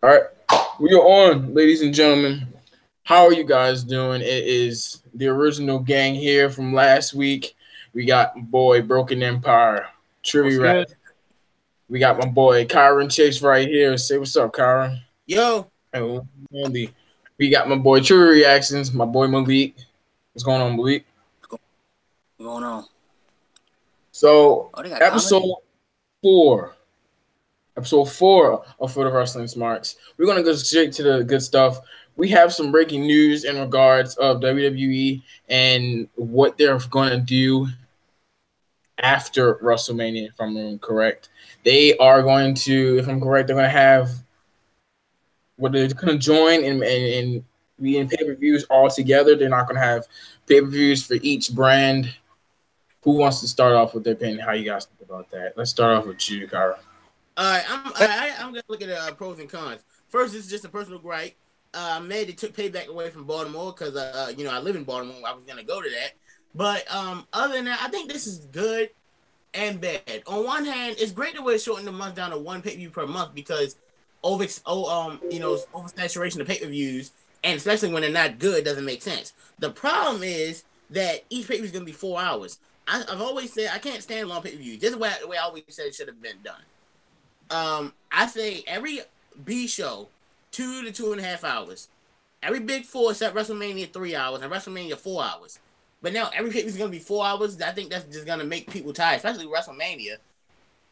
All right, we are on, ladies and gentlemen. How are you guys doing? It is the original gang here from last week. We got my boy Broken Empire, What's Trivia good? Rat. We got my boy Kyron Chase right here. Say what's up, Kyron. Yo, And we got my boy Trivia Reactions, my boy Malik. What's going on, Malik? what's going on? So, Oh, they got comedy. episode four episode 4 of For the Wrestling Smarks. We're gonna go straight to the good stuff. We have some breaking news in regards of WWE and what they're gonna do after WrestleMania, if I'm correct. They are going to, if I'm correct, they're gonna have what they're gonna join and be in pay-per-views all together. They're not gonna have pay-per-views for each brand. Who wants to start off with their opinion? How you guys think about that? Let's start off with you, Kara. I'm gonna look at the pros and cons. First, it's just a personal gripe. I'm mad they took payback away from Baltimore because I live in Baltimore. I was gonna go to that, but other than that, I think this is good and bad. On one hand, it's great that we're shortening the month down to one pay per view per month because oversaturation of pay per views, and especially when they're not good, doesn't make sense. The problem is that each pay per view is gonna be 4 hours. I've always said I can't stand long pay per views. This is the way I always said it should have been done. I say every B show 2 to 2.5 hours. Every big four except WrestleMania 3 hours and WrestleMania 4 hours. But now every pay is gonna be 4 hours. I think that's just gonna make people tired, especially WrestleMania.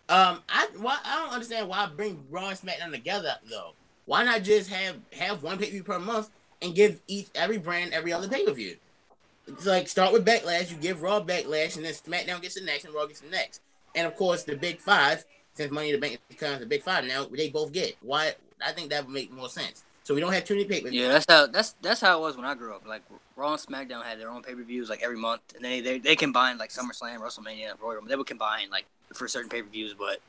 I don't understand why bring Raw and SmackDown together though. Why not just have one pay per view per month and give every brand every other pay per view? It's like start with Backlash, you give Raw Backlash, and then SmackDown gets the next, and Raw gets the next. And of course, the Big Five, since Money in the Bank becomes the Big Five now, they both get. Why? I think that would make more sense. So we don't have too many pay-per-views. Yeah, that's how it was when I grew up. Like Raw and SmackDown had their own pay-per-views like every month, and they combined like SummerSlam, WrestleMania, Royal Rumble. They would combine like for certain pay-per-views. But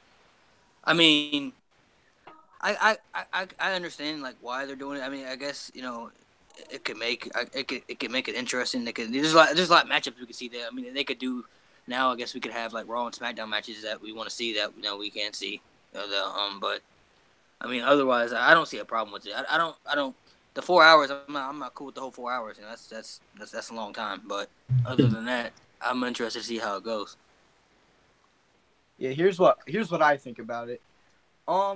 I mean, I understand like why they're doing it. I mean, I guess it could make it interesting. There's a lot of matchups we could see there. I mean, they could do now. I guess we could have like Raw and SmackDown matches that we want to see that we can't see. But I mean, otherwise, I don't see a problem with it. I don't. The 4 hours, I'm not cool with the whole 4 hours. That's a long time. But other than that, I'm interested to see how it goes. Yeah, here's what I think about it. Now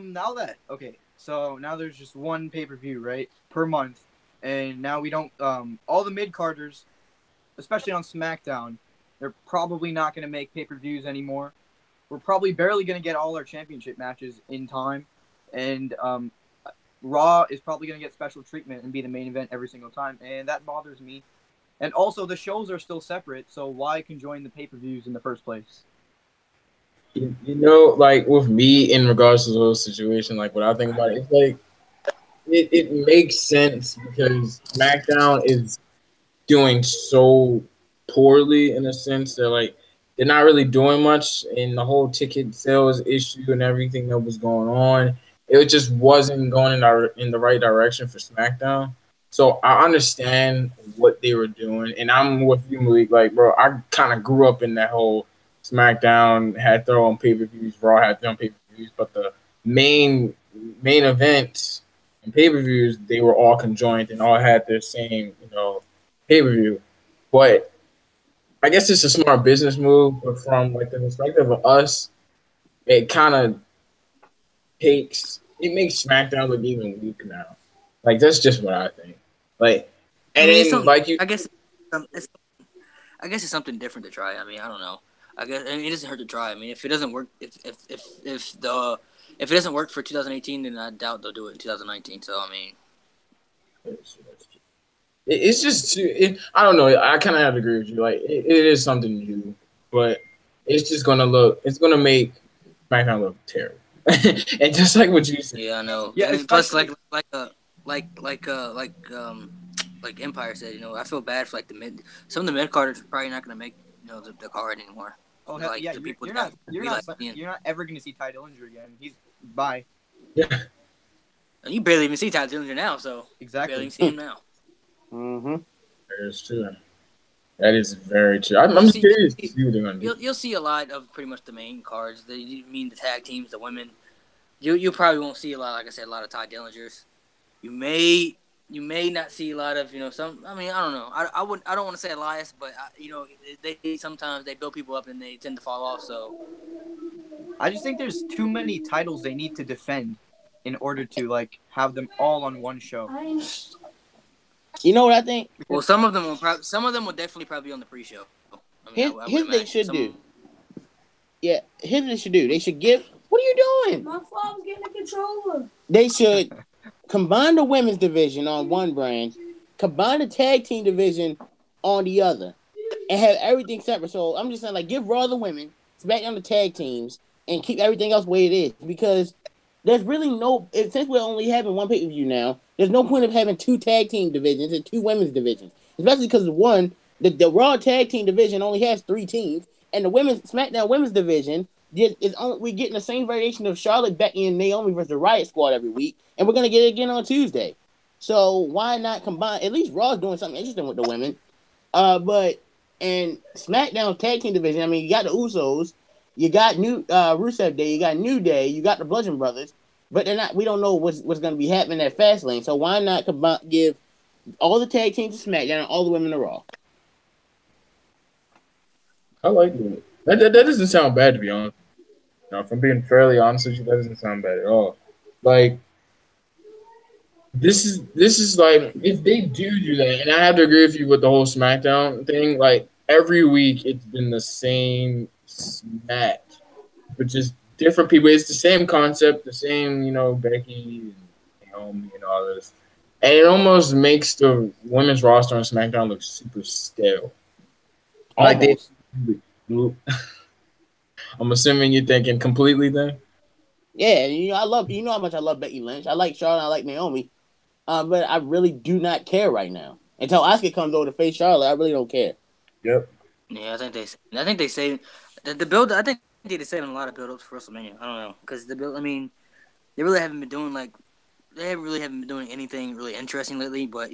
there's just one pay-per-view, right, per month, and now we don't all the mid-carders, especially on SmackDown, they're probably not going to make pay-per-views anymore. We're probably barely going to get all our championship matches in time, and Raw is probably going to get special treatment and be the main event every single time, and that bothers me. And also, the shows are still separate, so why conjoin the pay-per-views in the first place? Like with me in regards to those situations, like what I think about it, it's like it makes sense because SmackDown is doing so poorly in a sense that like they're not really doing much in the whole ticket sales issue and everything that was going on. It just wasn't going in the right direction for SmackDown. So I understand what they were doing, and I'm with you, Malik. Like, bro, I kind of grew up in that whole SmackDown had their own pay per views, Raw had their own pay per views, but the main events and pay per views they were all conjoined and all had their same pay per view. But I guess it's a smart business move, but from like the perspective of us, it kind of makes SmackDown look even weak now. Like that's just what I think. Like, and then like you, I guess it's something different to try. I mean, I don't know. It doesn't hurt to try. I mean, if it doesn't work, if it doesn't work for 2018, then I doubt they'll do it in 2019. So I mean, it's just I don't know. I kind of have to agree with you. Like it is something new, but it's just gonna make SmackDown look terrible. And just like what you said, yeah, I know. Yeah, And plus, like Empire said, I feel bad for like some of the mid carders are probably not going to make the card anymore. Oh So, hell, like yeah, the people you're that not you're be not like, you're not ever gonna see Ty Dillinger again. He's bye. yeah, and you barely even see Ty Dillinger now, so Exactly. you barely even see him now. Mm-hmm. that is true. That is very true. I'm You'll see, curious to see what they're gonna do. you'll see a lot of pretty much the main cards. You mean the tag teams, the women. You probably won't see a lot. Like I said, a lot of Ty Dillingers. You may not see a lot of some. I mean, I don't know. I don't want to say Elias, but they sometimes they build people up and they tend to fall off. So I just think there's too many titles they need to defend in order to like have them all on one show. You know what I think? well, some of them will definitely probably be on the pre-show. I mean, I Here's would what they imagine should some. do. Yeah, here's what they should do. They should give. What are you doing? My father's getting a controller. They should combine the women's division on one brand, combine the tag team division on the other, and have everything separate. So I'm just saying, like, give Raw the women, SmackDown the tag teams, and keep everything else the way it is. Because there's really since we're only having one pay-per-view now, there's no point of having two tag team divisions and two women's divisions. Especially because the Raw tag team division only has 3 teams, and the SmackDown women's division we're getting the same variation of Charlotte, Becky, and Naomi versus the Riot Squad every week, and we're gonna get it again on Tuesday. So why not combine? At least Raw's doing something interesting with the women. But and SmackDown tag team division, I mean, you got the Usos, you got new Rusev Day, you got New Day, you got the Bludgeon Brothers, but they're not. We don't know what's going to be happening at Fastlane. So why not give all the tag teams to SmackDown and all the women to Raw? I like it. That doesn't sound bad, to be honest. If I'm being fairly honest with you, that doesn't sound bad at all. Like, this is like, if they do that, and I have to agree with you with the whole SmackDown thing. Like, every week it's been the same match, but just different people. It's the same concept, the same Becky and Naomi and all this, and it almost makes the women's roster on SmackDown look super stale. Like they. I'm assuming you're thinking completely then. Yeah, you know how much I love Becky Lynch. I like Charlotte, I like Naomi, but I really do not care right now. Until Asuka comes over to face Charlotte, I really don't care. Yep. Yeah, I think they say the build. I think they saving a lot of build-ups for WrestleMania. I don't know because the build. I mean, they really haven't been doing anything really interesting lately. But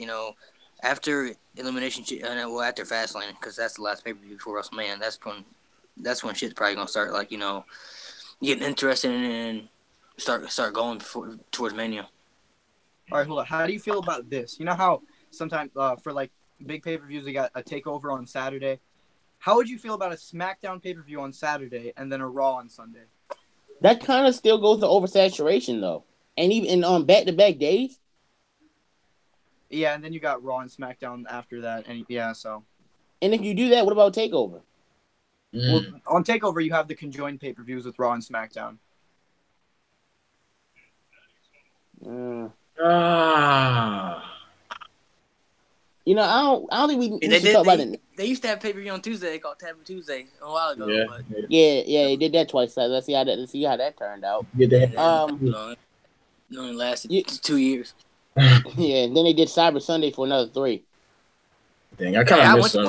after Elimination, after Fastlane, because that's the last pay-per-view before WrestleMania. That's when shit's probably gonna start getting interested and start going towards Mania. All right, hold on. How do you feel about this? You know how sometimes for like big pay-per-views they got a takeover on Saturday. How would you feel about a SmackDown pay-per-view on Saturday and then a Raw on Sunday? That kind of still goes to oversaturation though, and even on back-to-back days. Yeah, and then you got Raw and SmackDown after that, and so. And if you do that, what about Takeover? Well, on Takeover, you have the conjoined pay-per-views with Raw and SmackDown. I don't think we should talk about it. They used to have pay-per-view on Tuesday called Taboo Tuesday a while ago. Yeah, they did that twice. So let's see how that turned out. It only lasted 2 years. Yeah, and then they did Cyber Sunday for another 3. Dang, I kind of missed one.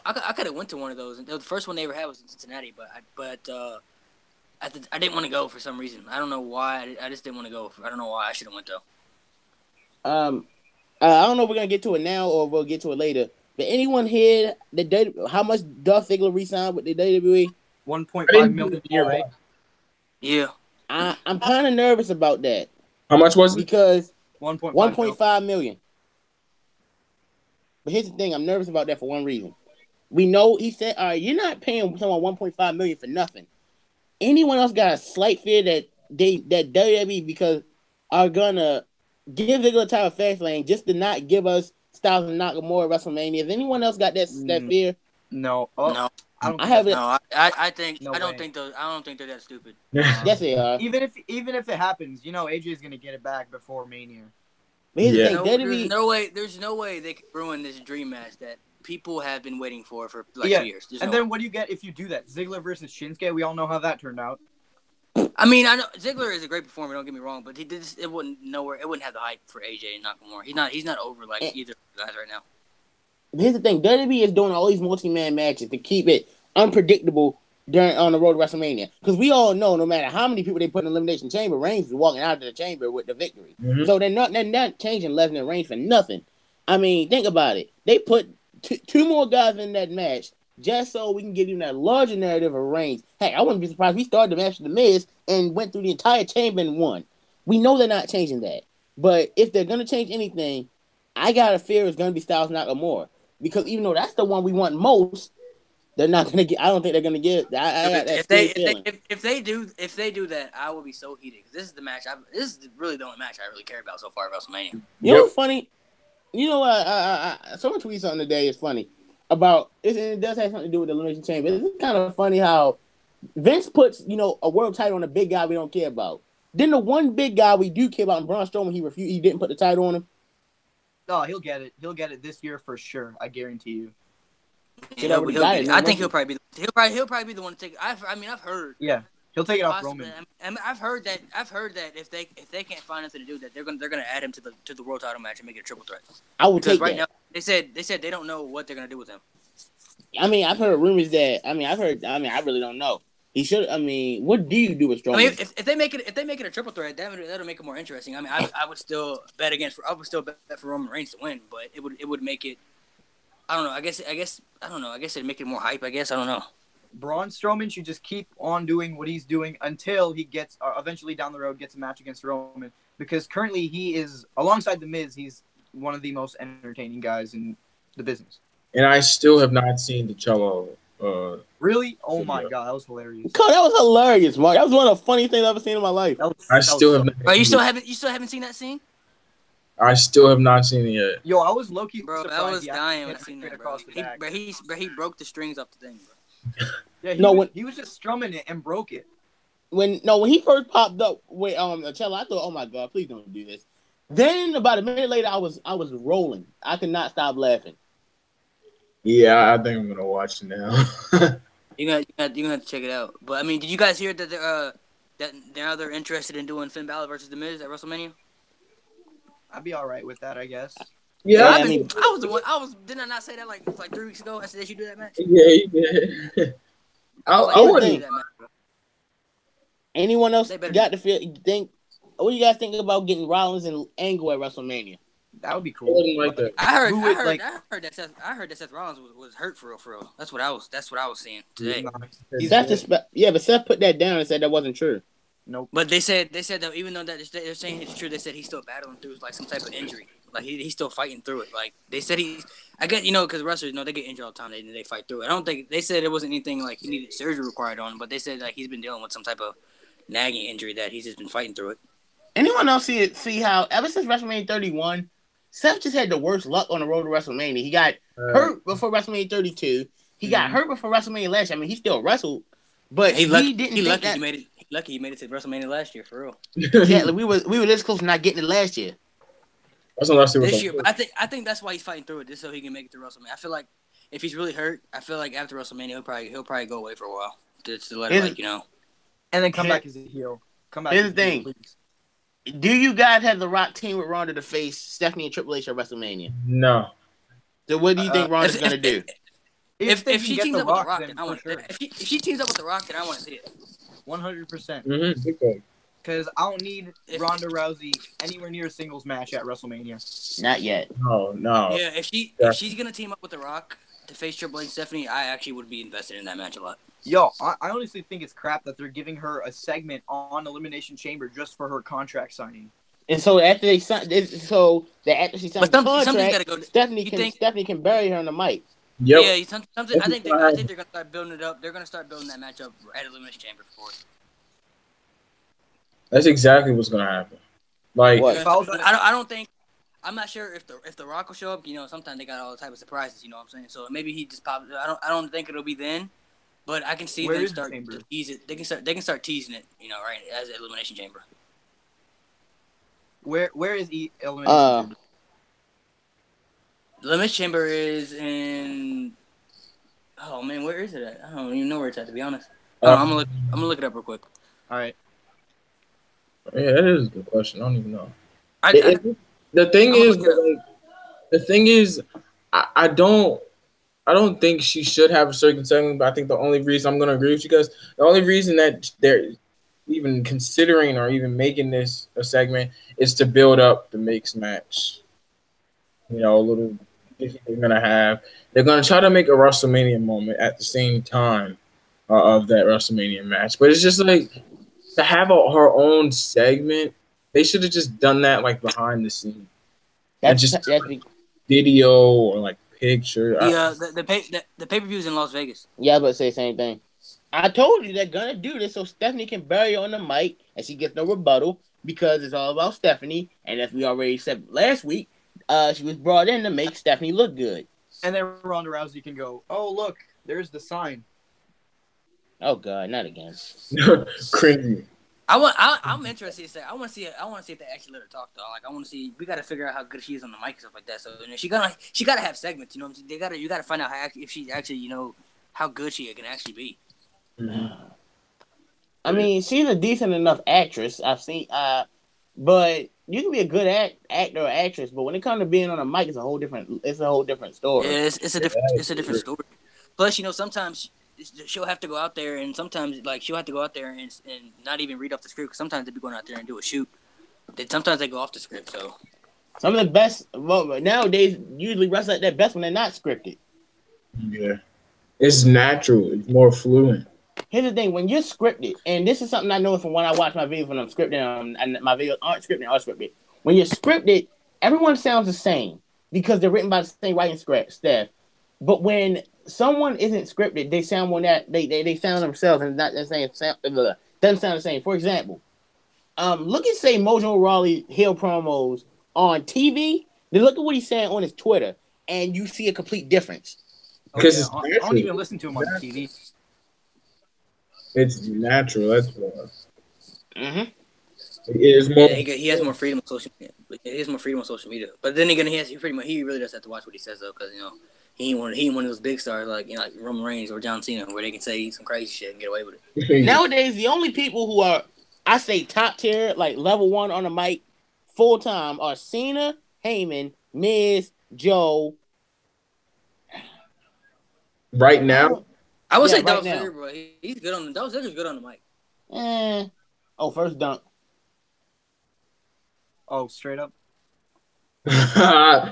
I could have went to one of those. The first one they ever had was in Cincinnati, but I didn't want to go for some reason. I don't know why. I just didn't want to go. I don't know why. I should have went though. I don't know if we're gonna get to it now or we'll get to it later. But anyone here how much Dolph Ziggler re-signed with the WWE? $1.5 million a year, right? Yeah. I'm kind of nervous about that. How much was it? Because $1.5 million. But here's the thing, I'm nervous about that for one reason. We know he said, all right, you're not paying someone $1.5 million for nothing. Anyone else got a slight fear that WWE because are gonna give Ziggler time of Fastlane just to not give us Styles and Nakamura at WrestleMania? Has anyone else got that fear? No. No. I don't think they're that stupid. Yes, they are. Even if it happens, AJ's gonna get it back before Mania. But here's the thing, there's no way they could ruin this dream match that people have been waiting for 2 years. Then what do you get if you do that? Ziggler versus Shinsuke. We all know how that turned out. I mean, I know Ziggler is a great performer. Don't get me wrong, but it wouldn't have the hype for AJ and Nakamura. He's not over either of the guys right now. Here's the thing: WWE is doing all these multi-man matches to keep it unpredictable on the road to WrestleMania. Because we all know, no matter how many people they put in the Elimination Chamber, Reigns is walking out of the chamber with the victory. Mm-hmm. So they're not changing Lesnar and Reigns for nothing. I mean, think about it. They put two more guys in that match just so we can give him that larger narrative of Reigns. Heck, I wouldn't be surprised if we started the match with The Miz and went through the entire chamber and won. We know they're not changing that. But if they're going to change anything, I got a fear it's going to be Styles Nakamura. Because even though that's the one we want most, they're not going to get. I don't think they're going to get. I got that feeling. If they do that, I will be so heated. This is the match. This is really the only match I really care about so far at WrestleMania. You know what's funny? You know what? Someone tweeted something today. It's funny about it does have something to do with the Elimination Chamber. It's kind of funny how Vince puts a world title on a big guy we don't care about. Then the one big guy we do care about, Braun Strowman, he refused. He didn't put the title on him. No, he'll get it. He'll get it this year for sure. I guarantee you. Yeah, I think he'll probably be the one to take. I've heard. Yeah, he'll take it off Roman. I've heard that if they can't find nothing to do, that they're gonna add him to the world title match and make it a triple threat. I will take right that. Now they said they don't know what they're gonna do with him. I've heard rumors that. I really don't know. He should. What do you do with Strowman? If they make it a triple threat, that'll make it more interesting. I would still bet for Roman Reigns to win, but it would make it. I don't know. I guess I don't know. I guess it'd make it more hype. I guess I don't know. Braun Strowman should just keep on doing what he's doing until he gets eventually down the road gets a match against Roman, because currently he is alongside the Miz. He's one of the most entertaining guys in the business. And I still have not seen the Cello. Really? Oh my god, that was hilarious. God, that was hilarious, Mark. That was one of the funniest things I've ever seen in my life. I still have not. Bro, you still haven't seen that scene? I still have not seen it yet. Yo, I was low-key bro. surprised. I was dying when I seen that, bro. He broke the strings off the thing, bro. Yeah, he was just strumming it and broke it. When he first popped up with cello, I thought, oh my god, please don't do this. Then about a minute later, I was rolling. I could not stop laughing. Yeah, I think I'm gonna watch it now. You're gonna have to check it out. But did you guys hear that they're interested in doing Finn Balor versus The Miz at WrestleMania? I'd be all right with that, I guess. Yeah, I was the one. Didn't I not say that like 3 weeks ago? I said they should do that match. Yeah, you did. I wouldn't. Anyone else got to think? What do you guys think about getting Rollins and Angle at WrestleMania? That would be cool. I heard that Seth Rollins was hurt for real. That's what I was seeing today. But Seth put that down and said that wasn't true. Nope. But they said that even though that they're saying it's true, they said he's still battling through like some type of injury. Like he's still fighting through it. Like they said I guess because wrestlers they get injured all the time. They fight through it. I don't think they said it wasn't anything like he needed surgery required on him, but they said like he's been dealing with some type of nagging injury that he's just been fighting through it. Anyone else see how ever since WrestleMania 31, Seth just had the worst luck on the road to WrestleMania. He got hurt before WrESMania 32. He got hurt before WrestleMania last year. He still wrestled, but he didn't. He lucky he made it. Lucky he made it to WrestleMania last year for real. Yeah, like we were this close to not getting it last year. That's what this year, but I think that's why he's fighting through it, just so he can make it to WrestleMania. I feel like if he's really hurt, I feel like after WrestleMania he'll probably go away for a while to let it and then come back as a heel. Here's the thing. Do you guys have the Rock team with Ronda to face Stephanie and Triple H at WrestleMania? No. So what do you think Ronda's gonna do? If she teams up with the Rock, then I want. If she teams up with the Rock, then I want to see it. 100%. Because I don't need Ronda Rousey anywhere near a singles match at WrestleMania. Not yet. No. Yeah, if she's gonna team up with the Rock to face Triple H and Stephanie, I actually would be invested in that match a lot. Yo, I honestly think it's crap that they're giving her a segment on Elimination Chamber just for her contract signing. And so after she signed the contract, Stephanie can bury her on the mic. Yep. Yeah, I think they're gonna start building it up. They're gonna start building that match up at Elimination Chamber for it. That's exactly what's gonna happen. Like, I don't think. I'm not sure if the Rock will show up. Sometimes they got all type of surprises. You know what I'm saying? So maybe he just popped. I don't think it'll be then, but I can see them start to tease it. They can start teasing it. Right as Elimination Chamber. Where is Elimination Chamber? The Elimination Chamber is in. Oh man, where is it at? I don't even know where it's at, to be honest. I'm gonna look it up real quick. All right. Yeah, that is a good question. I don't even know. The thing is, I don't think she should have a certain segment. But I think the only reason I'm gonna agree with you guys, the only reason that they're even considering or even making this a segment is to build up the mixed match. A little they're gonna have. They're gonna try to make a WrestleMania moment at the same time of that WrestleMania match. But it's just like to have her own segment. They should have just done that like behind the scenes and That's just that's be- video or like picture. The pay per views in Las Vegas. yeah, I was about to say the same thing. I told you they're gonna do this so Stephanie can bury her on the mic and she gets no rebuttal because it's all about Stephanie. And as we already said last week, she was brought in to make Stephanie look good. And then Ronda Rousey can go, oh, look, there's the sign. Oh God, not again. Cringy. I'm interested to say. I want to see if they actually let her talk though. Like I want to see. We got to figure out how good she is on the mic and stuff like that. So she gotta have segments. You know what I'm saying? You gotta find out if she actually how good she can actually be. Mm-hmm. I mean, she's a decent enough actress. I've seen, but you can be a good actor or actress, but when it comes to being on a mic, it's a whole different story. Yeah, it's a different story. Plus, sometimes she'll have to go out there, and sometimes like she'll have to go out there and not even read off the script. Cause sometimes they be going out there and do a shoot. Then sometimes they go off the script. So some of the best nowadays usually wrestle at their best when they're not scripted. Yeah, it's natural. It's more fluent. Here's the thing: when you're scripted, and this is something I know from when I watch my videos when I'm scripted, and my videos aren't scripted, are scripted. When you're scripted, everyone sounds the same because they're written by the same writing staff. But when someone isn't scripted, they sound more that they sound themselves and not the same. Doesn't sound the same. For example, look at say Mojo Rawley heel promos on TV. Then look at what he's saying on his Twitter, and you see a complete difference. Because I don't even listen to him on TV. It's natural. That's why. Mm-hmm. It is more. Yeah, he has more freedom on social media. He has more freedom on social media. But then again, he really does have to watch what he says though, because he ain't one of those big stars like like Roman Reigns or John Cena, where they can say some crazy shit and get away with it. Nowadays, the only people who are, I say, top tier, like level one on the mic, full time, are Cena, Heyman, Miz, Joe. Right now, I would say right Dolph now. Ziggler, bro. He's good on Dolph Ziggler's good on the mic. First dunk. Oh, straight up.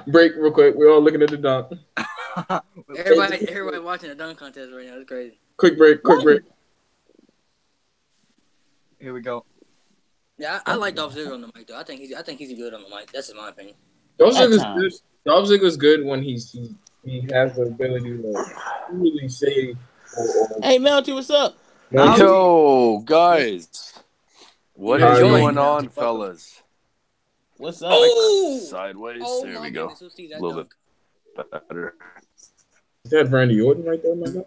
break real quick. We're all looking at the dunk. Everybody watching the dunk contest right now. It's crazy. Quick break. Here we go. Yeah, I like Dolph Ziggler on the mic though. I think he's good on the mic. That's in my opinion. Dolph Ziggler's good when he has the ability to really say. Hey, Mountie, what's up? Yo, guys. What is Enjoying. going on, fellas? What's up? Oh! Sideways. There we go. A little bit better. Is that Randy Orton right there, man?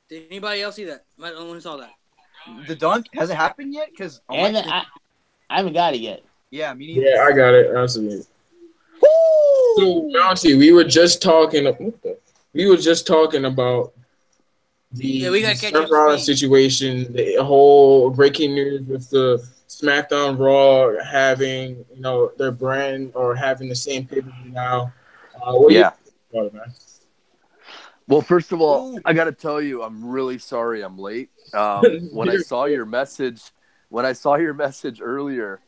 Did anybody else see that? My only one saw that. The dunk hasn't happened yet because I haven't got it yet. Yeah, me neither. Yeah, I got it. Absolutely. So, Mountie, we were just talking about the Seth Rollins situation, the whole breaking news with the SmackDown Raw having their brand or having the same pay-per-view now. What do you think about it, man? Well, first of all, I got to tell you, I'm really sorry I'm late. When I saw your message earlier,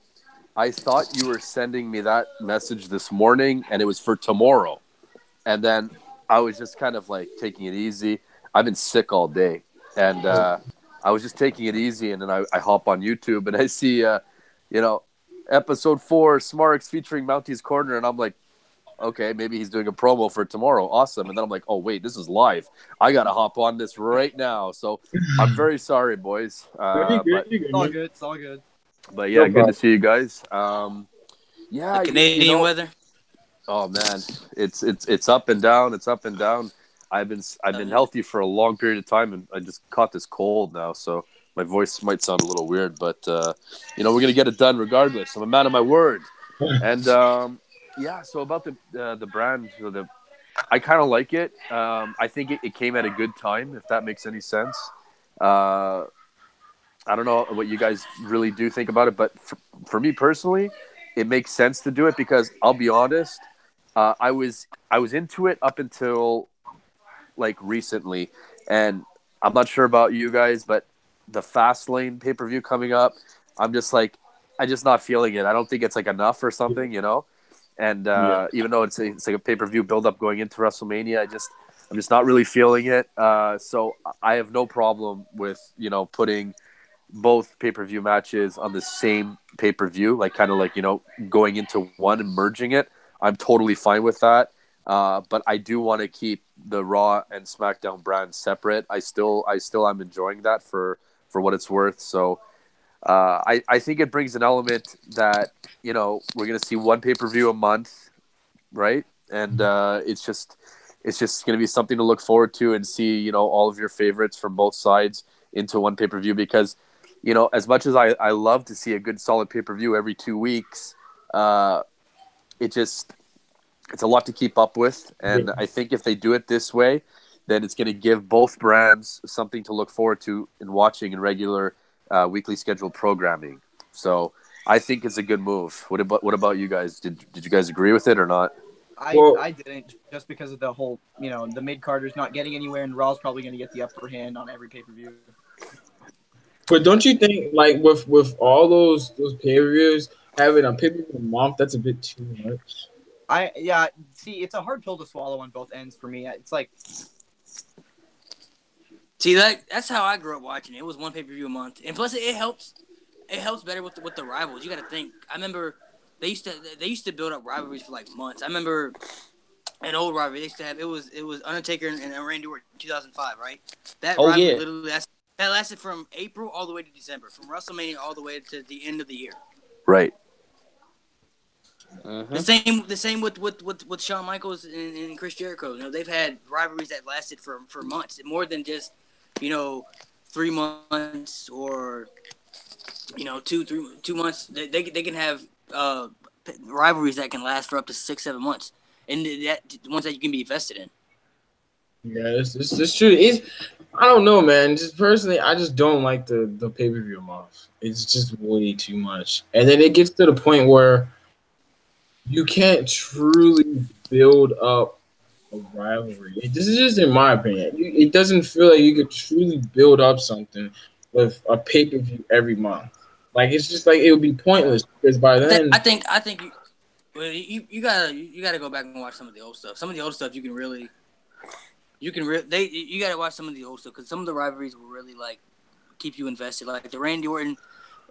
I thought you were sending me that message this morning, and it was for tomorrow. And then I was just kind of like taking it easy. I've been sick all day, and I was just taking it easy. And then I hop on YouTube, and I see, episode 4, Smarks featuring Mountie's Corner, and I'm like, okay, maybe he's doing a promo for tomorrow. Awesome. And then I'm like, oh, wait, this is live. I got to hop on this right now. So I'm very sorry, boys. It's all good. It's all good. But yeah, good to see you guys. Yeah, Canadian weather. Oh man, it's up and down. It's up and down. I've been healthy for a long period of time, and I just caught this cold now, so my voice might sound a little weird, but we're gonna get it done regardless. I'm a man of my word. And so about the brand, I kind of like it. I think it came at a good time, if that makes any sense. I don't know what you guys really do think about it, but for me personally, it makes sense to do it because I'll be honest, I was into it up until like recently, and I'm not sure about you guys, but the Fastlane pay-per-view coming up, I'm just not feeling it. I don't think it's like enough or something, And even though it's like a pay-per-view build-up going into WrestleMania, I'm just not really feeling it. So I have no problem with, putting both pay-per-view matches on the same pay-per-view, like kind of like, going into one and merging it. I'm totally fine with that. But I do want to keep the Raw and SmackDown brands separate. I still am enjoying that for what it's worth. So I think it brings an element that, we're going to see one pay-per-view a month, right? And it's just going to be something to look forward to and see, all of your favorites from both sides into one pay-per-view because, as much as I love to see a good solid pay-per-view every 2 weeks, it's a lot to keep up with. And I think if they do it this way, then it's going to give both brands something to look forward to in watching in regular weekly scheduled programming. So I think it's a good move. What about you guys? Did you guys agree with it or not? I didn't, just because of the whole, the mid-carders not getting anywhere, and Raw's probably going to get the upper hand on every pay-per-view. But don't you think, like, with all those pay-per-views, having a pay-per-view a month, that's a bit too much? See, it's a hard pill to swallow on both ends for me. It's like, see, that's how I grew up watching it. It was one pay-per-view a month, and plus it helps. It helps better with the rivals. You got to think. I remember they used to build up rivalries for like months. I remember an old rivalry they used to have. It was Undertaker and Randy Orton in 2005, right? That rivalry literally lasted from April all the way to December, from WrestleMania all the way to the end of the year. Right. The same with Shawn Michaels and Chris Jericho. They've had rivalries that lasted for months, more than just 3 months or 2 months. They can have rivalries that can last for up to 6-7 months, and that ones that you can be invested in. Yeah, it's true. I don't know, man. Just personally, I just don't like the pay-per-view month. It's just way too much, and then it gets to the point where you can't truly build up a rivalry. This is just in my opinion. It doesn't feel like you could truly build up something with a pay-per-view every month. Like, it's just like it would be pointless because by then I think you gotta go back and watch some of the old stuff. Some of the old stuff you gotta watch some of the old stuff because some of the rivalries will really like keep you invested. Like the Randy Orton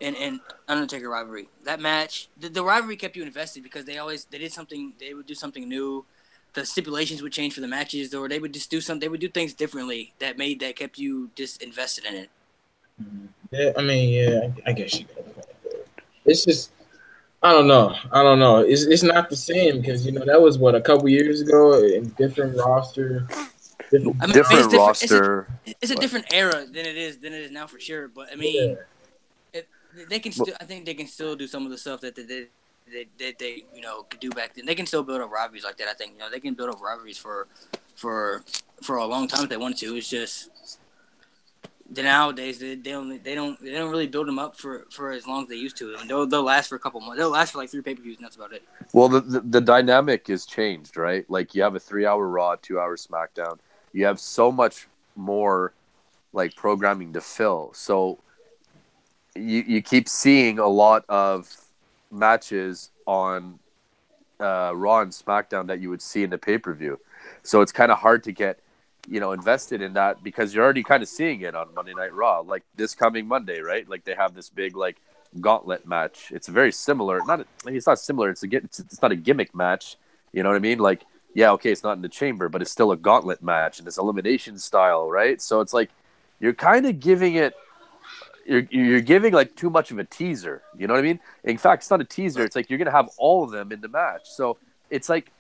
and Undertaker rivalry. That match, the rivalry kept you invested because they would do something new. The stipulations would change for the matches, or they would just do something. They would do things differently that kept you just invested in it. yeah, I mean, I guess you got a point there. It's just I don't know. It's not the same because that was what a couple years ago in different roster. Different roster. It's a different era than it is now for sure. But I mean, they can still. I think they can still do some of the stuff that they could do back then. They can still build up rivalries like that. I think they can build up rivalries for a long time if they want to. It's just nowadays they don't really build them up for as long as they used to. I mean, they'll last for a couple months. They'll last for like 3 pay-per-views, and that's about it. Well, the dynamic is changed, right? Like you have a 3-hour Raw, 2-hour SmackDown. You have so much more like programming to fill. So you keep seeing a lot of matches on Raw and SmackDown that you would see in the pay-per-view. So it's kind of hard to get invested in that because you're already kind of seeing it on Monday Night Raw, like this coming Monday, right? Like they have this big like gauntlet match. It's very similar. It's not similar. It's not a gimmick match. You know what I mean? Like, yeah, okay, it's not in the chamber, but it's still a gauntlet match and it's elimination style, right? So it's like you're kind of giving it. You're giving like too much of a teaser. You know what I mean? In fact, it's not a teaser. It's like you're gonna have all of them in the match. So it's like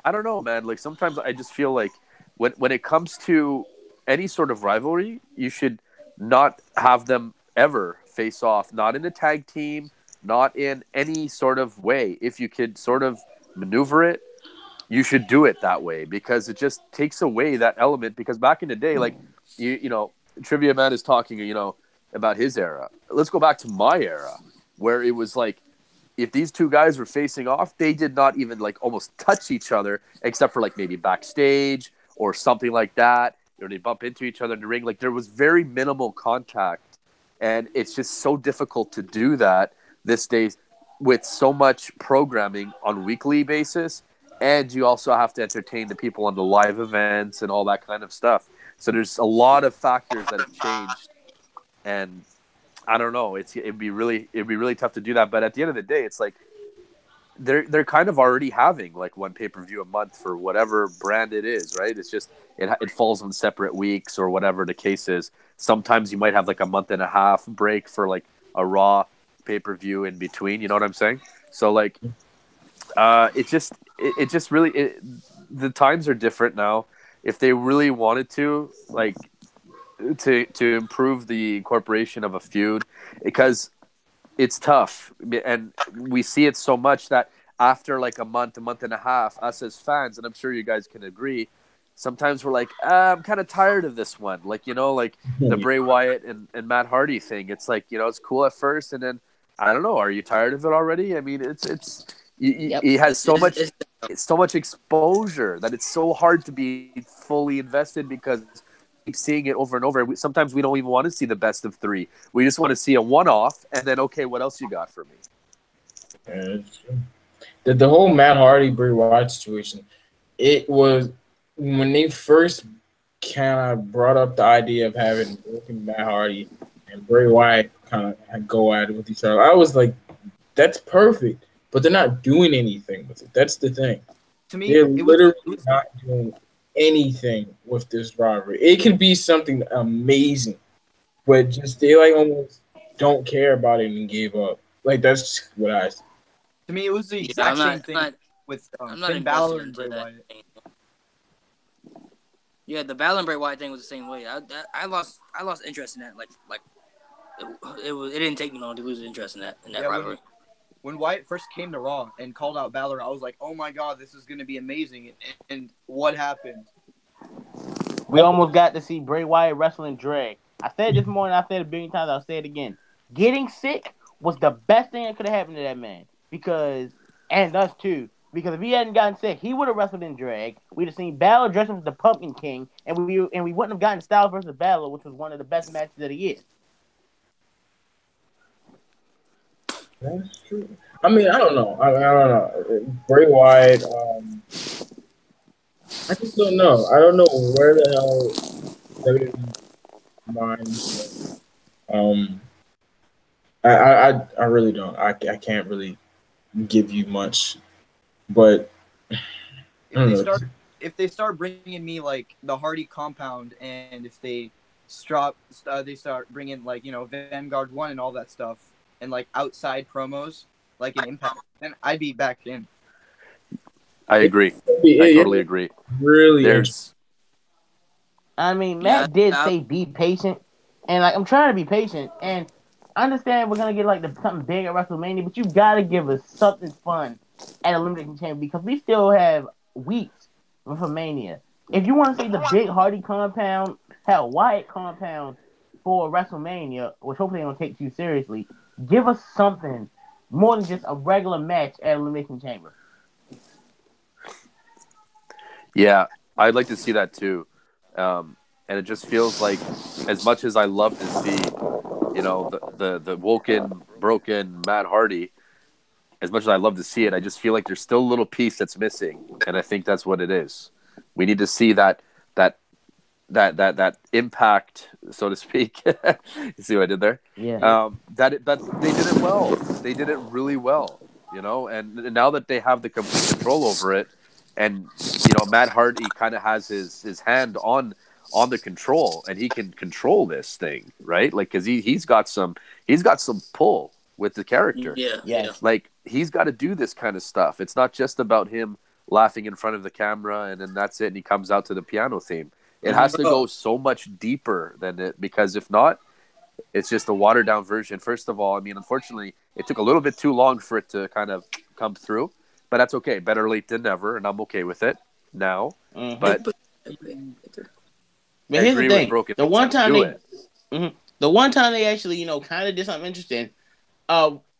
I don't know, man. Like sometimes I just feel like when it comes to any sort of rivalry, you should not have them ever face off. Not in a tag team, not in any sort of way. If you could sort of maneuver it, you should do it that way because it just takes away that element. Because back in the day, like Trivia Man is talking, about his era. Let's go back to my era where it was like if these two guys were facing off, they did not even like almost touch each other except for like maybe backstage or something like that. Or they bump into each other in the ring. Like there was very minimal contact, and it's just so difficult to do that these with so much programming on weekly basis, and you also have to entertain the people on the live events and all that kind of stuff. So there's a lot of factors that have changed, and I don't know. It'd be really tough to do that. But at the end of the day, it's like they're kind of already having like one pay-per-view a month for whatever brand it is, right? It's just it falls on separate weeks or whatever the case is. Sometimes you might have like a month and a half break for like a Raw pay-per-view in between. You know what I'm saying? So like, it just really the times are different now. If they really wanted to, like, to improve the incorporation of a feud, because it's tough, and we see it so much that after like a month and a half, us as fans, and I'm sure you guys can agree, sometimes we're like, I'm kind of tired of this one. Like, like the Bray Wyatt and Matt Hardy thing. It's like, it's cool at first, and then I don't know. Are you tired of it already? I mean, he has so much exposure that it's so hard to be fully invested because keep seeing it over and over. Sometimes we don't even want to see the best of three. We just want to see a one-off, and then, okay, what else you got for me? Yeah, it's true. The whole Matt Hardy Bray Wyatt situation, it was when they first kind of brought up the idea of having Matt Hardy and Bray Wyatt kind of go at it with each other. I was like, that's perfect, but they're not doing anything with it. That's the thing. To me, They're it literally was not doing anything with this rivalry. It could be something amazing, but just they like almost don't care about it and gave up. Like that's just what I see. to me it was the Yeah, exact same thing with I'm not Finn invested Balor and into Bray that. Wyatt. Yeah, the Balor and Bray Wyatt thing was the same way. I lost interest in that. Like it didn't take me long to lose interest in that rivalry. When Wyatt first came to Raw and called out Balor, I was like, oh my god, this is going to be amazing. And what happened? We almost got to see Bray Wyatt wrestling Drag. I said it this morning, I said it a billion times, I'll say it again. Getting sick was the best thing that could have happened to that man. And us too. Because if he hadn't gotten sick, he would have wrestled in drag. We'd have seen Balor dressed as the Pumpkin King, and we wouldn't have gotten Styles versus Balor, which was one of the best matches of the year. That's true. I mean, I don't know. I don't know. Bray Wyatt. I just don't know. I don't know where the hell WWE minds. I really don't. I can't really give you much, but I don't know. If they start bringing me like the Hardy compound, and if they start bringing like Vanguard 1 and all that stuff, and like outside promos like an Impact, then I'd be back in. I agree. I totally agree. Really, I mean, Matt did say be patient, and like I'm trying to be patient, and I understand we're gonna get like something big at WrestleMania, but you gotta give us something fun at Elimination Chamber because we still have weeks for Mania. If you want to see the big Hardy compound, hell, Wyatt compound for WrestleMania, which hopefully they don't take too seriously, give us something more than just a regular match at Elimination Chamber. Yeah, I'd like to see that too. And it just feels like, as much as I love to see, the woken, broken Matt Hardy, as much as I love to see it, I just feel like there's still a little piece that's missing, and I think that's what it is. We need to see that impact, so to speak. You see what I did there? Yeah. That they did it well. They did it really well, And now that they have the complete control over it, and Matt Hardy kind of has his hand on the control, and he can control this thing, right? Like, because he's got some pull with the character. Yeah. Like, he's got to do this kind of stuff. It's not just about him laughing in front of the camera and then that's it, and he comes out to the piano theme. It has to go so much deeper than it, because if not, it's just a watered down version. First of all, I mean, unfortunately, it took a little bit too long for it to kind of come through, but that's okay. Better late than never, and I'm okay with it now. Mm-hmm. But here's the thing: the one time they actually, kind of did something interesting.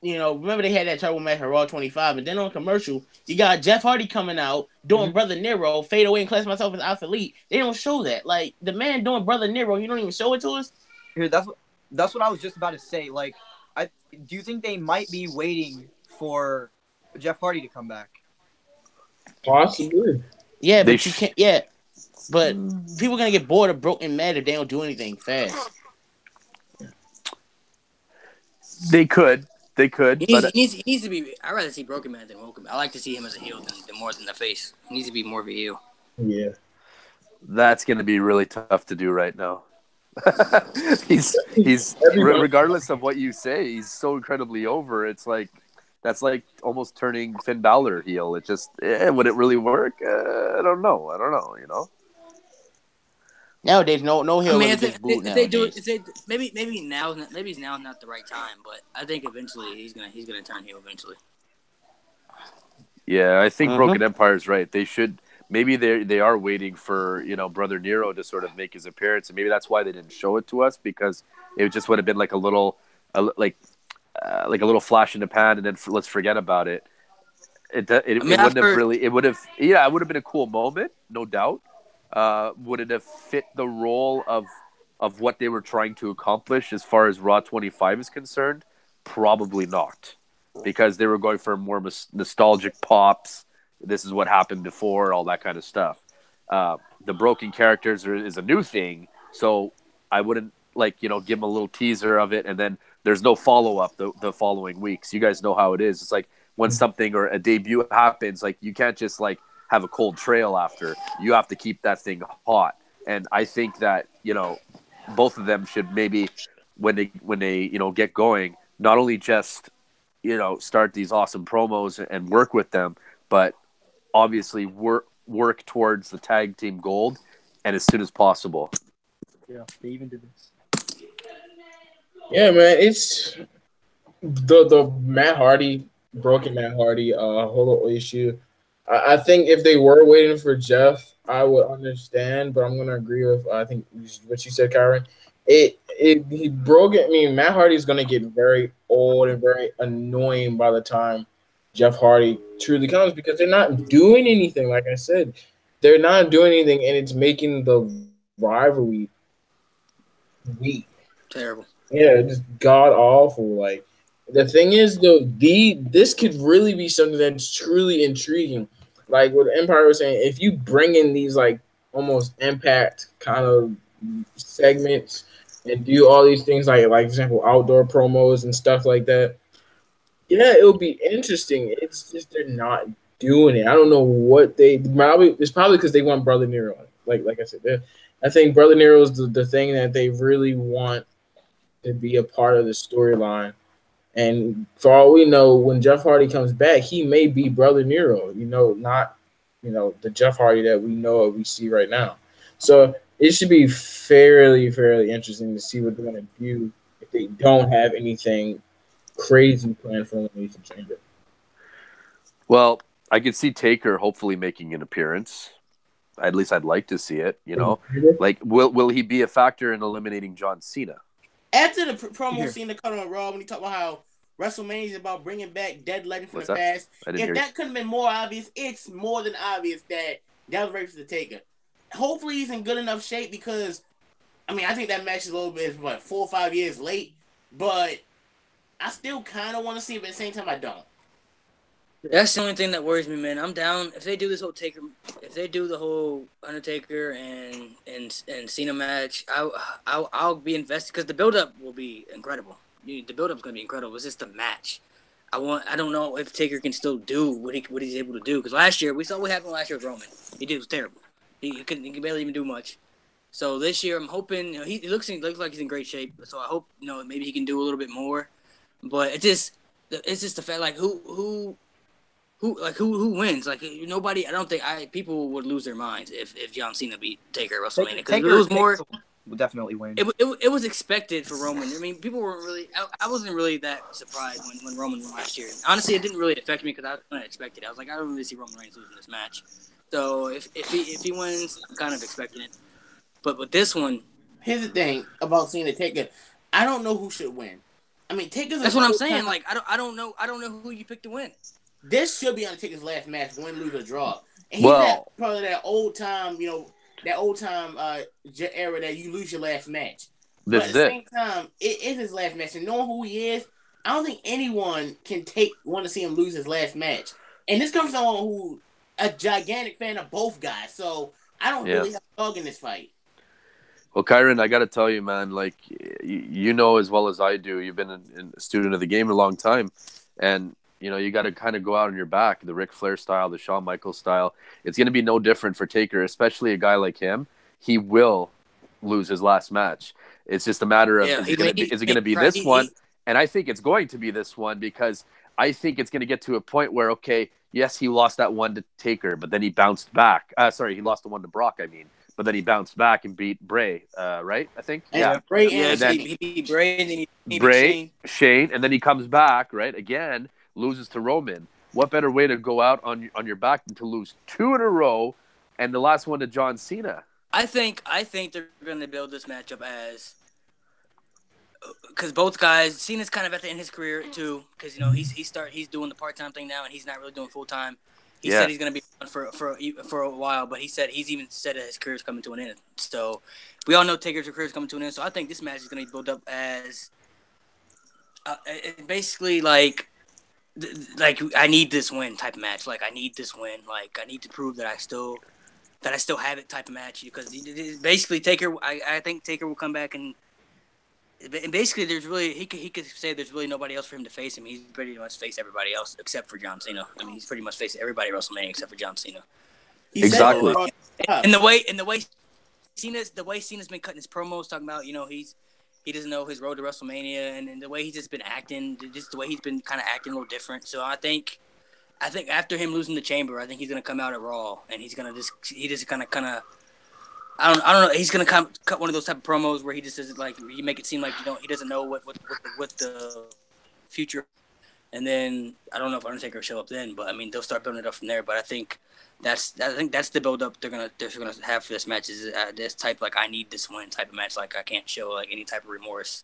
Remember they had that Turbo match at Raw 25, and then on commercial, you got Jeff Hardy coming out doing Brother Nero, fade away and class myself as Alpha Elite. They don't show that. Like, the man doing Brother Nero, you don't even show it to us. Here, that's what I was just about to say. Like, do you think they might be waiting for Jeff Hardy to come back. Possibly. Yeah, They but you can't. Yeah, but people are gonna get bored of broken mad if they don't do anything fast. They could, but He needs to be. I'd rather see Broken Man than Woken Man. I like to see him as a heel than more than the face. He needs to be more of a heel. Yeah. that's going to be really tough to do right now. he's Everybody. regardless of what you say, he's so incredibly over. It's like that's like almost turning Finn Balor heel. It just would it really work? I don't know. You know. Nowadays, no I heel mean, really gets booed if they do it, nowadays. maybe now not the right time, but I think eventually he's gonna turn heel eventually. Yeah, I think Uh-huh. Broken Empire's right. They should maybe they are waiting for Brother Nero to sort of make his appearance, and maybe that's why they didn't show it to us because it just would have been like a little like a little flash in the pan, and then let's forget about it. It wouldn't have really. It would have it would have been a cool moment, no doubt. Would it have fit the role of what they were trying to accomplish as far as Raw 25 is concerned? Probably not, because they were going for more nostalgic pops. This is what happened before, all that kind of stuff. The broken characters is a new thing, so I wouldn't give them a little teaser of it, and then there's no follow up the following weeks. You guys know how it is. It's like when something or a debut happens, like you can't just have a cold trail after. You have to keep that thing hot. And I think that, both of them should maybe when they get going, not only just, start these awesome promos and work with them, but obviously work towards the tag team gold and as soon as possible. Yeah, they even did this. Yeah, man, it's the Matt Hardy, broken Matt Hardy, whole issue. I think if they were waiting for Jeff, I would understand, but I'm gonna agree with I think what you said, Kyron. He broke it. I mean, Matt Hardy's gonna get very old and very annoying by the time Jeff Hardy truly comes because they're not doing anything. Like I said, they're not doing anything, and it's making the rivalry weak. Terrible. Yeah, just god awful. Like the thing is though, this could really be something that's truly intriguing. Like what Empire was saying, if you bring in these like almost impact kind of segments and do all these things like for example outdoor promos and stuff like that, yeah, it'll be interesting. It's just they're not doing it. I don't know what they probably. It's probably because they want Brother Nero. Like I said, I think Brother Nero is the thing that they really want to be a part of the storyline. And for all we know, when Jeff Hardy comes back, he may be Brother Nero. Not the Jeff Hardy that we know we see right now. So it should be fairly interesting to see what they're going to do if they don't have anything crazy planned for Elimination Chamber. Well, I could see Taker hopefully making an appearance. At least I'd like to see it. Like will he be a factor in eliminating John Cena? After the promo scene that cut on Raw, when he talked about how WrestleMania is about bringing back dead legends from the past, if that couldn't have been more obvious, it's more than obvious that was right for the Taker. Hopefully he's in good enough shape because, I think that match is a little bit, 4 or 5 years late, but I still kind of want to see it, but at the same time I don't. That's the only thing that worries me, man. I'm down if they do this whole Taker, if they do the whole Undertaker and Cena match. I'll be invested because the build up will be incredible. The build up is gonna be incredible. It's just the match. I don't know if Taker can still do what he's able to do because last year we saw what happened last year with Roman. He was terrible. He could barely even do much. So this year I'm hoping he looks like he's in great shape. So I hope maybe he can do a little bit more. But it's just the fact like who wins? Like nobody. I don't think people would lose their minds if John Cena beat Taker at WrestleMania because it was more. Will definitely win. It was expected for Roman. People weren't really. I wasn't really that surprised when Roman won last year. Honestly, it didn't really affect me because I didn't expect it. I was like, I don't really see Roman Reigns losing this match. So if he wins, I'm kind of expecting it. But with this one, here's the thing about Cena Taker. I don't know who should win. Taker's. That's what I'm saying. Like I don't know who you pick to win. This should be Undertaker's last match, win, lose, or draw. And he's probably that old time, era that you lose your last match. But at the same time, it is his last match. And knowing who he is, I don't think anyone can want to see him lose his last match. And this comes from someone who a gigantic fan of both guys, so I don't Yeah. really have a dog in this fight. Well, Kyron, I got to tell you, man, like, you know as well as I do, you've been a student of the game a long time. And, you know, you got to kind of go out on your back, the Ric Flair style, the Shawn Michaels style. It's going to be no different for Taker, especially a guy like him. He will lose his last match. It's just a matter of, is it going to be this one? And I think it's going to be this one because I think it's going to get to a point where, okay, yes, he lost that one to Taker, but then he bounced back. He lost the one to Brock, I mean. But then he bounced back and beat Bray, right? I think. Yeah, Bray and then he beat Bray, and then he Bray, beat Shane, and then he comes back, right? Again, loses to Roman. What better way to go out on your back than to lose 2 in a row, and the last one to John Cena? I think they're going to build this matchup as because both guys, Cena's kind of at the end of his career too, because you know he's doing the part-time thing now, and he's not really doing full-time. He said he's going to be on for a while, but he's even said that his career's coming to an end. So we all know Taker's career's coming to an end. So I think this match is going to be built up as basically like I need this win type of match. Like I need this win. Like I need to prove that I still have it type of match because basically Taker. I think Taker will come back and basically there's really he could say there's really nobody else for him to face him. He's pretty much faced everybody else except for John Cena. I mean he's pretty much faced everybody at WrestleMania except for John Cena. Exactly. And the way Cena's been cutting his promos talking about he doesn't know his road to WrestleMania and the way he's just been acting, just the way he's been kind of acting a little different. So I think after him losing the Chamber, I think he's gonna come out at Raw and he's gonna just kind of. I don't know. He's gonna cut one of those type of promos where he just doesn't he make it seem like he doesn't know what the future, and then I don't know if Undertaker will show up then, but I mean they'll start building it up from there. But I think that's the build up they're gonna have for this match is this type like I need this win type of match. Like I can't show like any type of remorse.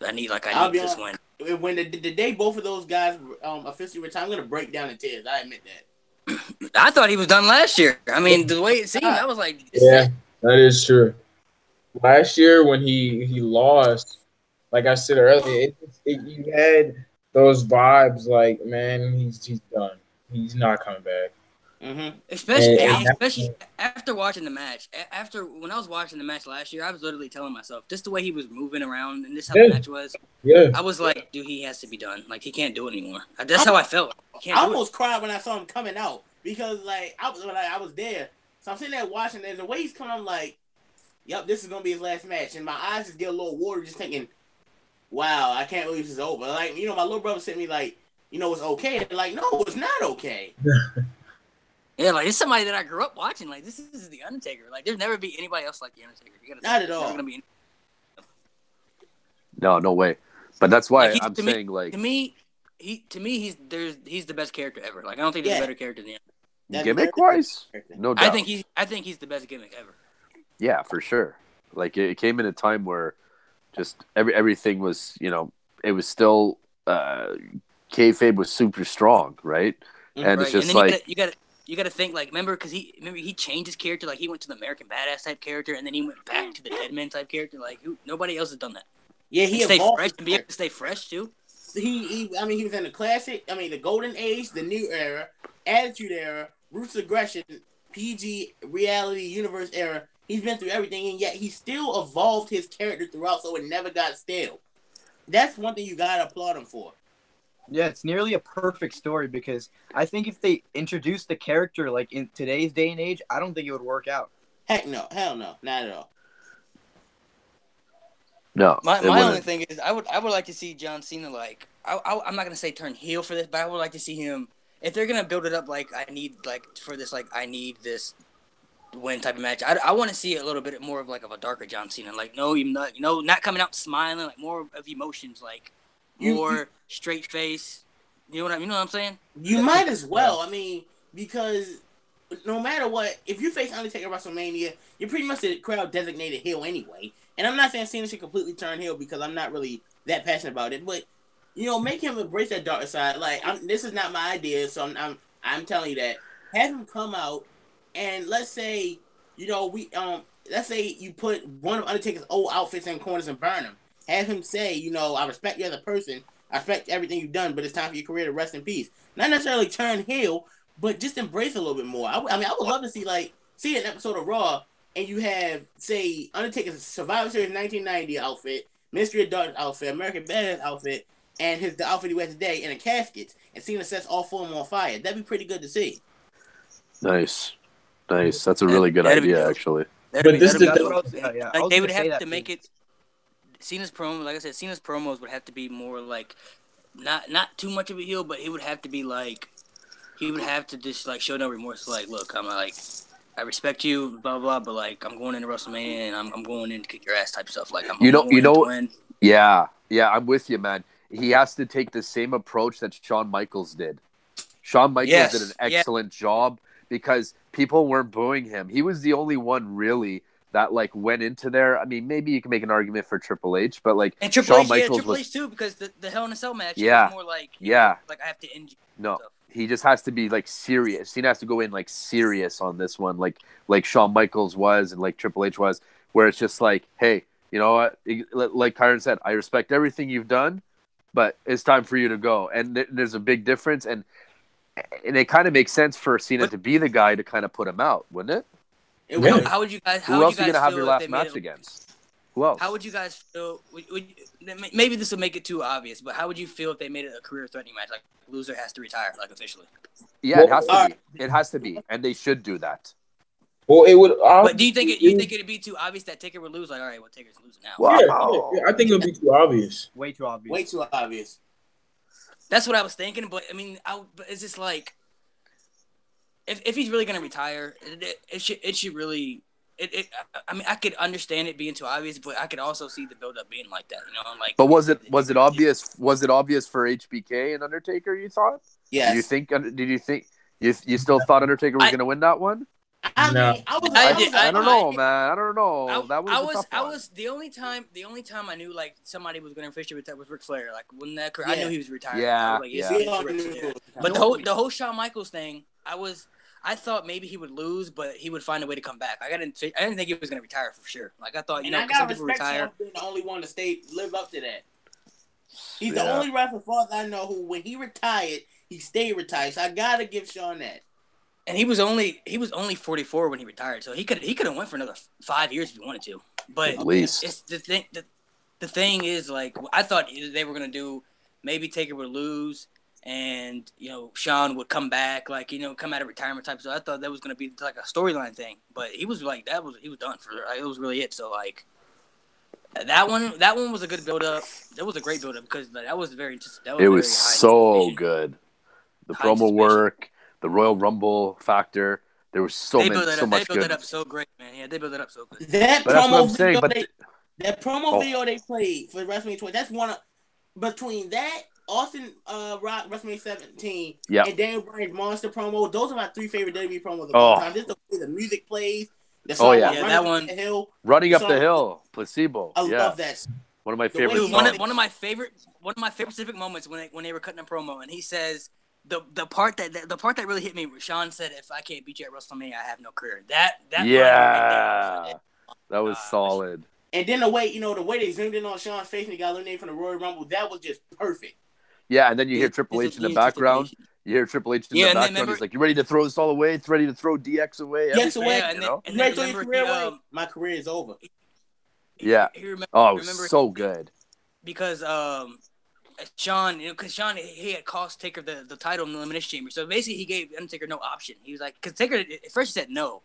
I need this win. When the day both of those guys officially retire, I'm gonna break down in tears. I admit that. I thought he was done last year. I mean the way it seemed, I was like, yeah. That is true. Last year when he lost, like I said earlier, you had those vibes like, man, he's done. He's not coming back. Mm-hmm. Especially after watching the match. When I was watching the match last year, I was literally telling myself, just the way he was moving around and this how the match was. Yeah. I was like, dude, he has to be done. Like he can't do it anymore. That's how I felt. I almost cried when I saw him coming out because like I was there. So I'm sitting there watching, and the way he's coming, I'm like, yep, this is going to be his last match. And my eyes just get a little watery just thinking, wow, I can't believe this is over. Like, my little brother sent me like, it's okay. And like, no, it's not okay. Yeah, like, it's somebody that I grew up watching. Like, this is The Undertaker. Like, there's never be anybody else like The Undertaker. Not at all. No way. But that's why I'm saying, like... To me, he's the best character ever. Like, I don't think there's a better character than him. Gimmick-wise? No doubt. I think he's the best gimmick ever. Yeah, for sure. Like it came in a time where just everything was, it was still kayfabe was super strong, right? And it's just and then you got to think like remember he changed his character, like he went to the American Badass type character and then he went back to the Deadman type character. Like nobody else has done that. Yeah, he evolved fresh, and be able to stay fresh too. He was in the classic, the golden age, the new era, attitude era, roots aggression, PG reality universe era. He's been through everything, and yet he still evolved his character throughout, so it never got stale. That's one thing you gotta applaud him for. Yeah, it's nearly a perfect story because I think if they introduced the character like in today's day and age, I don't think it would work out. Heck no, hell no, not at all. No, my only thing is I would like to see John Cena like I'm not gonna say turn heel for this, but I would like to see him if they're gonna build it up like I need this win type of match. I want to see a little bit more of a darker John Cena. Like not coming out smiling, like more of emotions, like more straight face. You know what I'm saying? You might as well. I mean, because no matter what, if you face Undertaker at WrestleMania, you're pretty much the crowd designated heel anyway. And I'm not saying Cena should completely turn heel because I'm not really that passionate about it, but make him embrace that darker side. Like this is not my idea, so I'm telling you that. Have him come out. And let's say, let's say you put one of Undertaker's old outfits in corners and burn them. Have him say, I respect you as a person, I respect everything you've done, but it's time for your career to rest in peace. Not necessarily turn heel, but just embrace a little bit more. I mean, I would love to see an episode of Raw, and you have, say, Undertaker's Survivor Series 1990 outfit, Mystery of Darkness outfit, American Badass outfit, and the outfit he wears today, and a casket, and Cena sets all four of them on fire. That'd be pretty good to see. Nice. That's a really good idea, actually. But this is That's what I was. Yeah. I Like was they gonna would say have that to make it. Cena's promo, like I said, Cena's promos would have to be more like not too much of a heel, but he would have to be like he would have to just like show no remorse. Like, look, I'm like I respect you, blah blah, but like I'm going into WrestleMania and I'm going in to kick your ass type stuff. Like I'm going in to win. Yeah, I'm with you, man. He has to take the same approach that Shawn Michaels did. Shawn Michaels did an excellent job because people weren't booing him. He was the only one really that like went into there. I mean, maybe you can make an argument for Triple H, but like and Triple H too, because the Hell in a Cell match was more like like I have to end you. No, he just has to be like serious. He has to go in like serious on this one, like Shawn Michaels was and like Triple H was, where it's just like, hey, you know what? Like Kyron said, I respect everything you've done, but it's time for you to go. And there's a big difference, and it kind of makes sense for Cena to be the guy to kind of put him out, wouldn't it? How would you guys? Who else are you gonna have your last match against? Who else? How would you guys feel? Maybe this will make it too obvious, but how would you feel if they made it a career-threatening match? Like loser has to retire, like officially. Yeah, it has to be. It has to be, and they should do that. Well, it would. But do you think it'd be too obvious that Taker would lose? Like, all right, well, Taker's losing now. Wow. Yeah, I think it would be too obvious. Way too obvious. Way too obvious. That's what I was thinking, but I mean, but it's just like, if he's really gonna retire, it should really. I mean, I could understand it being too obvious, but I could also see the build up being like that. You know, like. But was it obvious? Was it obvious for HBK and Undertaker? You thought? Yes. Did you think you still thought Undertaker was going to win that one? I mean, I don't know, man. I don't know. I was the only time I knew like somebody was going to officially retire was Ric Flair. Like when that career, I knew he was retiring. Yeah, But the whole Shawn Michaels thing, I thought maybe he would lose, but he would find a way to come back. I didn't think he was going to retire for sure. Like I thought, some people retire. Being the only one to live up to that. He's the only wrestler, as far as I know, who when he retired, he stayed retired. So I gotta give Shawn that. And he was only 44 when he retired, so he could have went for another 5 years if he wanted to. But at least it's the thing is like I thought they were gonna do maybe Taker would lose and Shawn would come back come out of retirement type. So I thought that was gonna be like a storyline thing, but he was like he was done for it was really it. So like that one was a good build up. That was a great build up because that was very. It was so good. The promo work. The Royal Rumble factor. There was so much good. They built it up so great, man. Yeah, they built it up so good. That promo video they played for WrestleMania 20. That's one of between that Austin Rock WrestleMania 17 and Daniel Bryan's Monster promo. Those are my three favorite WWE promos of all time. Just the way the music plays. The song that one. Running up the hill, placebo. I love that. One of my favorite. One of my favorite specific moments when they were cutting a promo, and he says. The part that really hit me, Shawn said, "If I can't beat you at WrestleMania, I have no career." That was solid. And then the way they zoomed in on Shawn's face and he got eliminated from the Royal Rumble, that was just perfect. Yeah, and then you hear Triple H in the background. He's like, "You ready to throw this all away? It's ready to throw DX away? DX away, and then your career away. My career is over." Yeah. It was so good because Shawn, because Shawn, he had cost Taker the title in the Elimination Chamber. So basically, he gave Undertaker no option. He was like, because Taker at first he said no,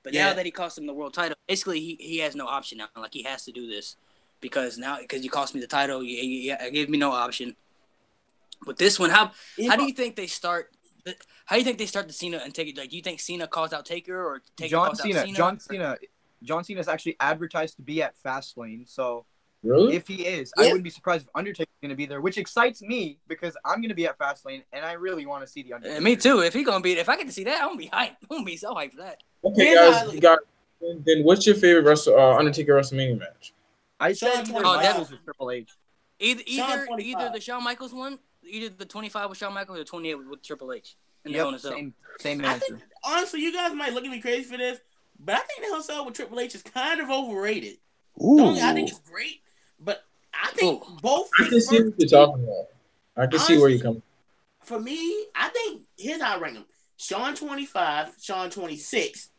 but now that he cost him the world title, basically he has no option now. Like he has to do this because you cost me the title, you gave me no option. But this one, how do you think they start? How do you think they start the Cena and Taker? Like, do you think Cena calls out Taker or Taker calls out Cena? John Cena's actually advertised to be at Fastlane, so. Really? If he is, I wouldn't be surprised if Undertaker's going to be there, which excites me because I'm going to be at Fastlane and I really want to see the Undertaker. Me too. If I get to see that, I'm going to be hyped. I'm going to be so hyped for that. Okay, guys. Then what's your favorite Undertaker WrestleMania match? I said Michaels with Triple H. Either the Shawn Michaels one, either the 25 with Shawn Michaels or 28 with Triple H. Same answer. Honestly, you guys might look at me crazy for this, but I think the Hell in a Cell with Triple H is kind of overrated. I think it's great. But I think both. I can see what you're talking about. I can see where Honestly, you come. for me, I think here's how I rank them: Sean 25, Sean 26.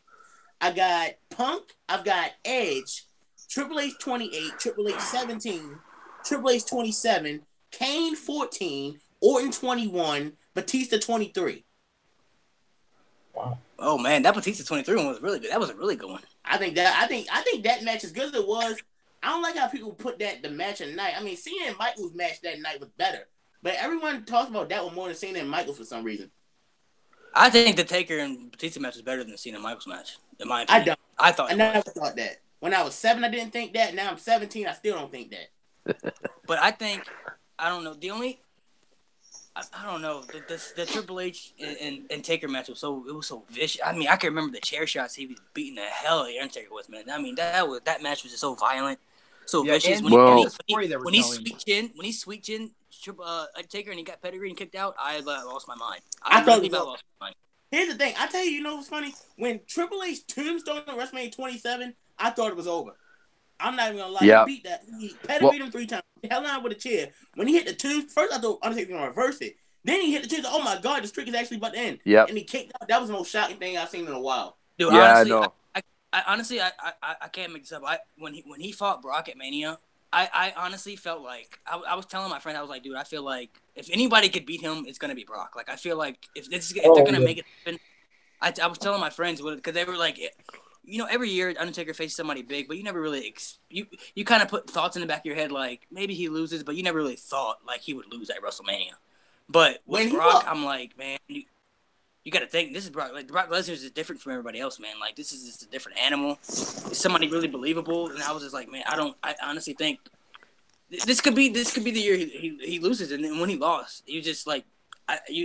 I got Punk. I've got Edge, Triple H 28, Triple H 17, Triple H 27, Kane 14, Orton 21, Batista 23. Wow. Oh man, that Batista 23 one was really good. That was a really good one. I think that match, as good as it was, I don't like how people put that the match at night. I mean, Cena and Michaels match that night was better, but everyone talks about that one more than Cena and Michaels for some reason. I think the Taker and Batista match was better than the Cena and Michaels match, in my opinion. I thought I never thought that. When I was 7, I didn't think that. Now I'm 17, I still don't think that. But I think, I don't know. The only, I don't know. The Triple H and Taker match was so vicious. I mean, I can remember the chair shots he was beating the hell out of Undertaker with, man. I mean, that match was just so violent, so vicious. When he switched in Taker and he got pedigree and kicked out, I lost my mind. I thought about lost my mind. Here's the thing. I tell you, what's funny? When Triple H tombstone on WrestleMania 27, I thought it was over. I'm not even gonna lie. Yeah. He beat that. He pedigree him 3 times. He held on with a chair. When he hit the tomb, first I thought Undertaker was gonna reverse it. Then he hit the chair. Oh my God, the streak is actually about to end. Yep. And he kicked out. That was the most shocking thing I've seen in a while. Dude, yeah, honestly, I can't make this up. When he fought Brock at Mania, I honestly felt like I was telling my friend, I was like, dude, I feel like if anybody could beat him, it's gonna be Brock. Like I feel like if they're gonna make it happen, I was telling my friends because they were like, every year Undertaker faces somebody big, but you never really you kind of put thoughts in the back of your head like maybe he loses, but you never really thought like he would lose at WrestleMania. But with Brock, I'm like, man, you got to think this is Brock. Like Brock Lesnar is different from everybody else, man. Like this is just a different animal. Is somebody really believable? And I was just like, man, I honestly think this could be the year he loses. And then when he lost, he was just like,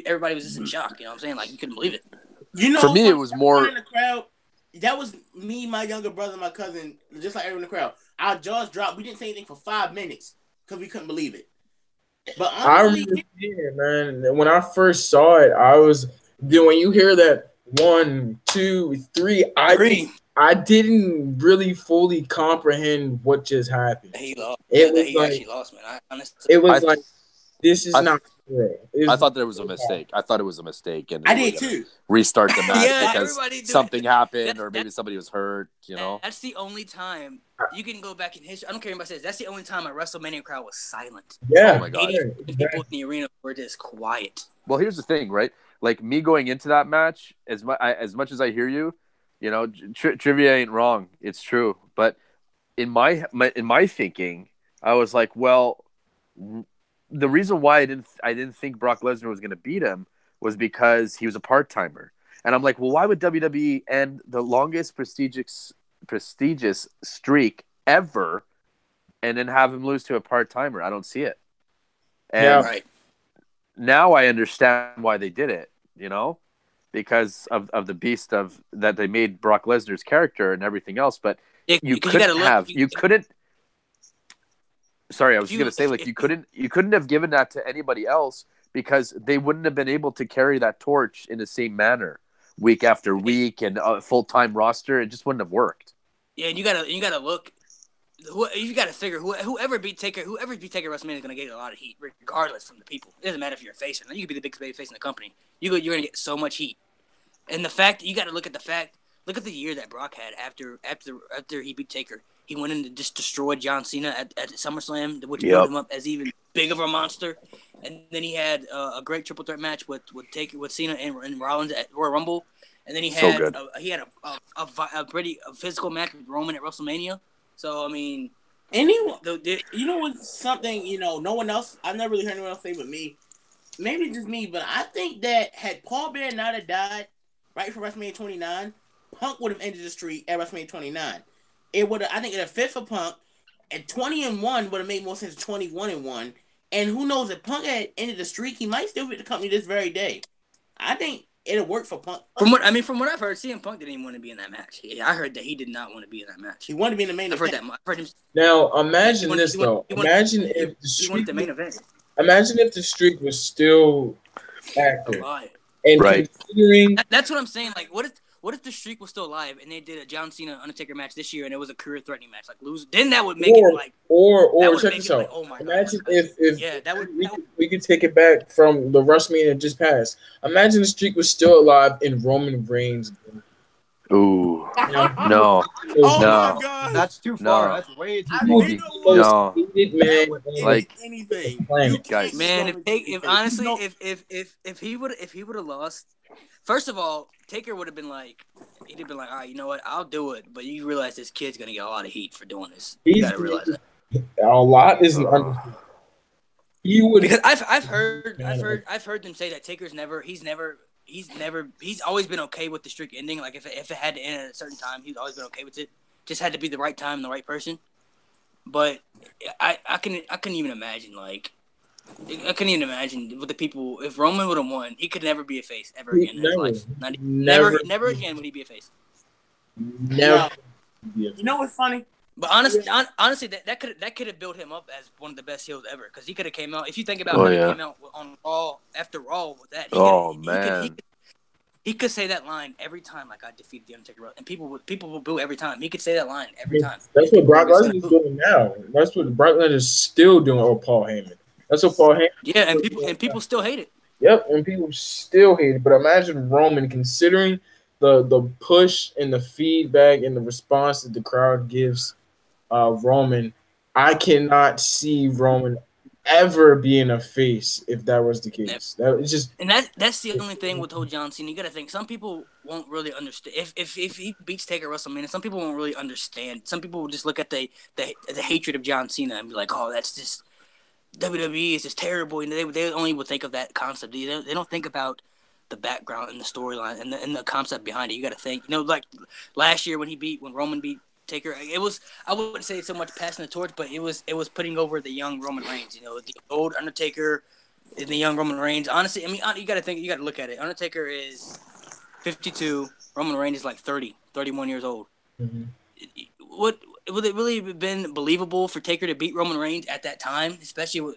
everybody was just in shock. You know what I'm saying? Like you couldn't believe it. For me, it was more in the crowd. That was me, my younger brother, my cousin, just like everyone in the crowd. Our jaws dropped. We didn't say anything for 5 minutes because we couldn't believe it. But honestly, I remember seeing it, man. When I first saw it, when you hear that 1, 2, 3, I didn't really fully comprehend what just happened. He lost. He actually lost, man. It was like this is not. I thought there was a mistake. I thought it was a mistake, and I did too. Restart the match because something happened, or maybe somebody was hurt. That's the only time you can go back in history. I don't care what anybody says. That's the only time a WrestleMania crowd was silent. Yeah, oh my God, people in the arena were just quiet. Well, here's the thing, right? Like me going into that match, as much as I hear you, trivia ain't wrong. It's true, but in my thinking, I was like, well. The reason why I didn't think Brock Lesnar was going to beat him was because he was a part-timer. And I'm like, well, why would WWE end the longest prestigious streak ever and then have him lose to a part-timer? I don't see it. And now I understand why they did it, because of the beast that they made Brock Lesnar's character and everything else. But you couldn't. Sorry, I was going to say, like, you couldn't have given that to anybody else because they wouldn't have been able to carry that torch in the same manner week after week and a full-time roster. It just wouldn't have worked. Yeah, and you gotta look. You gotta figure whoever beat Taker WrestleMania is gonna get a lot of heat, regardless from the people. It doesn't matter if you're a face or not. You could be the biggest baby face in the company. You're gonna get so much heat. And the fact you gotta look at the year that Brock had after he beat Taker. He went in and just destroyed John Cena at SummerSlam, which built him up as even big of a monster. And then he had a great triple threat match with Cena and Rollins at Royal Rumble. And then he had a pretty physical match with Roman at WrestleMania. So I mean, what's something no one else. I've never really heard anyone else say but me. Maybe just me, but I think that had Paul Bear not have died right for WrestleMania 29, Punk would have ended the streak at WrestleMania 29. It would have. I think it would have fit for Punk, and 20-1 would have made more sense. 21-1, and who knows if Punk had ended the streak, he might still be with the company this very day. I think it'll work for Punk. From what I've heard, CM Punk didn't even want to be in that match. I heard that he did not want to be in that match. He wanted to be in the main event. I've heard him. Now imagine this though. Imagine if the main event. Imagine if the streak was still active. Alive. And considering that's what I'm saying. Like, what What if the streak was still alive and they did a John Cena Undertaker match this year and it was a career threatening match, like lose? Then that would make it like or check this out. Like, oh my Imagine God. if we could take it back from the WrestleMania that just passed. Imagine the streak was still alive and Roman Reigns. Ooh, Yeah. no, Oh no. my God. That's too far. No. That's way too I far. mean, you know what? No. Hated man, Like, anything. planet. Guys. Man, if honestly, No. if he would have lost, first of all, Taker would have been like, he'd have been like, all right, you know what, I'll do it, but you realize this kid's gonna get a lot of heat for doing this. You gotta realize that. A lot isn't understood. He would Because I've heard them say that Taker's he's always been okay with the streak ending. Like if it had to end at a certain time, he's always been okay with it. Just had to be the right time and the right person. But I couldn't even imagine I couldn't even imagine with the people. If Roman would have won, he could never be a face ever again in his life. Never again would he be a face. Never. You know what's funny? But honestly, that could have built him up as one of the best heels ever. Because he could have came out. If you think about he came out on Raw after Raw with that. He could say that line every time, like I defeated the Undertaker, and people would boo every time. He could say that line every time. That's what Brock Lesnar is doing now. That's what Brock Lesnar is still doing. Or Paul Heyman. That's what Paul Heyman. Yeah, and people still hate it. Yep, and people still hate it. But imagine Roman, considering the push and the feedback and the response that the crowd gives Roman. I cannot see Roman ever being a face if that was the case. That it's just, and that's the only thing with the whole John Cena. You got to think some people won't really understand if he beats Taker at WrestleMania. Some people won't really understand. Some people will just look at the hatred of John Cena and be like, "Oh, that's just WWE is just terrible." And they only would think of that concept. They don't think about the background and the storyline and the concept behind it. You got to think, like last year when Roman beat Taker, it was, I wouldn't say so much passing the torch, but it was putting over the young Roman Reigns. The old Undertaker and the young Roman Reigns. Honestly, I mean, you got to look at it. Undertaker is 52. Roman Reigns is like 31 years old. mm-hmm. Would it really have been believable for Taker to beat Roman Reigns at that time, especially with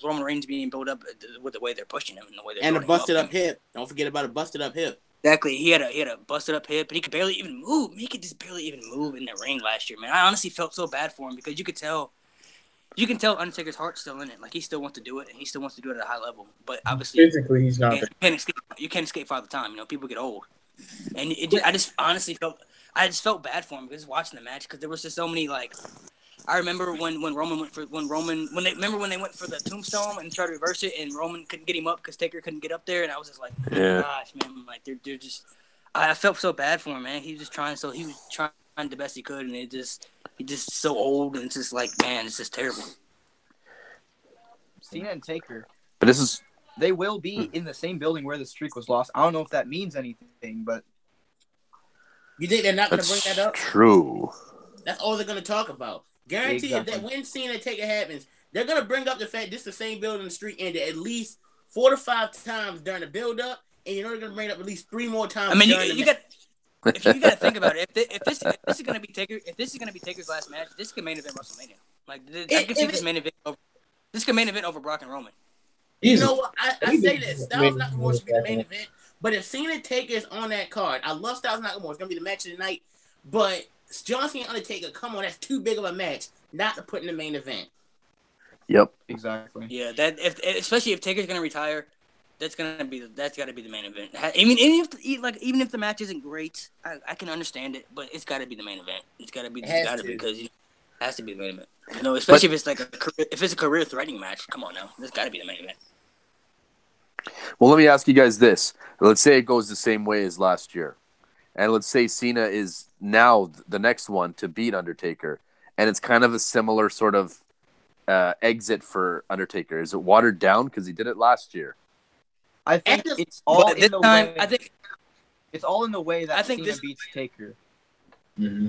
Roman Reigns being built up with the way they're pushing him and the way they're a busted up hip? Don't forget about a busted up hip. Exactly. He had a busted up hip, and he could barely even move. He could just barely even move in the ring last year, man. I honestly felt so bad for him because you can tell Undertaker's heart's still in it. Like he still wants to do it, and he still wants to do it at a high level. But obviously, physically, he's not. You can't escape Father Time. People get old, and I just honestly felt bad for him because watching the match because there was just so many I remember when Roman went for when they went for the tombstone and tried to reverse it and Roman couldn't get him up because Taker couldn't get up there and I was just like, oh my gosh, man, like they're just I felt so bad for him, man. He was trying the best he could and he's just so old and it's just like, man, it's just terrible. Cena and Taker, but they will be in the same building where the streak was lost. I don't know if that means anything, but you think they're not going to bring that up? True. That's all they're going to talk about. Guarantee that when Cena and Taker happens, they're going to bring up the fact this is the same building the streak ended at least 4 to 5 times during the build-up, and they're going to bring it up at least 3 more times. I mean, you got to think about it. If this is going to be Taker's last match, this could main event WrestleMania. I could see this main event over. This could main event over Brock and Roman. You know what? I say this. Styles Nakamura should be the main event, but if Cena and Taker is on that card, I love Styles Nakamura. It's going to be the match of the night, but John Cena and Undertaker, come on, that's too big of a match not to put in the main event. Yep. Exactly. Yeah, especially if Taker's gonna retire, that's got to be the main event. I mean, even if the match isn't great, I can understand it, but it's got to be the main event. It's got to be because it has to be the main event. Especially if it's a career threatening match. Come on now, it's got to be the main event. Well, let me ask you guys this. Let's say it goes the same way as last year. And let's say Cena is now the next one to beat Undertaker. And it's kind of a similar sort of exit for Undertaker. Is it watered down because he did it last year? I think it's all in the way. I think it's all in the way that Cena beats Taker. Mm-hmm.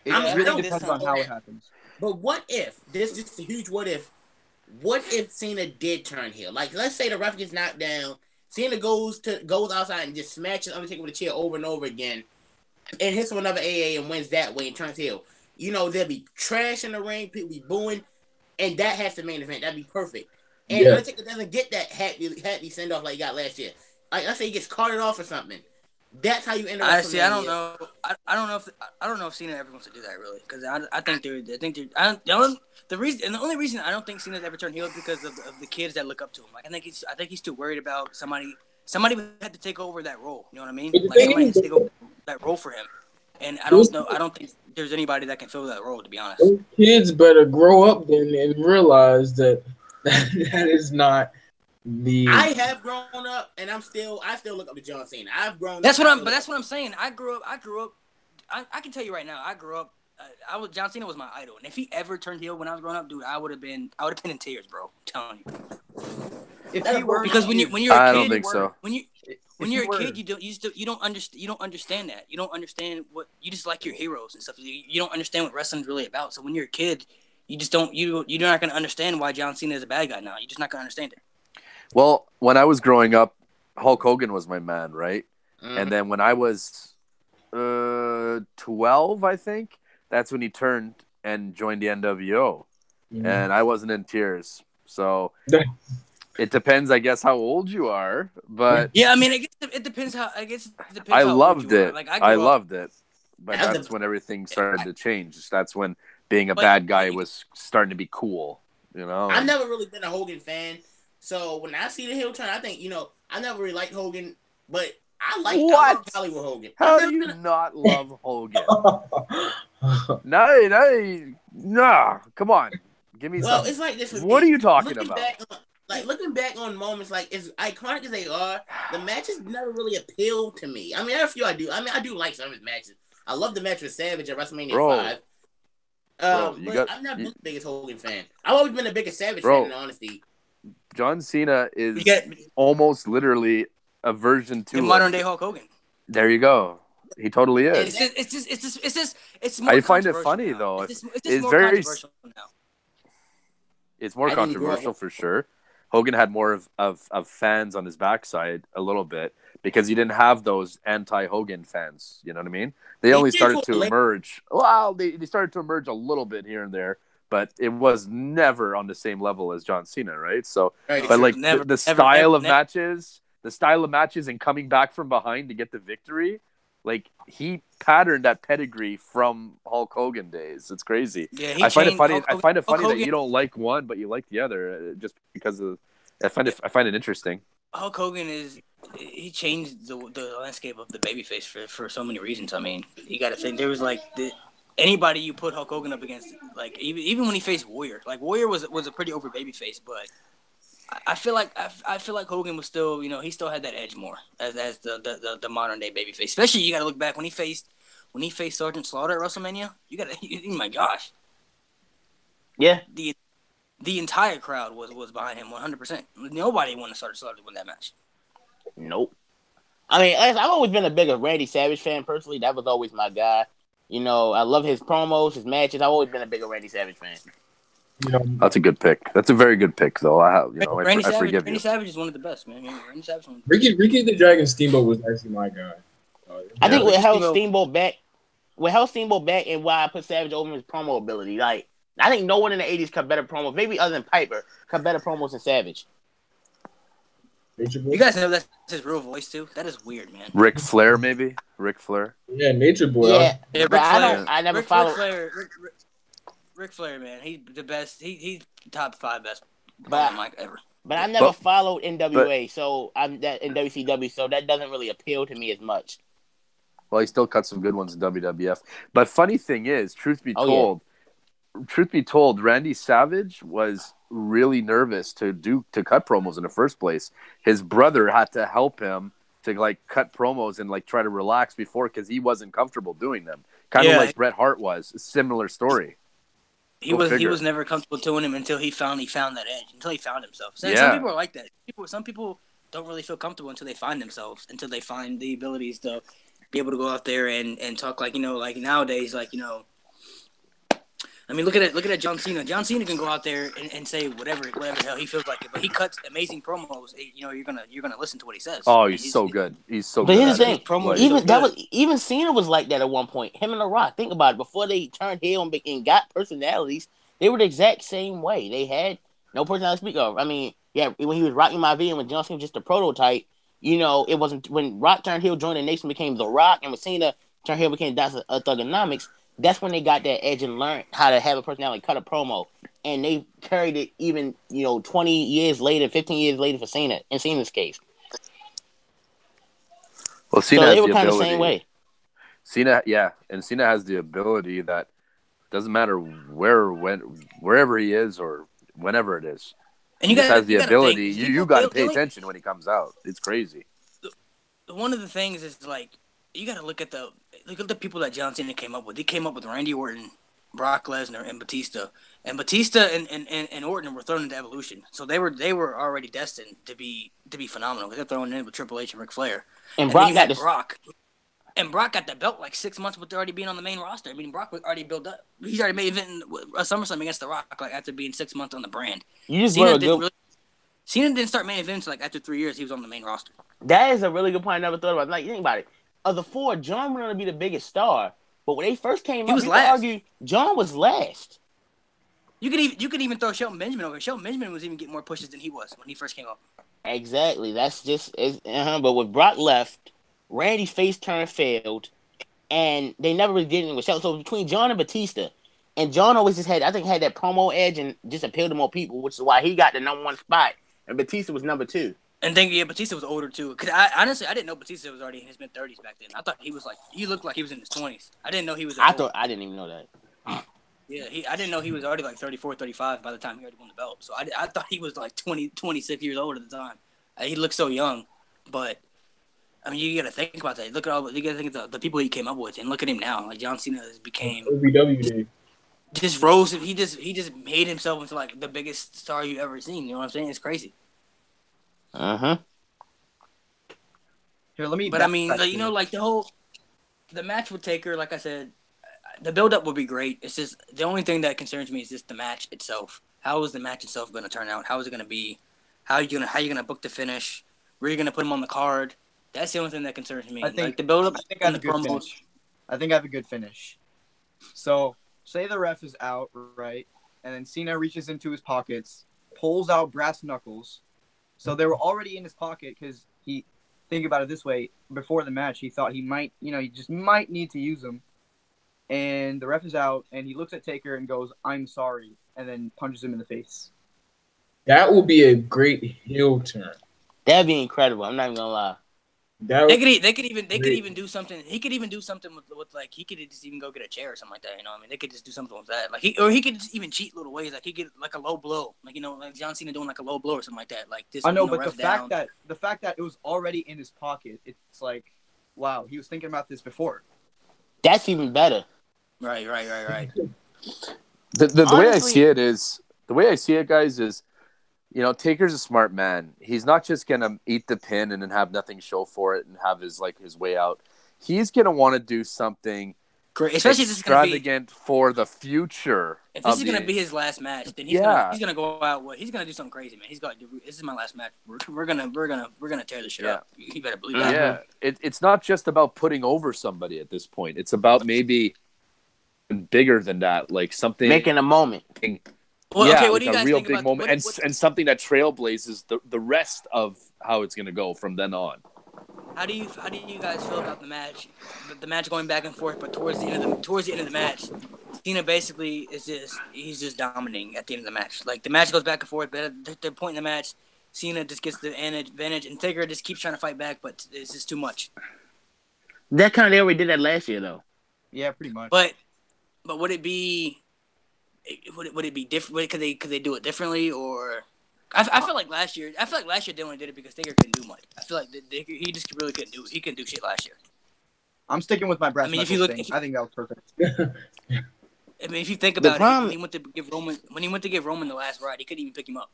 It really depends on how it happens. But what if, this is a huge what if, Cena did turn heel? Like, let's say the ref gets knocked down, Cena goes outside and just smashes Undertaker with a chair over and over again, and hits him another AA and wins that way and turns heel. There'll be trash in the ring, people be booing, and that has the main event. That'd be perfect. And Undertaker doesn't get that happy send off like he got last year. Like, let's say he gets carted off or something. That's how you end a I see. I don't WrestleMania. know. I don't know if Cena ever wants to do that really, because I think they're. The only reason I don't think Cena's ever turned heel is because of the kids that look up to him. Like I think he's too worried about somebody had to take over that role. You know what I mean? But the Like thing somebody has is, to take over that role for him. And I those, don't know. I don't think there's anybody that can fill that role, to be honest. those kids better grow up then and realize that that is not the. I have grown up, and I still look up to John Cena. I've grown That's up. what I'm. But that's what I'm saying. I grew up. I can tell you right now. I grew up. John Cena was my idol, and if he ever turned heel when I was growing up, dude, I would have been in tears, bro. I'm telling you. If he were, Because when you're a I kid, don't think so. When you're a kid, you don't understand that. You don't understand what you just like your heroes and stuff. You don't understand what wrestling's really about. So when you're a kid, you just don't you're not gonna understand why John Cena is a bad guy now. You're just not gonna understand it. Well, when I was growing up, Hulk Hogan was my man, right? Mhm. And then when I was 12, I think, that's when he turned and joined the NWO. And I wasn't in tears. So it depends, I guess, how old you are. But Yeah, I mean, it depends how. I guess it depends I how old loved you are. it. Like I loved it. But As that's a- when everything started to change. That's when being a But- bad guy was starting to be cool. You know? I've never really been a Hogan fan, so when I see the heel turn, I think I never really liked Hogan, but I love Hollywood Hogan. How I've do never you been a- not love Hogan? No, come on. Give me Well, something. it's like this with What me. are you talking Looking about? looking back on moments, like as iconic as they are, the matches never really appealed to me. I mean, there are a few I do. I mean, I do like some of his matches. I love the match with Savage at WrestleMania Bro. 5. You But got- I've never been the biggest Hogan fan. I've always been the biggest Savage Bro. fan, in honesty. John Cena is You get almost literally a version 2 the of- modern day Hulk Hogan. There you go. He totally is. It's more. I find it controversial funny now. though. It's It's more very- controversial now. It's more I didn't grow up controversial for sure. Hogan had more of fans on his backside a little bit because he didn't have those anti-Hogan fans. You know what I mean? They He only did started go to late. emerge. Well, they started to emerge a little bit here and there, but it was never on the same level as John Cena, right? So, Right, but like Never- the never- style never- of matches, and coming back from behind to get the victory, like he patterned that pedigree from Hulk Hogan days. It's crazy. Yeah, he I find it changed- funny. Hulk I find it Hulk funny that Hogan- you don't like one, but you like the other, just because of. I find it interesting. Hulk Hogan he changed the landscape of the babyface for so many reasons. I mean, you got to think there was like anybody you put Hulk Hogan up against, like even when he faced Warrior, like Warrior was a pretty over babyface, but I feel like Hogan was still, he still had that edge more as the modern day babyface. Especially you got to look back when he faced Sergeant Slaughter at WrestleMania. Oh my gosh, Yeah. the entire crowd was behind him 100%. Nobody wanted Sergeant Slaughter to win that match. Nope. I mean, I've always been a bigger Randy Savage fan personally. That was always my guy. I love his promos, his matches. I've always been a bigger Randy Savage fan. That's a good pick. That's a very good pick, though. I forgive you. Randy Savage is one of the best, man. Randy Savage. Ricky the Dragon Steamboat was actually my guy. I think what Ricky held Steamboat- Steamboat back and why I put Savage over his promo ability. Like, I think no one in the 80s cut better promos, maybe other than Piper, cut better promos than Savage. Nature Boy? You guys know that's his real voice too. That is weird, man. Ric Flair, maybe. Ric Flair. Yeah, Nature Boy. Yeah, Yeah, but I never followed. Ric Flair, man. He's the best. He's top 5 best But- mic ever. But I never followed NWA, so I'm that in WCW, so that doesn't really appeal to me as much. Well, he still cut some good ones in WWF. But funny thing is, truth be told, Randy Savage was really nervous to cut promos in the first place. His brother had to help him to cut promos and try to relax before, because he wasn't comfortable doing them. Kind of like Bret Hart was. Similar story. He was never comfortable doing him until he found that edge, until he found himself. Some Yeah. people are like that. Some people don't really feel comfortable until they find themselves, until they find the abilities to be able to go out there and talk like nowadays, I mean, look at John Cena. John Cena can go out there and say whatever the hell he feels like it, but he cuts amazing promos. You're gonna listen to what he says. Oh, I mean, he's so good. He's so But good. here's the at thing, it. promo- even Cena was like that at one point. Him and The Rock, think about it. Before they turned heel and got personalities, they were the exact same way. They had no personality to speak of. I mean, yeah, when he was rocking my V and when John Cena was just a prototype, it wasn't when Rock turned heel, joined the Nation, became The Rock, and when Cena turned heel, became That's a Thugonomics. That's when they got that edge and learned how to have a personality, cut a promo, and they carried it even 20 years later, 15 years later for Cena in Cena's case. Well, Cena So has they were the kind of the same ability. way. And Cena has the ability that doesn't matter wherever he is or whenever it is. And He just has the you gotta ability. think, You got to pay attention when he comes out. It's crazy. One of the things is like you got to look at the people that John Cena came up with. He came up with Randy Orton, Brock Lesnar, and Batista. And Batista and Orton were thrown into Evolution, so they were already destined to be phenomenal. They're thrown in with Triple H and Ric Flair, and Brock then you had Brock. And Brock got the belt like 6 months with already being on the main roster. I mean, Brock was already built up. He's already made event a SummerSlam against The Rock like after being 6 months on the brand. Cena didn't start main events like after 3 years. He was on the main roster. That is a really good point. I never thought about. Like, think about it. Of the four, John went on to be the biggest star, but when they first came up, you could argue John was last. You could even throw Shelton Benjamin over. Shelton Benjamin was even getting more pushes than he was when he first came up. Exactly. That's just But with Brock left, Randy's face turn failed, and they never really did anything with Shelton. So between John and Batista, and John always just had that promo edge and just appealed to more people, which is why he got the number one spot, and Batista was number two. And Batista was older too. Cause I didn't know Batista was already in his mid-30s back then. I thought he looked like he was in his 20s. I didn't know he was. I didn't even know that. Yeah, I didn't know he was already like 34, 35 by the time he already won the belt. So I thought he was like 20, 26 years old at the time. He looked so young, but I mean, you got to think about that. You got to think of the people he came up with, and look at him now. Like John Cena has became OVW just rose. He just made himself into like the biggest star you ever seen. You know what I'm saying? It's crazy. Here, let me. But I mean, like the match with Taker. Like I said, the build-up would be great. It's just the only thing that concerns me is just the match itself. How is the match itself going to turn out? How is it going to be? How are you gonna book the finish? Where are you gonna put him on the card? That's the only thing that concerns me. I think like the build-up. I think I have a good finish. I think I have a good finish. So, say the ref is out, right? And then Cena reaches into his pockets, pulls out brass knuckles. So they were already in his pocket because think about it this way, before the match, he thought he might, he just might need to use them. And the ref is out, and he looks at Taker and goes, "I'm sorry," and then punches him in the face. That would be a great heel turn. That'd be incredible. I'm not even gonna lie. They could even do something. He could even do something with like he could just even go get a chair or something like that. You know what I mean? They could just do something with that. Like he could just even cheat little ways. Like he could like a low blow. Like like John Cena doing like a low blow or something like that. Like this. I know, but the fact that it was already in his pocket, it's like, wow, he was thinking about this before. That's even better. Right. The way I see it is guys, is Taker's a smart man. He's not just gonna eat the pin and then have nothing show for it and have his way out. He's gonna want to do something great, especially extravagant for the future. If this is gonna be his last match, then he's gonna go out. He's gonna do something crazy, man. He's gonna do. This is my last match. We're gonna tear this shit up. You better believe that. Yeah, it's not just about putting over somebody at this point. It's about maybe bigger than that, like something making a moment. Well, okay, what do you guys real think big about moment, and something that trailblazes the rest of how it's going to go from then on. How do you guys feel about the match? The match going back and forth, but towards the end of the match, Cena basically he's just dominating at the end of the match. Like the match goes back and forth, but at the point in the match, Cena just gets the advantage, and Taker just keeps trying to fight back, but it's just too much. That kind of they already did that last year, though. Yeah, pretty much. But would it be? Would it be different? Could they do it differently, or I feel like last year they only did it because Taker couldn't do much. I feel like he just really couldn't do. He couldn't do shit last year. I'm sticking with my brass. I think that was perfect. I mean, if you think about it, when he went to give Roman the last ride, he couldn't even pick him up.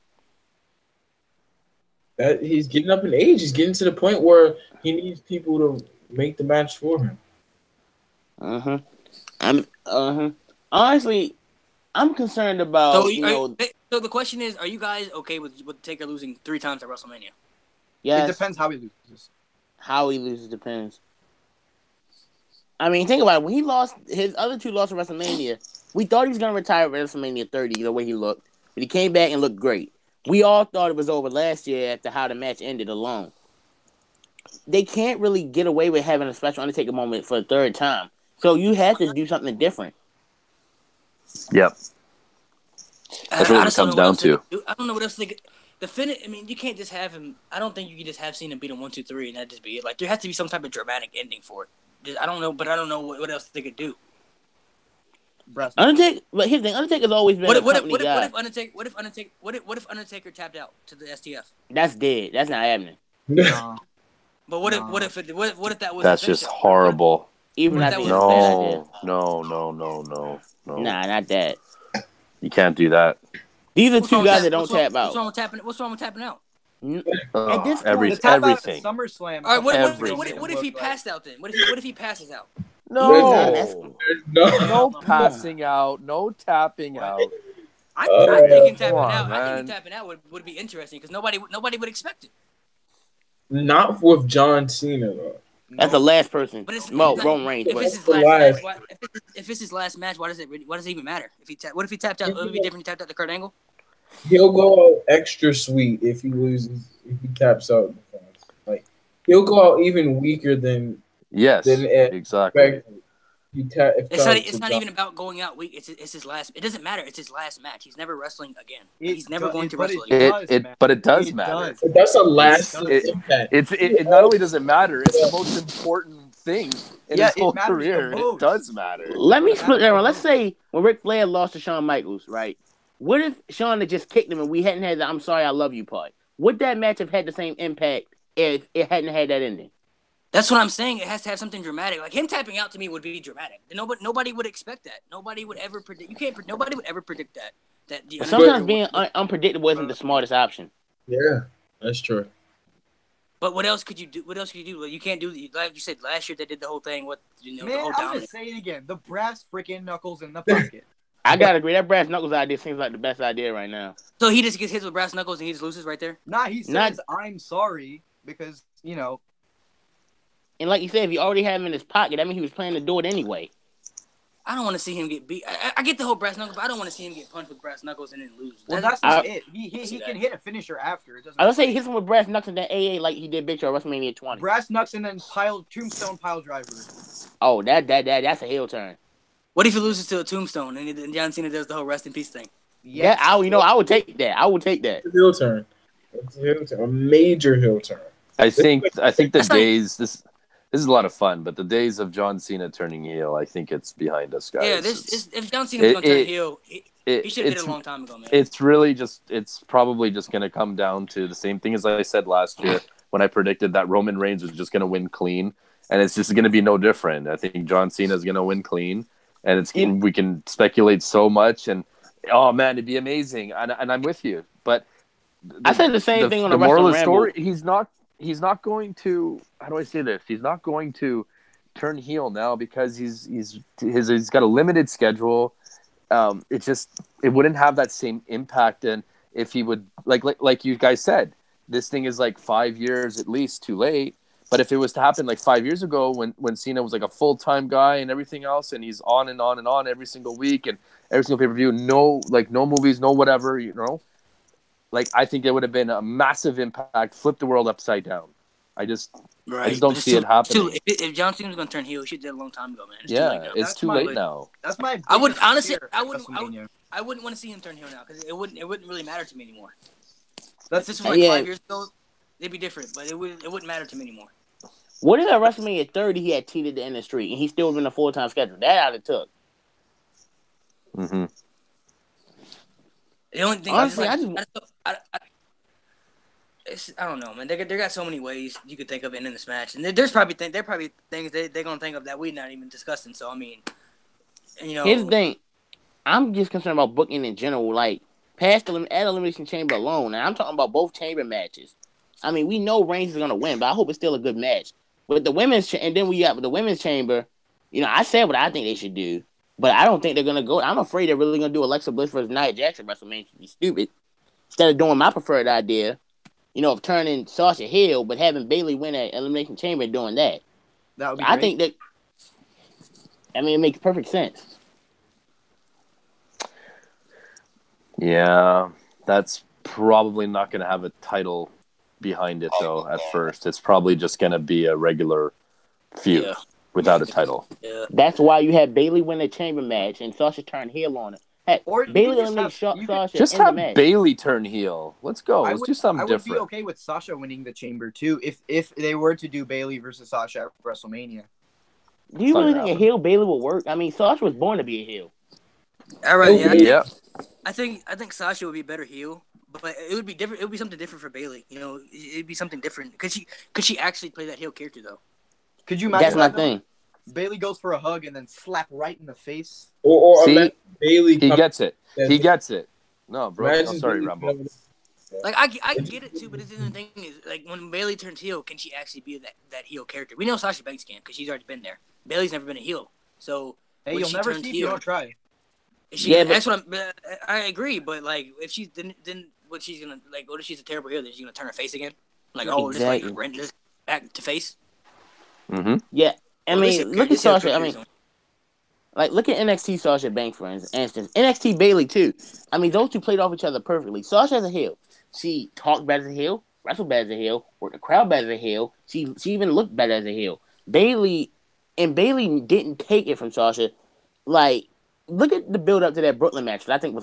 That he's getting up in age. He's getting to the point where he needs people to make the match for him. Honestly, I'm concerned about So the question is, are you guys okay with Taker losing 3 times at WrestleMania? Yeah, it depends how he loses. How he loses depends. I mean, think about it. When he lost his other 2 losses at WrestleMania, we thought he was gonna retire at WrestleMania 30, the way he looked, but he came back and looked great. We all thought it was over last year after how the match ended alone. they can't really get away with having a special Undertaker moment for a third time. So you have to do something different. Yep. That's really I what it just don't comes know what down else they to. could do. I don't know what else they could. The finish. I mean, you can't just have him. I don't think you can just have Cena beat him 1, 2, 3, and that just be it. Like there has to be some type of dramatic ending for it. I don't know, but I don't know what else they could do. Undertaker, but here's the thing: Undertaker's always been a company guy. What if Undertaker tapped out to the STF? That's dead. That's not happening. No. But what if that was That's the just finisher? horrible. Even What I if think that it's a bad idea. No. Nah, not that. You can't do that. These are What's two wrong with guys that? that don't tap What's out. wrong with tapping? What's wrong with tapping out? At this Every point, The tap out at everything. SummerSlam. All right, Everything. what if he passed out then? What if he passes out? No. No. No passing out. No tapping out. I think him Come tapping on, out. I think him man. tapping out would be interesting because nobody would expect it. Not with John Cena though. that's the last person. But it's Well, not, Roman Reigns. if But it's his The last last. match, if it's his last match, why does it even matter? What if he tapped out? Would it be different? If he tapped out to Kurt Angle? He'll go out extra sweet if he loses, if he taps out. Like he'll go out even weaker than Yes, exactly. expected. It's not even about going out weak. It's his last. It doesn't matter. It's his last match. He's never wrestling again. He's never going to wrestle again. But it does matter. That's a last impact. It not only does it matter, it's the most important thing in his whole matters career. the most. It does matter. let me split that around. Let's say when Ric Flair lost to Shawn Michaels, right? What if Shawn had just kicked him and we hadn't had the "I'm sorry, I love you" part? Would that match have had the same impact if it hadn't had that ending? That's what I'm saying. It has to have something dramatic. Like him tapping out to me would be dramatic. Nobody would expect that. Nobody would ever predict. Nobody would ever predict that. But sometimes being unpredictable isn't the smartest option. Yeah, that's true. But what else could you do? Well, you can't do like you said last year. They did the whole thing. The whole I'm gonna dominant. say it again. The brass freaking knuckles in the pocket. I gotta agree. That brass knuckles idea seems like the best idea right now. So he just gets hit with brass knuckles and he just loses right there. He says I'm sorry because And like you said, if you already have him in his pocket, that means he was planning to do it anyway. I don't want to see him get beat. I get the whole brass knuckles, but I don't want to see him get punched with brass knuckles and then lose. Well, that's not it. He can hit a finisher after. It doesn't. I would say he hits him with brass knuckles and then AA like he did Big Show at WrestleMania 20. Brass knucks and then tombstone pile driver. Oh, that's a heel turn. What if he loses to a tombstone and John Cena does the whole rest in peace thing? Yeah, I would take that. I would take that. It's a heel turn. A major heel turn. I think the days this is a lot of fun, but the days of John Cena turning heel, I think it's behind us, guys. Yeah, if John Cena's going to turn heel, he should have did it a long time ago, man. It's probably just going to come down to the same thing as I said last year when I predicted that Roman Reigns was just going to win clean, and it's just going to be no different. I think John Cena is going to win clean, and we can speculate so much, and oh man, it'd be amazing, and I'm with you. But I said the same thing on the moral of Wrestle the story. Ramble. He's not going to. How do I say this? He's not going to turn heel now because he's got a limited schedule. It wouldn't have that same impact, and if he would like you guys said, this thing is like 5 years at least too late. But if it was to happen like 5 years ago when Cena was like a full-time guy and everything else, and he's on and on and on every single week and every single pay-per-view, no movies, no whatever, I think it would have been a massive impact, flip the world upside down. I just don't see it happening. If John Cena's going to turn heel, he should have did it a long time ago, man. It's too late now. That's my. I wouldn't want to see him turn heel now because it wouldn't really matter to me anymore. If this was 5 years ago, it'd be different, but it wouldn't matter to me anymore. What if at WrestleMania 30 he had cheated the industry and he still been a full-time schedule? That I'd have took. Mm-hmm. The only thing honestly, I don't know, man. They got so many ways you could think of ending this match, and there's probably things they're gonna think of that we're not even discussing. So I mean, here's the thing. I'm just concerned about booking in general, like past the Elimination Chamber alone. And I'm talking about both chamber matches. I mean, we know Reigns is gonna win, but I hope it's still a good match. With the women's, and then we got with the women's chamber. I said what I think they should do, but I don't think they're gonna go. I'm afraid they're really gonna do Alexa Bliss versus Nia Jax at WrestleMania. It'd be stupid. Instead of doing my preferred idea, of turning Sasha heel, but having Bayley win at Elimination Chamber and doing that. That would be I think that. It makes perfect sense. Yeah, that's probably not going to have a title behind it though. At first, it's probably just gonna be a regular feud Yeah. without a title. Yeah. That's why you had Bailey win the chamber match and Sasha turn heel on it. Heck, Or you Bailey could just eliminated have- you could- Sasha Just in the have match. Bailey turn heel. Let's go. I Let's would, do something I would different. be okay with Sasha winning the chamber too if they were to do Bailey versus Sasha at WrestleMania. Do you It's not really gonna think a happen. heel Bailey will work? I mean, Sasha was born to be a heel. All right. Yeah. Yeah. I think Sasha would be a better heel, but it would be different. It would be something different for Bailey. You know, it'd be something different. Could she actually play that heel character though? Could you That's imagine my that, though? thing. Bailey goes for a hug and then slap right in the face. Or See, imagine Bailey. He come- gets it. He gets it. No, bro. imagine Oh, sorry, Bailey Rumble. coming- Like I get it too, but the thing is, like when Bailey turns heel, can she actually be that heel character? We know Sasha Banks can because she's already been there. Bailey's never been a heel, so Hey, when you'll she never turns see if you heel- don't try. Yeah, but- that's what I agree, but like if she's then what she's gonna like? What if she's a terrible heel? Then she's gonna turn her face again? Like Exactly. just like this back to face. Mm-hmm. Yeah, I Well, mean, look at Sasha. I mean, like look at NXT Sasha Banks for instance. NXT Bailey too. I mean, those two played off each other perfectly. Sasha as a heel, she talked better as a heel, wrestled better as a heel, worked the crowd better as a heel. She even looked better as a heel. Bailey didn't take it from Sasha. Like, look at the build up to that Brooklyn match, which I think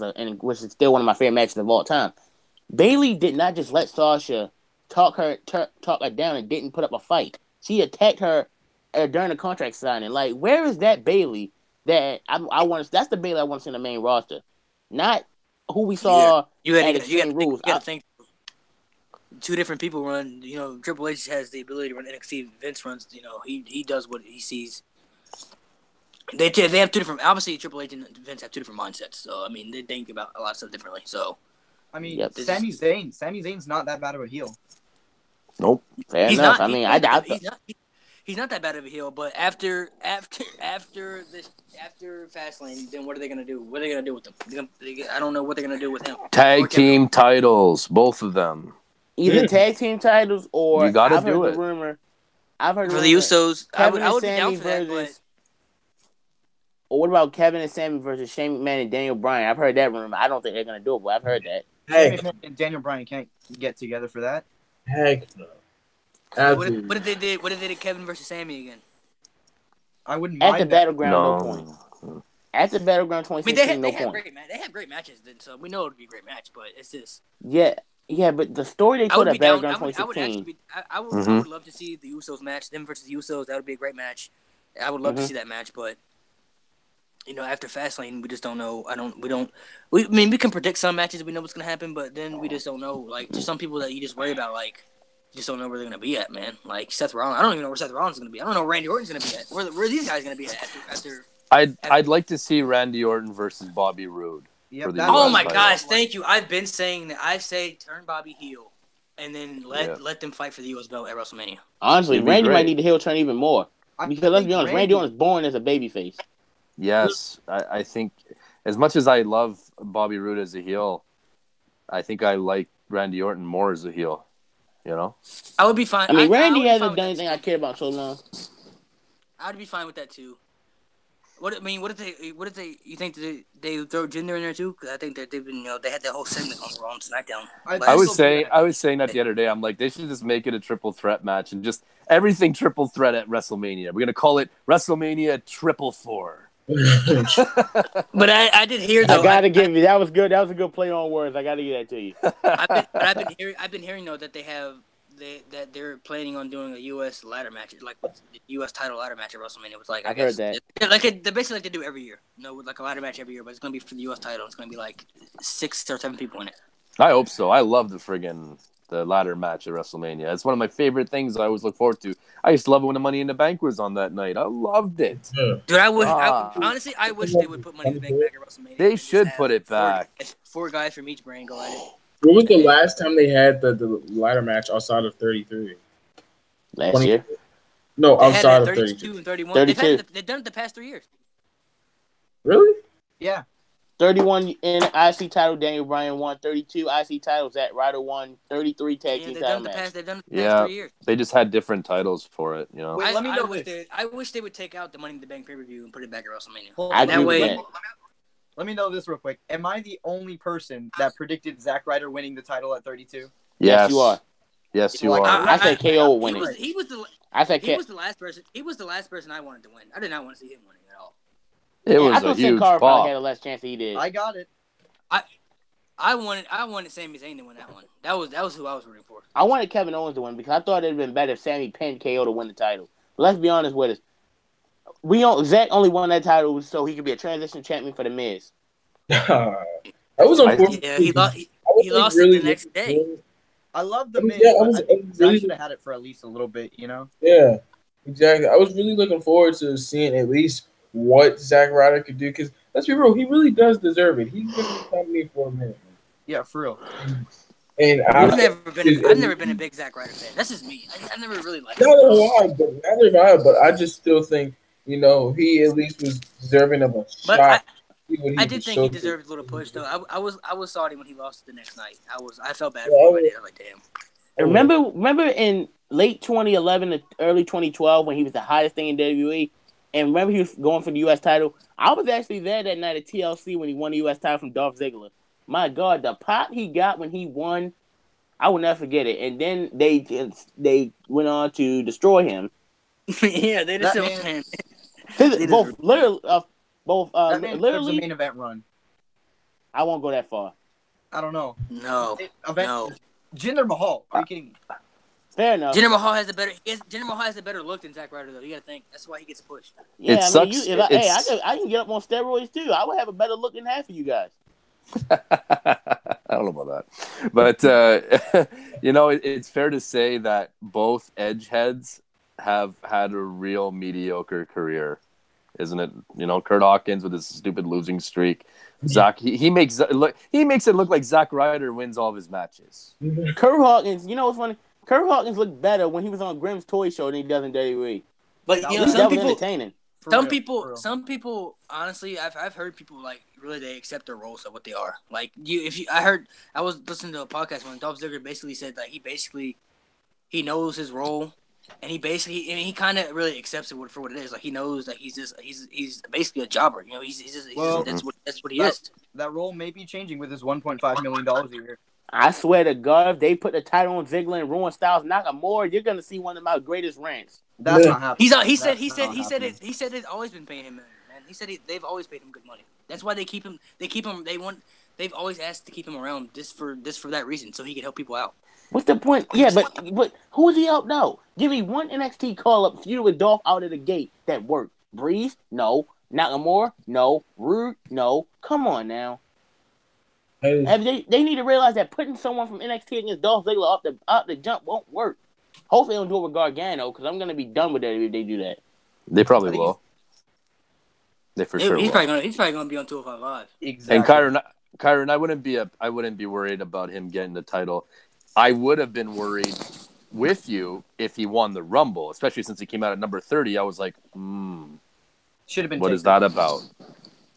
which is still one of my favorite matches of all time. Bailey did not just let Sasha talk her down and didn't put up a fight. She attacked her during the contract signing. Like, where is that Bailey that I want? That's the Bailey I want to see in the main roster, not who we saw at Extreme Rules. You got to think. Two different people run. You know, Triple H has the ability to run NXT. Vince runs. You know, he does what he sees. They have two different. Obviously, Triple H and Vince have two different mindsets. So I mean, they think about a lot of stuff differently. So I mean, Yep. Sami Zayn's not that bad of a heel. Nope. Fair he's enough. not. I mean, I doubt He's not that bad of a heel. But after Fastlane, then what are they gonna do? What are they gonna do with him? I don't know what they're gonna do with him. Tag team titles, both of them. either tag team titles or You gotta I've heard do the it. rumor. I've heard For the the rumor, Usos, Kevin I would and be down Sammy for that. But versus. Or what about Kevin and Sammy versus Shane McMahon and Daniel Bryan? I've heard that rumor. I don't think they're gonna do it, but I've heard that. Heck, Sami and Daniel Bryan can't get together for that. heck no. what Absolutely. if they did? What if they did Kevin versus Sammy again? I wouldn't At mind the that. Battleground, no No. point. At the Battleground I mean, 2016, they no have point. they have great matches, then, so we know it would be a great match. But it's just Yeah, but the story they I put would at be down. Battleground I would actually 2016. be. I would Mhm. love to see the Usos match, them versus the Usos. That would be a great match. I would love to Mhm. see that match, but you know, after Fastlane, we just don't know. I mean, we can predict some matches. We know what's gonna happen, but then we just don't know. Like, there's some people that you just worry about. Like, you just don't know where they're gonna be at, man. Like Seth Rollins. I don't even know where Seth Rollins is gonna be. I don't know where Randy Orton's gonna be at. Where are these guys gonna be at after? I'd like to see Randy Orton versus Bobby Roode. Yep, for the that's US Oh my title. gosh, thank you. I've been saying that. I say turn Bobby heel, and then let them fight for the US belt at WrestleMania. Honestly, It'd be Randy great. might need the heel turn even more. I Because let's think be honest, Randy Orton is born as a babyface. Yes, I think as much as I love Bobby Roode as a heel, I think I like Randy Orton more as a heel. You know? I would be fine. I mean, would Randy be fine hasn't with done that anything too. I care about so long. I'd be fine with that too. What if they? You think that they throw Jinder in there too? Because I think that they've been, they had that whole segment on Raw and SmackDown. I I was was saying that the other day. I'm like, they should just make it a triple threat match and just everything triple threat at WrestleMania. We're gonna call it WrestleMania Triple 4. But I did hear though. I gotta give you that was good. That was a good play on words. I gotta give that to you. I've been hearing though that they're planning on doing a U.S. ladder match, like the U.S. title ladder match at WrestleMania. It's like I've heard that. they basically like they do every year. With like a ladder match every year, but it's gonna be for the U.S. title. It's gonna be like 6 or 7 people in it. I hope so. I love the ladder match at WrestleMania. It's one of my favorite things I always look forward to. I used to love it when the Money in the Bank was on that night. I loved it. Dude, Ah. I wish they would put Money in the Bank back at WrestleMania. They and just should have put it back. 4 guys from each brand go at it. What was the last time they had the ladder match outside of 33? Last year. No, They had it outside at of 32 32. and 31. 32. They've done it the past 3 years. Really? Yeah. 31 in IC title, Daniel Bryan won. 32 IC titles, Zack Ryder won. 33 tag Yeah, team they've title done the match. past. They've done the past Yeah. 3 years. They just had different titles for it, you know. Wait, let me know I wish they would take out the Money in the Bank pay-per-view and put it back at WrestleMania. I That agree with way- that. Let me know this real quick. Am I the only person that predicted Zack Ryder winning the title at 32? Yes, you are. Yes, you Like, are. I said KO will he win was it. he was the I said he KO. was the last person. He was the last person I wanted to win. I did not want to see him winning at all. It I was a thought Sin huge Cara probably pop. had a less chance than he did. I got it. I wanted Sami Zayn to win that one. That was who I was rooting for. I wanted Kevin Owens to win because I thought it'd been better if Sammy pinned KO to win the title. But let's be honest with us. Zack only won that title so he could be a transition champion for the Miz. That was unfortunate. Yeah, he lost. I was He like, lost really it the next looking day. forward- I love the Miz, Yeah, I but was I think really Zack should have had it for at least a little bit, you know? Yeah, exactly. I was really looking forward to seeing at least what Zack Ryder could do because let's be real, he really does deserve it. He's been in the company for a minute, Yeah, for real. and I've never been a big Zack Ryder fan. That's just me. I never really liked him. neither have I. But I just still think he at least was deserving of a But shot. I did think he deserved a little push though. I was salty when he lost the next night. I felt bad Yeah, for him. I was like, damn. Remember in late 2011 to early 2012 when he was the hottest thing in WWE, and remember he was going for the U.S. title. I was actually there that night at TLC when he won the U.S. title from Dolph Ziggler. My God, the pop he got when he won, I will never forget it. And then they went on to destroy him. Yeah, they just That man, Both literally, that man deserves a literally. main event run. I won't go that far. I don't know. No. Jinder Mahal. Are you kidding me? Fair enough. Jinder Mahal has a better look than Zack Ryder though. You got to think that's why he gets pushed. Yeah, It I mean, sucks. I can get up on steroids too. I would have a better look than half of you guys. I don't know about that, but it's fair to say that both edge heads have had a real mediocre career, isn't it? Kurt Hawkins with his stupid losing streak. Zack, he makes it look like Zack Ryder wins all of his matches. Kurt Hawkins, what's funny? Kurt Hawkins looked better when he was on Grimm's Toy Show than he does in WWE. But That was entertaining. Some people, honestly, I've heard people like really they accept their roles of what they are. Like I was listening to a podcast when Dolph Ziggler basically said that he knows his role, and he kind of really accepts it for what it is. Like he knows that he's basically a jobber. That's what he is. That role may be changing with his $1.5 million a year. I swear to God, if they put the title on Ziggler and ruin Styles Nakamura, you're gonna see one of my greatest rants. That's not happening. He said they've always been paying him, man. He said they've always paid him good money. That's why they keep him. They've always asked to keep him around just for that reason, so he can help people out. What's the point? Yeah, but who is he help now? Give me one NXT call up feud with Dolph out of the gate that worked. Breeze? No. Nakamura? No. Rude? No. Come on now. They need to realize that putting someone from NXT against Dolph Ziggler up the jump won't work. Hopefully they don't do it with Gargano because I'm gonna be done with that if they do that. They probably will. They for sure He's will. probably gonna be on 205 Live. Exactly. And Kyron, I wouldn't be worried about him getting the title. I would have been worried with you if he won the Rumble, especially since he came out at number 30. I was like, should have been. What is that about?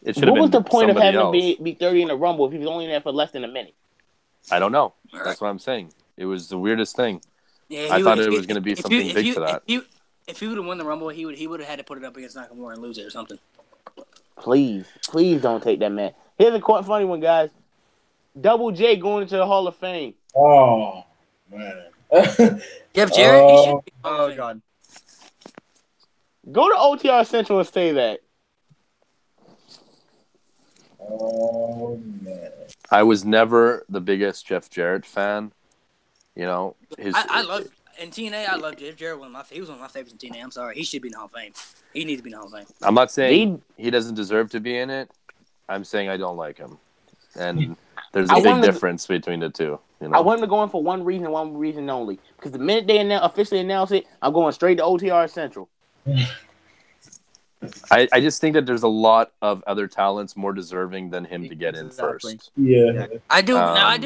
It should have been. What was the point of having else. him be 30 in the Rumble if he was only there for less than a minute? I don't know. Right. That's what I'm saying. It was the weirdest thing. Yeah, I thought it was going to be something big for that. If he would have won the Rumble, he would have had to put it up against Nakamura and lose it or something. Please don't take that man. Here's a quite funny one, guys. Double J going into the Hall of Fame. Oh man. Jeff Jarrett. He should be Oh God. Go to OTR Central and say that. Oh man. I was never the biggest Jeff Jarrett fan. I love in TNA. I love Jeff Jarrett. He was one of my favorites in TNA. I'm sorry, he should be in the Hall of Fame. He needs to be in the Hall of Fame. I'm not saying he doesn't deserve to be in it. I'm saying I don't like him, and there's a big difference between the two. I want him to go in for one reason only. Because the minute they officially announce it, I'm going straight to OTR Central. I just think that there's a lot of other talents more deserving than him to get in first. Yeah, I do. I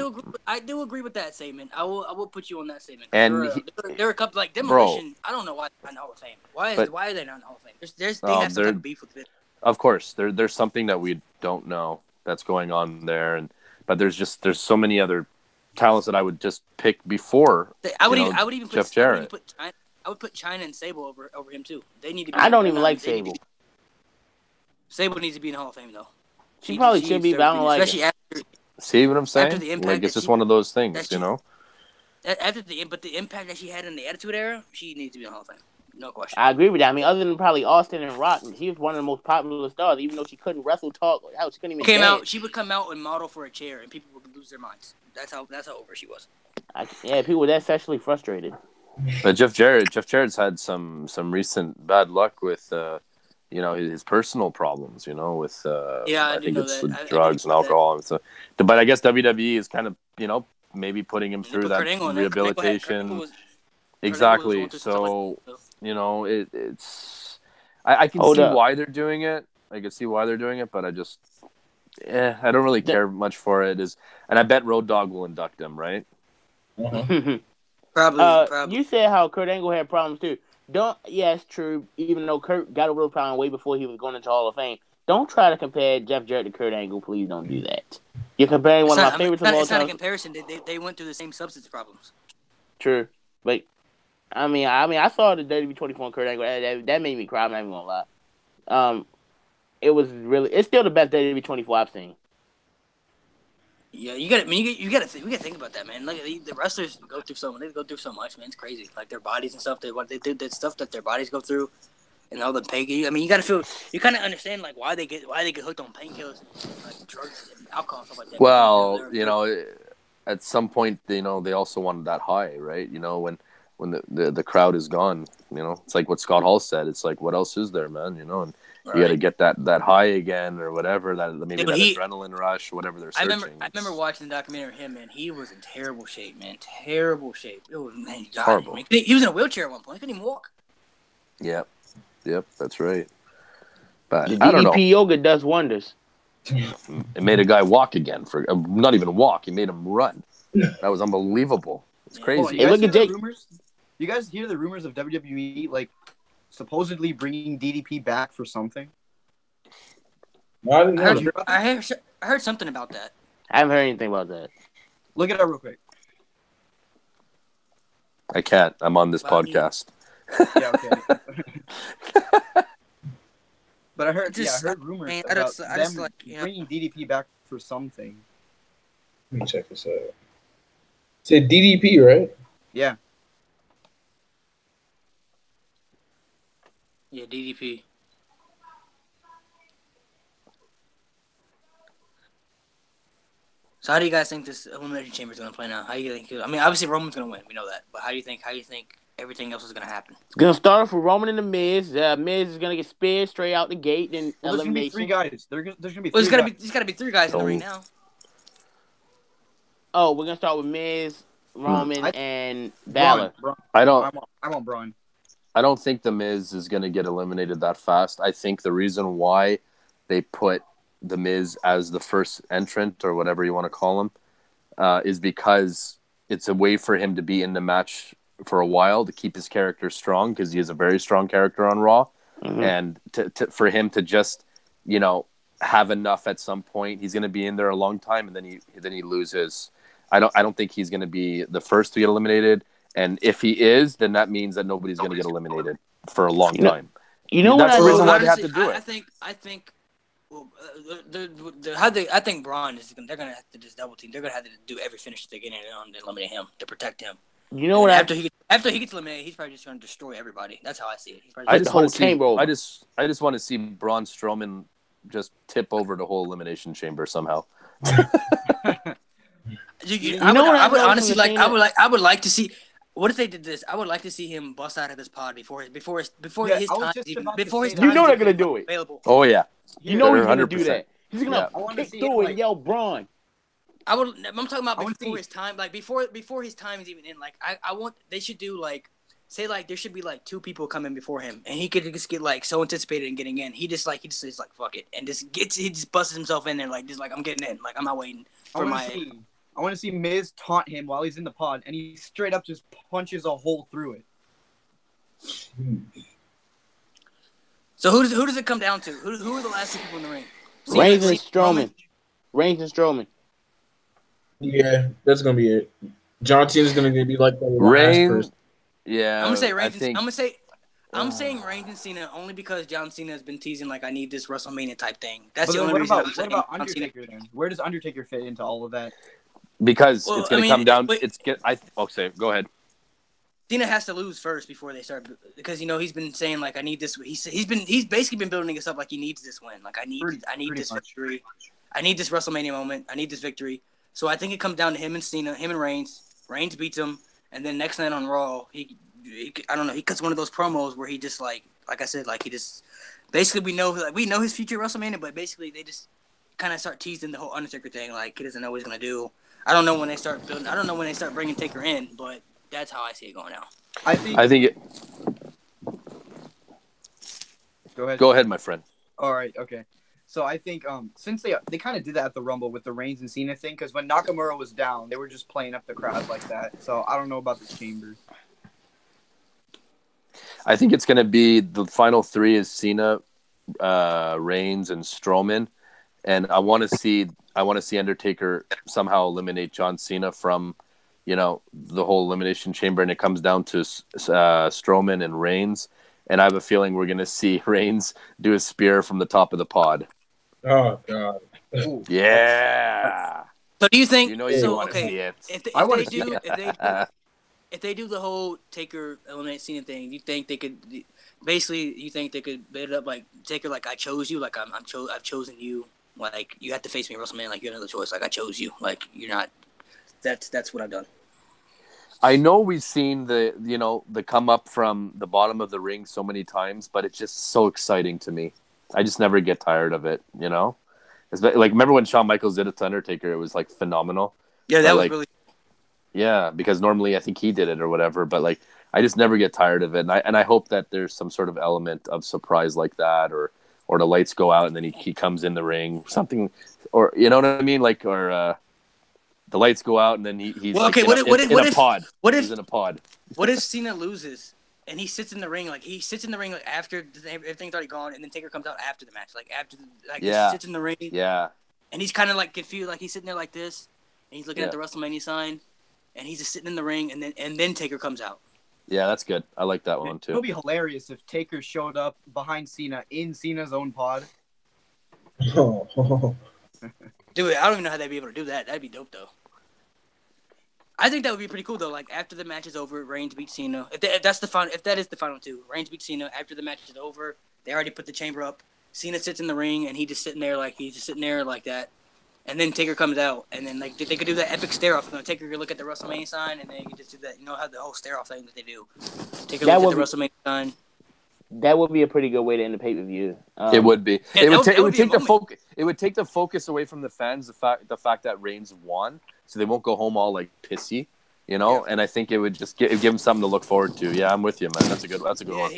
do agree with that statement. I will put you on that statement. And there are a couple like Demolition. I don't know why they're not in the Hall of Fame. Why are they not in the Hall of Fame? They have some type of beef with it. Of course, there's something that we don't know that's going on there, but there's so many other talents that I would just pick before. I would even Jeff Jarrett. I would put China and Sable over him too. They need to be. I don't even like Sable. Sable needs to be in the Hall of Fame though. She probably should be, but I don't like it. See what I'm saying? After the impact it's just one of those things, after the impact that she had in the Attitude Era, she needs to be in the Hall of Fame. No question. I agree with that. I mean, other than probably Austin and Rock, she was one of the most popular stars. Even though she couldn't wrestle, talk, hell, she couldn't even dance. She would come out and model for a chair, and people would lose their minds. That's how over she was. People were that sexually frustrated. But Jeff Jarrett's had some recent bad luck with his personal problems, with I think it's with drugs and alcohol and so. But I guess WWE is kind of maybe putting him through that rehabilitation. Exactly. So it's I can see why they're doing it. I can see why they're doing it, but I just I don't really care much for it. And I bet Road Dogg will induct him, right? Probably. You said how Kurt Angle had problems too. It's true. Even though Kurt got a real problem way before he was going into Hall of Fame, don't try to compare Jeff Jarrett to Kurt Angle. Please don't do that. You're comparing one of my favorites of all time. It's not a comparison. They went through the same substance problems. True, but I mean, I saw the WWE 24 and Kurt Angle. That made me cry. I'm not even gonna lie. It's still the best WWE 24 I've seen. Yeah, we gotta think about that, man. Like the wrestlers go through so much, man. It's crazy. Like their bodies and stuff. They do the stuff that their bodies go through, and all the pain. I mean, you kind of understand like why they get hooked on painkillers, like drugs and alcohol and stuff like that. Well, at some point, they also wanted that high, right? When the crowd is gone, it's like what Scott Hall said. It's like, what else is there, man? And you got to get that high again or whatever. That adrenaline rush, whatever they're searching. I remember watching the documentary of him, man. He was in terrible shape, man. Terrible shape. It was horrible. He was in a wheelchair at one point. He couldn't even walk. Yep, that's right. But the I don't know. DDP yoga does wonders. It made a guy walk again not even walk. He made him run. That was unbelievable. It's crazy. Hey, look at Jake. You guys hear the rumors of WWE like supposedly bringing DDP back for something? I heard something about that. I haven't heard anything about that. Look it up real quick. I can't. I'm on this podcast. Yeah, okay. But I heard rumors about them bringing DDP back for something. Let me check this out. It said DDP, right? Yeah. Yeah, DDP. So how do you guys think this Elimination Chamber is going to play now? How do you think? I mean, obviously Roman's going to win. We know that. But how do you think everything else is going to happen? It's going to start off with Roman and The Miz. Miz is going to get speared straight out the gate. Then there's going to be 3 guys. There's going to be 3 guys. There's got to be 3 guys in the ring now. Oh, we're going to start with Miz, Roman, and Balor. I want Braun. I don't think The Miz is going to get eliminated that fast. I think the reason why they put The Miz as the first entrant, or whatever you want to call him, is because it's a way for him to be in the match for a while, to keep his character strong, because he is a very strong character on Raw. Mm-hmm. And for him to just, have enough at some point. He's going to be in there a long time, and then he loses. I don't think he's going to be the first to get eliminated. And if he is, then that means that nobody's going to get eliminated for a long time. That's the reason why they have to do it. I think. Well, I think Braun they're gonna have to just double team. They're gonna have to do every finish they get in on to eliminate him, to protect him. You know what? After he gets eliminated, he's probably just gonna destroy everybody. That's how I see it. I just want to see Braun Strowman just tip over the whole elimination chamber somehow. I would like to see. What if they did this? I would like to see him bust out of this pod before his time. You know they're gonna do it. Available. Oh yeah, you know he's gonna do that. He's gonna kick through and yell Braun. I'm talking about before his time. Like before his time is even in. Like I want they should do like say like there should be like 2 people coming before him, and he could just get like so anticipated in getting in. He just says like fuck it, and he just busts himself in there like I'm getting in. Like I'm not waiting for I want to see Miz taunt him while he's in the pod, and he straight up just punches a hole through it. So who does it come down to? Who are the last 2 people in the ring? Reigns and Strowman. Yeah, that's gonna be it. John Cena's gonna be like the Reigns. last person. Yeah, I'm gonna say Reigns. I'm saying Reigns and Cena only because John Cena has been teasing like I need this WrestleMania type thing. That's the only reason I'm saying. What about Undertaker then? Where does Undertaker fit into all of that? Because Well, it's going I to mean, come down. but Okay, go ahead. Cena has to lose first before they start, because he's been saying like I need this. He's basically been building us up like he needs this win. Like I need this victory. I need this WrestleMania moment. I need this victory. So I think it comes down to him and Cena, him and Reigns. Reigns beats him, and then next night on Raw, he I don't know, he cuts one of those promos where he just like I said, like he just basically we know his future at WrestleMania, but basically they just kind of start teasing the whole Undertaker thing. Like he doesn't know what he's gonna do. I don't know when they start building. I don't know when they start bringing Taker in, but that's how I see it going now. I think. Go ahead. Go ahead, my friend. All right. Okay. So I think since they kind of did that at the Rumble with the Reigns and Cena thing, because when Nakamura was down, they were just playing up the crowd like that. So I don't know about the Chambers. I think it's going to be the final three is Cena, Reigns, and Strowman, and I want to see Undertaker somehow eliminate John Cena from, the whole Elimination Chamber, and it comes down to Strowman and Reigns, and I have a feeling we're going to see Reigns do a spear from the top of the pod. Oh God! Yeah. So do you think? You so want to okay, see it. if they do the whole Taker eliminate Cena thing, you think they could basically? You think they could build it up like Taker, like I chose you, like I've chosen you, like you have to face me at WrestleMania, like you have another choice, like I chose you, like you're not. That's what I've done. I know we've seen the come up from the bottom of the ring so many times, but it's just so exciting to me. I just never get tired of it, It's like, remember when Shawn Michaels did it to Undertaker? It was like phenomenal. Yeah, that was really. Yeah, because normally I think he did it or whatever, but like I just never get tired of it, and I hope that there's some sort of element of surprise like that, or the lights go out and then he comes in the ring, something, or you know what I mean, like or. The lights go out and then he's well, okay. What in a pod. What if he's in a pod? What if Cena loses and he sits in the ring like after everything's already gone, and then Taker comes out after the match, he sits in the ring, and he's kind of like confused, like he's sitting there like this, and he's looking at the WrestleMania sign, and he's just sitting in the ring, and then Taker comes out. Yeah, that's good. I like that one too. It would be hilarious if Taker showed up behind Cena in Cena's own pod. Dude, I don't even know how they'd be able to do that. That'd be dope though. I think that would be pretty cool though. Like after the match is over, Reigns beats Cena. If that is the final two, Reigns beats Cena. After the match is over, they already put the chamber up. Cena sits in the ring and he's just sitting there like that. And then Taker comes out, and then like they could do that epic stare off. Taker could look at the WrestleMania sign, and then you could just do that. How the whole stare off thing that they do. Taker look at the WrestleMania sign. That would be a pretty good way to end the pay per view. It would be. Yeah, it would take the focus. It would take the focus away from the fans. The fact that Reigns won, so they won't go home all like pissy, Yeah. And I think it would just give them something to look forward to. Yeah, I'm with you, man. That's a good one.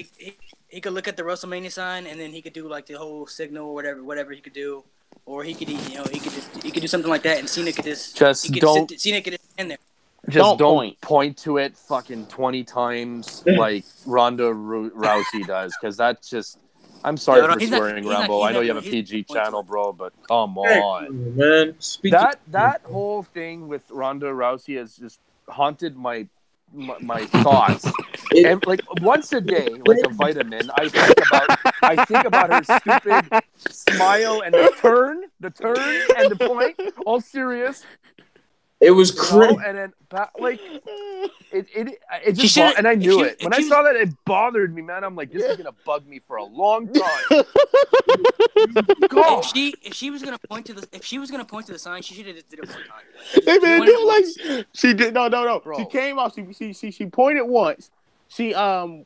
He could look at the WrestleMania sign, and then he could do like the whole signal or whatever he could do, or he could he could do something like that, and Cena could Cena could just stand there. Just don't point to it fucking 20 times like Ronda Rousey does, because that's just. I'm sorry for swearing, Rambo. I know you have a PG channel, bro, but come on, man. That whole thing with Ronda Rousey has just haunted my thoughts. And like once a day, like a vitamin, I think about her stupid smile and the turn and the point. All serious. It was crazy, and then like it just and I knew it when I saw that. It bothered me, man. I'm like, this is gonna bug me for a long time. If she was gonna point to the sign, she should have just did it one time. Hey man, do like she did no. Bro. She came out. She pointed once. She pointed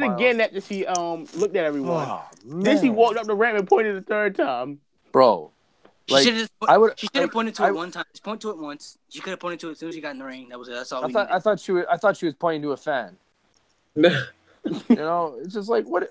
smile. Again after she looked at everyone. Then she walked up the ramp and pointed the third time. Bro. Like, she should have pointed to it one time. Just point to it once. She could have pointed to it as soon as she got in the ring. That's all. I thought she was pointing to a fan. It's just like what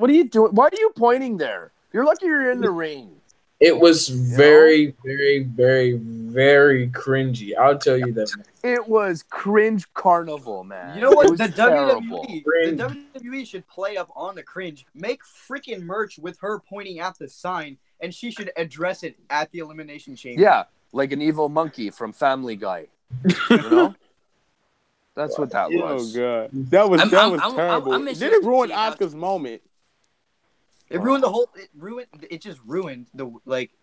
are you doing? Why are you pointing there? You're lucky you're in the ring. It was very, very, very, very cringy. I'll tell you that. It was cringe carnival, man. You know what? The WWE should play up on the cringe. Make freaking merch with her pointing at the sign, and she should address it at the Elimination Chamber. Yeah, like an evil monkey from Family Guy. That's what that was. Oh god, that was terrible. Then it ruined Asuka's moment. It ruined the whole. It just ruined the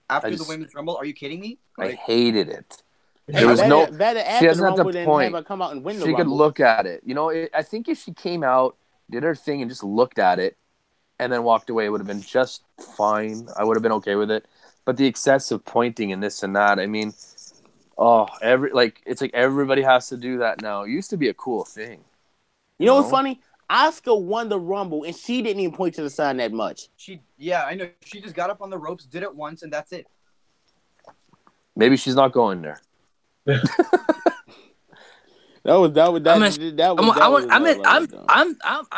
after the Women's Rumble. Are you kidding me? I hated it. There was no. better She after the hasn't had the Rumble than have point. her come out and win the She could Rumble. look at it. You know, I think if she came out, did her thing, and just looked at it, and then walked away, it would have been just fine. I would have been okay with it. But the excessive pointing and this and that, I mean, it's like everybody has to do that now. It used to be a cool thing. You know what's funny? Asuka won the Rumble, and she didn't even point to the sign that much. I know. She just got up on the ropes, did it once, and that's it. Maybe she's not going there. I'm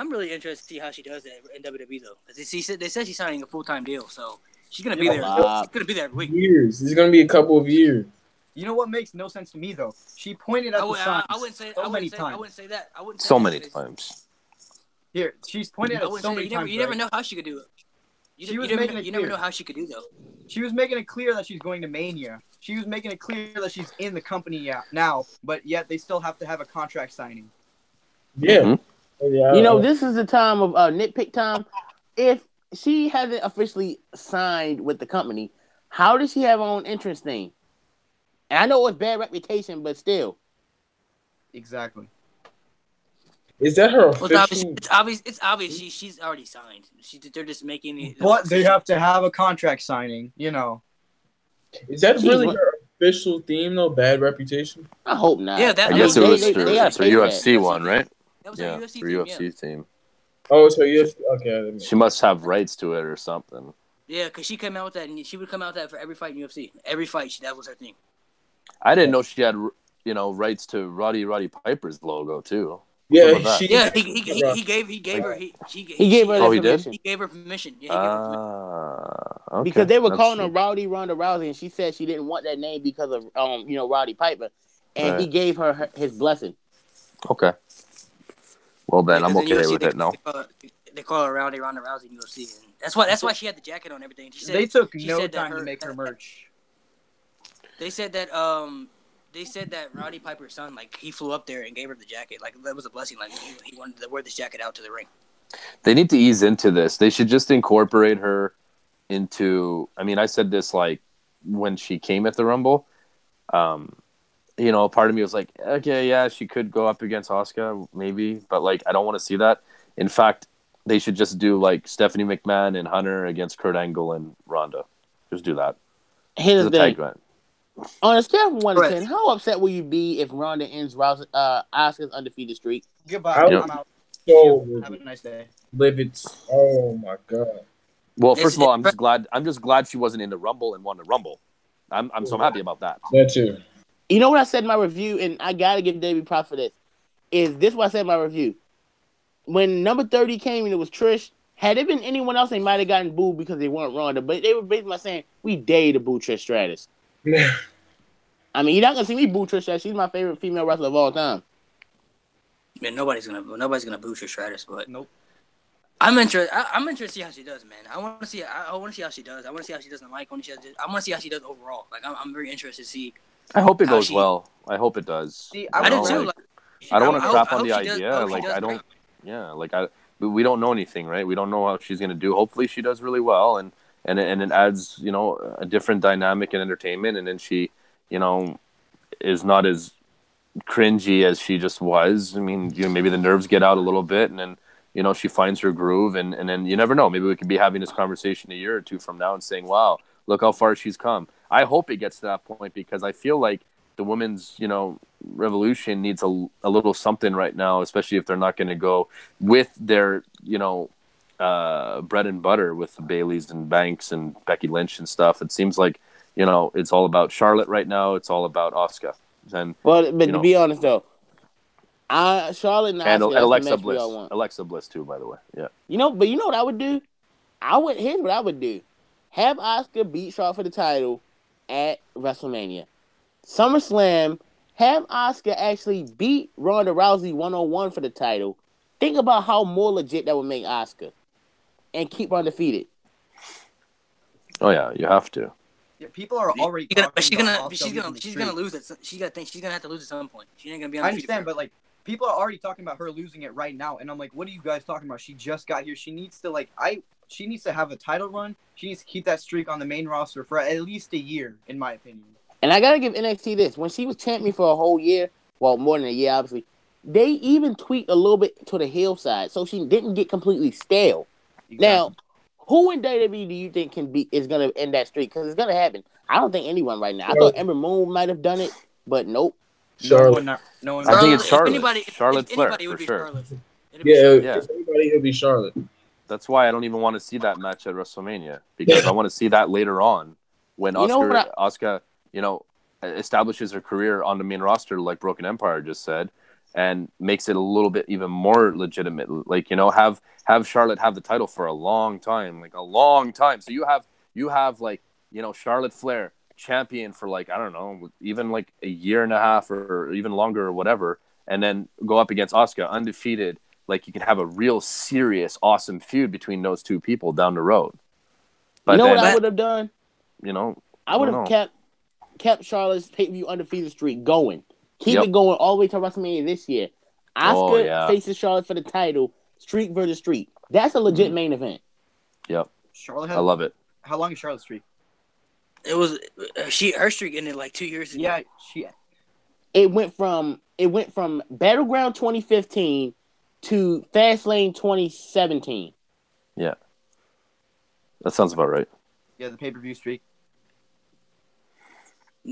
really interested to see how she does that in WWE though. They said she's signing a full-time deal, so she's gonna be there. She's gonna be there every week. Years. It's gonna be a couple of years. You know what makes no sense to me though? She pointed at the signs so many times. I wouldn't say that. So many times. Here, she's pointed at it so many times. You never know how she could do it. You never know how she could do though. She was making it clear that she's going to Mania. She was making it clear that she's in the company now, but yet they still have to have a contract signing. Yeah. Mm-hmm. Yeah. You know, this is the time of nitpick time. If she hasn't officially signed with the company, how does she have her own entrance thing? And I know it's bad reputation, but still. Exactly. Is that her official? Well, it's obvious. She's already signed. They're just making it. But they have to have a contract signing, you know. Is that really her official theme, though? Bad reputation? I hope not. Yeah, I guess it was her UFC one, right? That was her UFC theme. Oh, so UFC. Okay. She must have rights to it or something. Yeah, because she came out with that, and she would come out with that for every fight in UFC. Every fight, that was her thing. I didn't know she had, rights to Roddy Piper's logo too. Yeah, he gave her. He gave her. Oh, he did. He gave her permission. Yeah, okay. Because they were calling her Rowdy Ronda Rousey, and she said she didn't want that name because of Roddy Piper, and he gave her his blessing. Okay. Well then, I'm okay with it now. They call her Rowdy Ronda Rousey in UFC, and that's why she had the jacket on and everything. She said, they took no time to make her merch. They said that Roddy Piper's son, like, he flew up there and gave her the jacket. Like, that was a blessing. Like, he wanted to wear this jacket out to the ring. They need to ease into this. They should just incorporate her into. I mean, I said this like when she came at the Rumble. Part of me was like, okay, yeah, she could go up against Asuka, maybe, but like, I don't want to see that. In fact, they should just do like Stephanie McMahon and Hunter against Kurt Angle and Ronda. Just do that. Here's the thing. On a scale from 1 to 10, how upset will you be if Ronda ends Asuka's undefeated streak? Goodbye. I'm out. Have a nice day. Oh my god. Well, first of all, I'm just glad she wasn't in the Rumble and won the Rumble. I'm so happy about that. That too. You know what I said in my review, and I gotta give David props for this. Is this what I said in my review? When number 30 came and it was Trish, had it been anyone else, they might have gotten booed because they weren't Ronda. But they were basically saying, we dare to boo Trish Stratus. I mean, you're not gonna see me boo Trish Stratus. She's my favorite female wrestler of all time. Man, nobody's gonna boo Trish Stratus, but nope. I'm interested to see how she does, man. I want to see how she does. I want to see how she does in the mic. I want to see how she does overall. Like, I'm very interested to see. I hope it goes well. I hope it does. See, I do too. I don't want to crap on the idea. We don't know anything, right? We don't know how she's gonna do. Hopefully, she does really well, and it adds, a different dynamic and entertainment, and then she, is not as cringy as she just was. I mean, maybe the nerves get out a little bit, and then, she finds her groove, and then you never know. Maybe we could be having this conversation a year or two from now and saying, wow, look how far she's come. I hope it gets to that point because I feel like the women's, revolution needs a little something right now, especially if they're not going to go with their, bread and butter with the Baileys and Banks and Becky Lynch and stuff. It seems like, it's all about Charlotte right now. It's all about Asuka. And, to be honest though, Charlotte and Alexa Bliss. Alexa Bliss too, by the way. Yeah. But you know what I would do? Here's what I would do. Have Asuka beat Charlotte for the title at WrestleMania. SummerSlam, have Asuka actually beat Ronda Rousey 1-on-1 for the title. Think about how more legit that would make Asuka. And keep her undefeated. Oh yeah, you have to. Yeah, people are already she's gonna lose it. She's gonna have to lose at some point. She ain't gonna be undefeated. I understand, but like people are already talking about her losing it right now, and I'm like, what are you guys talking about? She just got here. She needs to have a title run. She needs to keep that streak on the main roster for at least a year, in my opinion. And I gotta give NXT this. When she was champion for a whole year, well, more than a year, obviously, they even tweaked a little bit to the heel side, so she didn't get completely stale. Exactly. Now, who in WWE do you think is gonna end that streak? Because it's gonna happen. I don't think anyone right now. I thought Ember Moon might have done it, but nope. Charlotte. No one. I think it's Charlotte. If anybody, Charlotte if Flair, anybody, it would for be sure. Charlotte. It'd be Yeah, Charlotte. Yeah. if anybody, it'll be Charlotte. That's why I don't even want to see that match at WrestleMania, because I want to see that later on when You know what Asuka, establishes her career on the main roster, like Broken Empire just said, and makes it a little bit even more legitimate. Like, have Charlotte have the title for a long time, like a long time. So you have like, Charlotte Flair champion for like, I don't know, even like a year and a half or even longer or whatever, and then go up against Asuka undefeated. Like, you can have a real serious, awesome feud between those two people down the road. But what I would have done? I would have kept Charlotte's pay-per-view undefeated streak going. Keep it going all the way to WrestleMania this year. Asuka faces Charlotte for the title, streak versus streak. That's a legit main event. Yep. Charlotte I love it. How long is Charlotte's streak? It was her streak ended like 2 years ago. Yeah, It went from Battleground 2015 to Fastlane 2017. Yeah. That sounds about right. Yeah, the pay-per-view streak.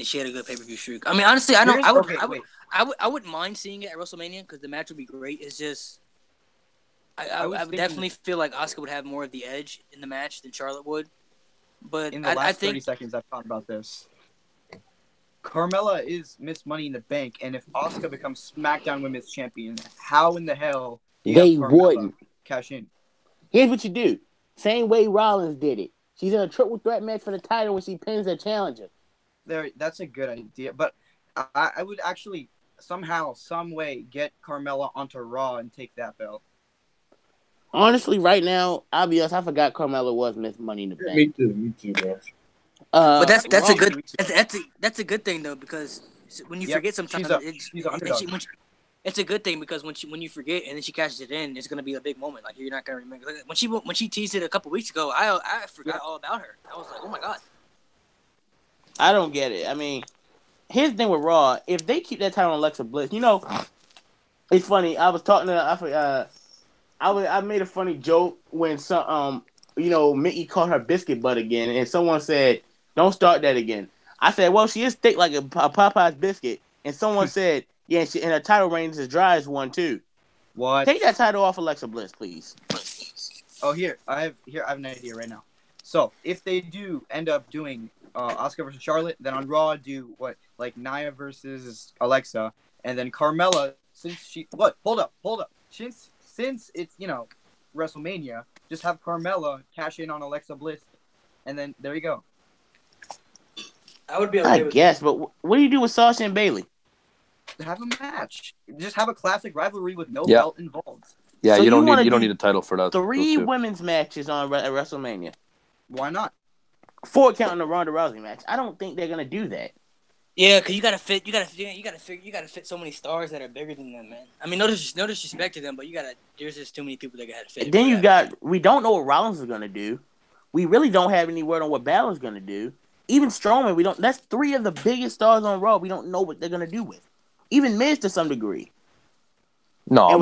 She had a good pay-per-view streak. I mean, honestly, I wouldn't mind seeing it at WrestleMania because the match would be great. It's just, I would definitely feel like Asuka would have more of the edge in the match than Charlotte would. But in the last 30 seconds, I've thought about this. Carmella is Miss Money in the Bank, and if Asuka becomes SmackDown Women's Champion, how in the hell do you They have Carmella wouldn't cash in? Here's what you do. Same way Rollins did it. She's in a triple threat match for the title when she pins her challenger. That's a good idea, but I would actually somehow, some way, get Carmella onto Raw and take that belt. Honestly, right now, I'll be honest, I forgot Carmella was Miss Money in the Bank. Me too, bro. But that's a good thing though, because when you forget sometimes it's a good thing because when you forget and then she cashes it in, it's gonna be a big moment. Like, you're not gonna remember. Like, when she teased it a couple weeks ago, I forgot all about her. I was like, oh my god. I don't get it. I mean, here's the thing with Raw. If they keep that title on Alexa Bliss, it's funny. I was talking to I made a funny joke when Mickey called her biscuit butt again, and someone said, "Don't start that again." I said, "Well, she is thick like a Popeye's biscuit," and someone said, "Yeah, and her title reign is as dry as one too." What? Take that title off Alexa Bliss, please. Oh, I have an idea right now. So if they do end up doing Asuka versus Charlotte, then on Raw do like Nia versus Alexa, and then Carmella, hold up. Since it's WrestleMania, just have Carmella cash in on Alexa Bliss, and then there you go. I would be okay with guess, but what do you do with Sasha and Bayley? Have a match. Just have a classic rivalry with no belt involved. Yeah, So you don't need a title for that. 3 women's matches at WrestleMania. Why not? 4 counting the Ronda Rousey match. I don't think they're gonna do that. Yeah, because you gotta fit so many stars that are bigger than them, man. I mean, no disrespect to them, but there's just too many people that gotta fit. Then we don't know what Rollins is gonna do. We really don't have any word on what Balor's gonna do. Even Strowman, we don't. That's 3 of the biggest stars on Raw. We don't know what they're gonna do with. Even Miz to some degree. No,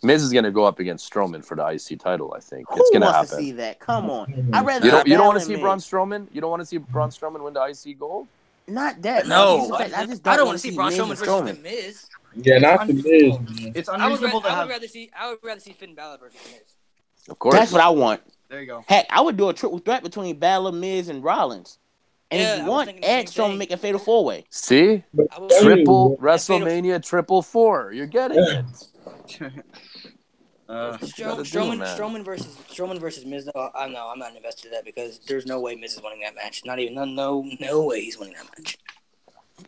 Miz is gonna go up against Strowman for the IC title. I think Who it's gonna wants happen. to see that? Come on. I rather you don't want to see Braun Strowman. You don't want to see Braun Strowman win the IC gold. Not that. No, I just I don't want to see Braun Strowman versus The Miz. Yeah, not the Miz. It's unreasonable I would rather see Finn Balor versus The Miz. Of course, that's what I want. There you go. Heck, I would do a triple threat between Balor, Miz, and Rollins. And if you want, add Strowman, make a fatal 4-way. See, triple WrestleMania, triple 4. You're getting it. Strowman versus Miz. No, I'm not invested in that because there's no way Miz is winning that match. No way he's winning that match.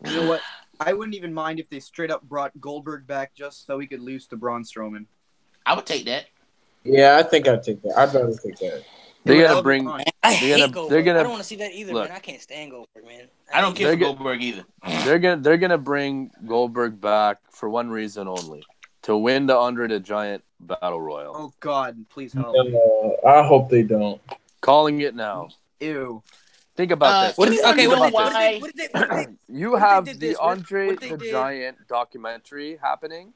You know what? I wouldn't even mind if they straight up brought Goldberg back just so he could lose to Braun Strowman. I would take that. Yeah, I think I'd take that. I'd rather take that. They're gonna bring. I hate Goldberg. I don't want to see that either, man. I can't stand Goldberg, man. I don't care for Goldberg either. They're gonna bring Goldberg back for one reason only: to win the Andre the Giant Battle Royal. Oh God, please help. I hope they don't. Calling it now. Ew. Think about this. What did, okay, Think what about did, what this. did they, what did they, what did they, You what if they have did the this? What Andre if they the did- Giant documentary happening.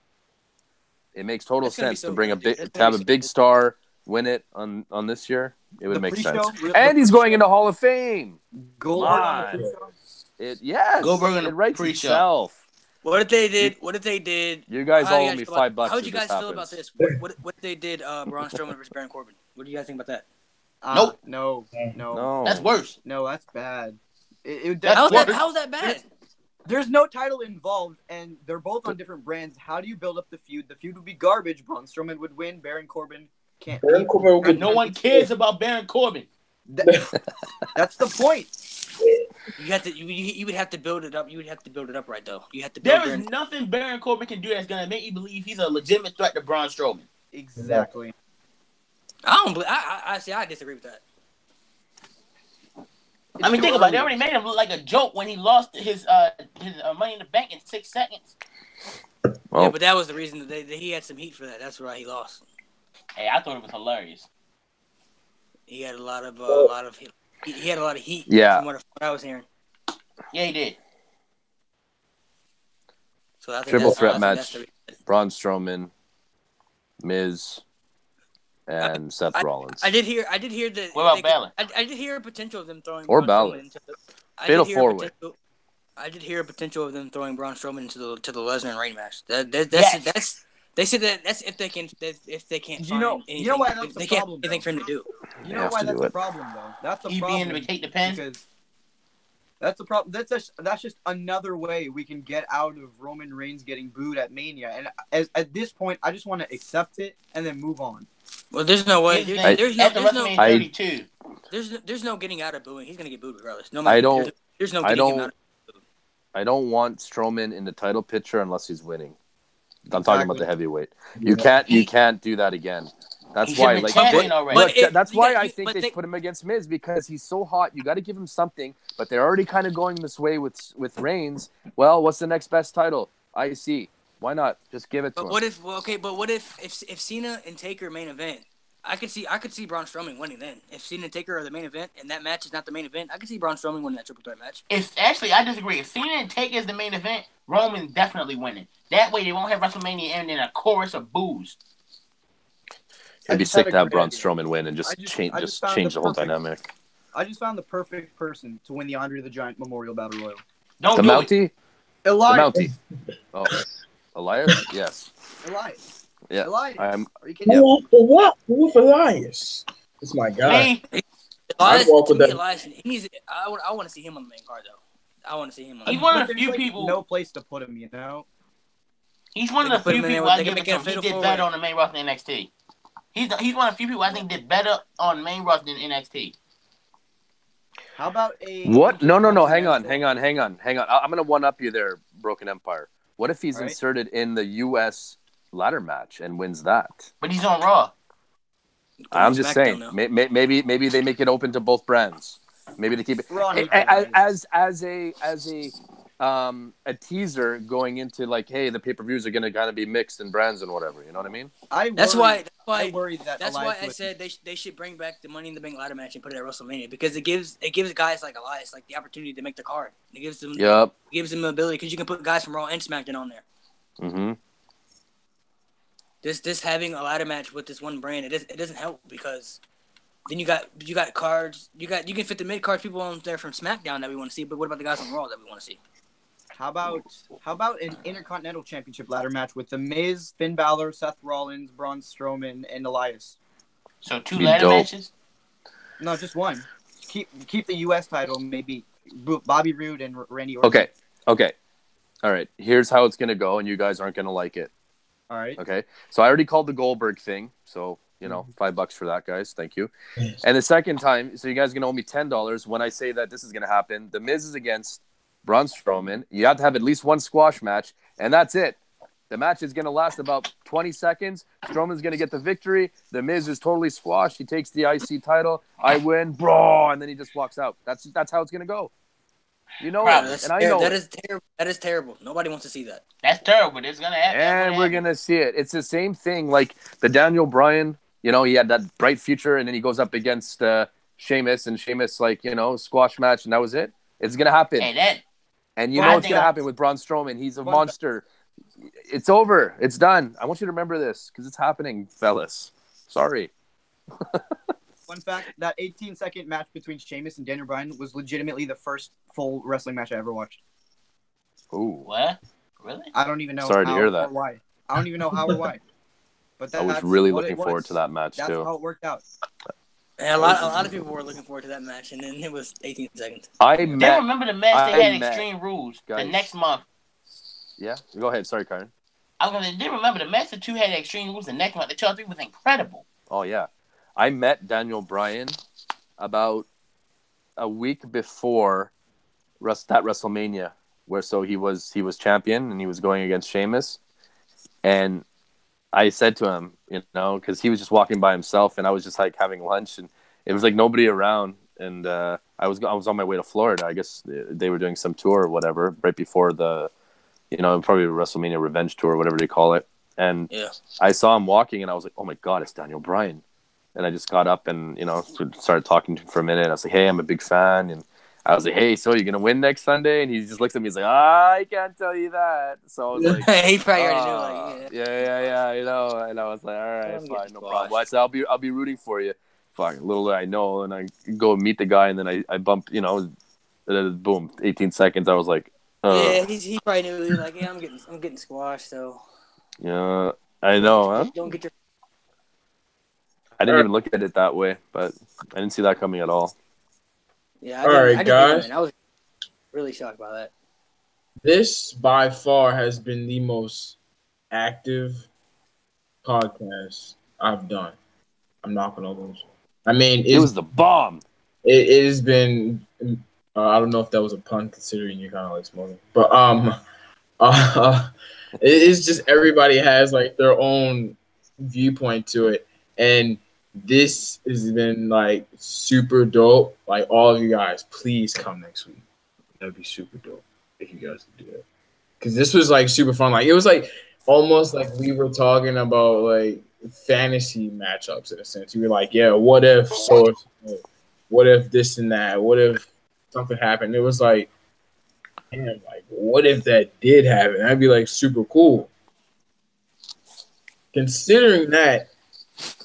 It makes total That's gonna be sense so to bring a good, dude. big That's to gonna have be a so big good. star win it on this year. It would The make pre-show? sense. The And he's pre-show? going into Hall of Fame. Goldberg on the on. pre-show? Yes, Goldberg in the it writes pre-show. itself. What if they did? What if they did? You guys how all you owe me feel about- $5 How would if you this guys feel about happens. this? What if they did? Braun Strowman versus Baron Corbin. What do you guys think about that? Nope. No. No, That's worse. No, that's bad. That's How's that? worse. How's that bad? There's no title involved, and they're both on different brands. How do you build up the feud? The feud would be garbage. Braun Strowman would win. Baron Corbin can't. Baron Corbin will get- No one cares about Baron Corbin. That's the point. You have to. You would have to build it up. You would have to build it up right though. You have to build There is Baron. nothing Baron Corbin can do that's gonna make you believe he's a legitimate threat to Braun Strowman. Exactly. I don't. I see. I disagree with that. I mean, think about it. They already made him look like a joke when he lost his Money in the Bank in 6 seconds. Well, Yeah, but that was the reason that he had some heat for that. That's why he lost. Hey, I thought it was hilarious. He had a lot of he had a lot of heat. Yeah. From what I was hearing. Yeah, he did. So I think Triple that's- threat I think match. that's the reason. Braun Strowman, Miz, and Seth Rollins. I did hear that. What about they could- Balor? I did hear a potential of them throwing Or Braun Balor. Strowman into the Fatal four-way. I did hear a potential of them throwing Braun Strowman into the Lesnar and Reign match. That's Yes. they said that that's if they can't You find know anything, why that's the they can't problem, anything for him to do. You They know have why to that's do the it. problem, though? That's the He problem. being to take the pen. Because that's the problem. That's just another way we can get out of Roman Reigns getting booed at Mania. And at this point, I just want to accept it and then move on. Well, there's no way. Here's the There's, thing. no. After There's no. WrestleMania 32, There's no getting out of booing. He's gonna get booed regardless. No I matter. don't- There's no I getting him don't- out. I don't want Strowman in the title picture unless he's winning. I'm talking about Exactly. the heavyweight. You can't do that again. That's he why, should be like, champion they- already. look, But that's why yeah, I think but they they- put him against Miz because he's so hot. You got to give him something. But they're already kind of going this way with Reigns. Well, what's the next best title? IC. Why not just give it to But him? what if? Well, okay, but what if Cena and Taker main event? I could see Braun Strowman winning then. If Cena and Taker are the main event and that match is not the main event, I could see Braun Strowman winning that triple threat match. If actually, I disagree. If Cena and Taker is the main event, Roman definitely winning. That way, they won't have WrestleMania end in a chorus of boos. It'd be just had sick a to have great Braun idea. Strowman win and just I just change found the whole perfect- dynamic. I just found the perfect person to win the Andre the Giant Memorial Battle Royal. Don't The do it. Mountie? The Elias. Mountie. Oh, Elias? Yes. Elias. Yeah. Elias. I'm. Are you kidding? Who with Elias? It's my guy. Me, Elias, walk to with me, that. Elias, he needs. I want to see him on the main card though. I want to see him on. He's The one main of the But few there's, like, people. no place to put him, you know? He's one They of can the put few him in people there, I they give can it make to it a him. He fatal did four-way. better on the main roster than NXT. He's one of the few people I think did better on main roster than NXT. How about a... What? No. Hang on. Intercontinental? I'm gonna one up you there, Broken Empire. What if he's All right. inserted in the U.S. ladder match and wins that? But he's on Raw. I'm just SmackDown saying. now. Maybe they make it open to both brands. Maybe they keep it Raw needs Elias. as a teaser going into like, hey, the pay-per-views are gonna kind of be mixed in brands and whatever. You know what I mean? That's why. I worry that That's Elias way I would- said they should bring back the Money in the Bank ladder match and put it at WrestleMania because it gives guys like Elias like the opportunity to make the card. It gives them Yep. the ability because you can put guys from Raw and SmackDown on there. Mm-hmm. This having a ladder match with this one brand it doesn't help because then you got cards you can fit the mid cards people on there from SmackDown that we want to see, but what about the guys on Raw that we want to see? How about an Intercontinental Championship ladder match with The Miz, Finn Balor, Seth Rollins, Braun Strowman, and Elias? So two Be ladder dope. matches. No, just one. Keep the U.S. title, maybe Bobby Roode and Randy Orton. Okay. All right. Here's how it's gonna go, and you guys aren't gonna like it. All right. Okay. So I already called the Goldberg thing. So, $5 for that, guys. Thank you. And the second time, so you guys are going to owe me $10 when I say that this is going to happen. The Miz is against Braun Strowman. You have to have at least one squash match, and that's it. The match is going to last about 20 seconds. Strowman's going to get the victory. The Miz is totally squashed. He takes the IC title. I win, bro, and then he just walks out. That's how it's going to go. You know Right, it, and I know that it. is terrible. That is terrible. Nobody wants to see that. That's terrible. It's gonna happen. And we're going to see it. It's the same thing like the Daniel Bryan, he had that bright future, and then he goes up against Sheamus, and Sheamus, like, squash match, and that was it. It's going to happen. And you know it's going to happen with Braun Strowman. He's a monster. It's over. It's done. I want you to remember this because it's happening, fellas. Sorry. Fun fact, that 18-second match between Sheamus and Daniel Bryan was legitimately the first full wrestling match I ever watched. Ooh. What? Really? I don't even know Sorry to how hear that. or why. I don't even know how or why. But I was that's really what looking it was. forward to that match, That's too. how it worked out. Yeah, a lot of people were looking forward to that match, and then it was 18 seconds. They remember the match they had Extreme Rules guys. the next month. Yeah? Go ahead. Sorry, Karen. I was going to say, they remember the match the two had Extreme Rules the next month. The 2 or 3 was incredible. Oh, yeah. I met Daniel Bryan about a week before that WrestleMania, where he was champion and he was going against Sheamus, and I said to him, because he was just walking by himself, and I was just like having lunch, and it was like nobody around, and I was on my way to Florida. I guess they were doing some tour or whatever right before the, probably WrestleMania Revenge tour or whatever they call it, and I saw him walking, and I was like, oh my God, it's Daniel Bryan. And I just got up and, started talking to him for a minute. I was like, hey, I'm a big fan. And I was like, hey, so you're going to win next Sunday? And he just looked at me. He's like, I can't tell you that. So I was like, he probably already knew. Yeah. And I was like, all right, fine, no problem. Well, I said, I'll be rooting for you. Fuck, little did I know. And I go meet the guy, and then I bump, boom, 18 seconds. I was like, yeah, he probably knew. He was like, yeah, I'm getting squashed. So yeah, I know, huh? Don't get your. I didn't even look at it that way, but I didn't see that coming at all. Yeah, I guys. I was really shocked by that. This by far has been the most active podcast I've done. I'm not gonna lose. I mean, it was the bomb. It has been. I don't know if that was a pun, considering you're kind of like smoking, but it's just everybody has like their own viewpoint to it, and this has been like super dope. Like, all of you guys, please come next week. That'd be super dope if you guys could do that. Because this was like super fun. Like, it was like almost like we were talking about like fantasy matchups in a sense. You were like, yeah, what if what if this and that? What if something happened? It was like, damn, like, what if that did happen? That'd be like super cool. Considering that,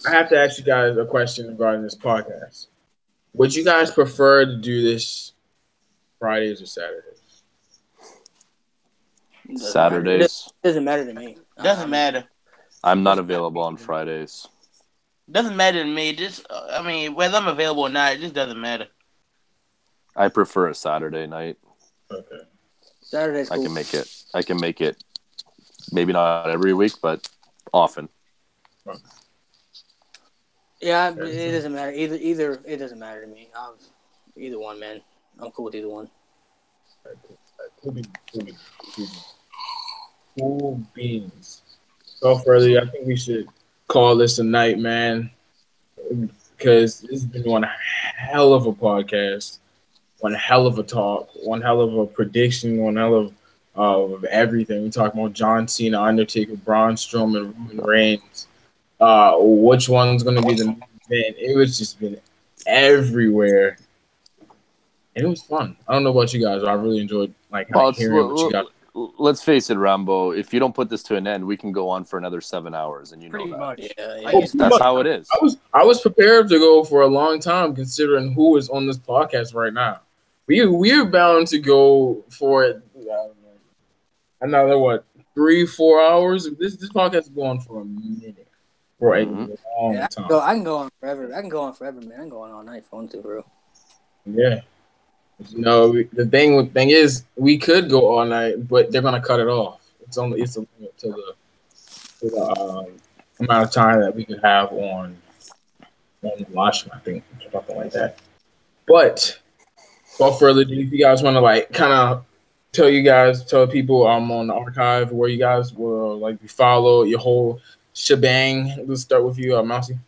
I have to ask you guys a question regarding this podcast. Would you guys prefer to do this Fridays or Saturdays? Saturdays. Doesn't matter to me. Doesn't matter. I'm not available on Fridays. Doesn't matter to me. Whether I'm available or not, it just doesn't matter. I prefer a Saturday night. Okay. Saturday's cool. I can make it. Maybe not every week, but often. Yeah, it doesn't matter. Either it doesn't matter to me. Either one, man. I'm cool with either one. Cool beans. So further, I think we should call this a night, man, because this has been one hell of a podcast, one hell of a talk, one hell of a prediction, one hell of everything. We talked about John Cena, Undertaker, Braun Strowman, Roman Reigns. Which one's going to be the main event? It was just been everywhere, and it was fun. I don't know about you guys, but I really enjoyed hearing what you guys. Let's face it, Rambo. If you don't put this to an end, we can go on for another 7 hours, and Pretty much. Yeah. That's how it is. I was prepared to go for a long time, considering who is on this podcast right now. We're bound to go for it. Another 3-4 hours. This podcast is going for a minute, for a long time. I can go on forever. man. I can go on all night if I want to, bro. Yeah. The thing is, we could go all night, but they're gonna cut it off. It's a limit to the amount of time that we could have on watch. I think something like that. But without further ado, if you guys want to kind of tell people on the archive where you guys will you follow your whole shebang. Let's start with you, Mountie.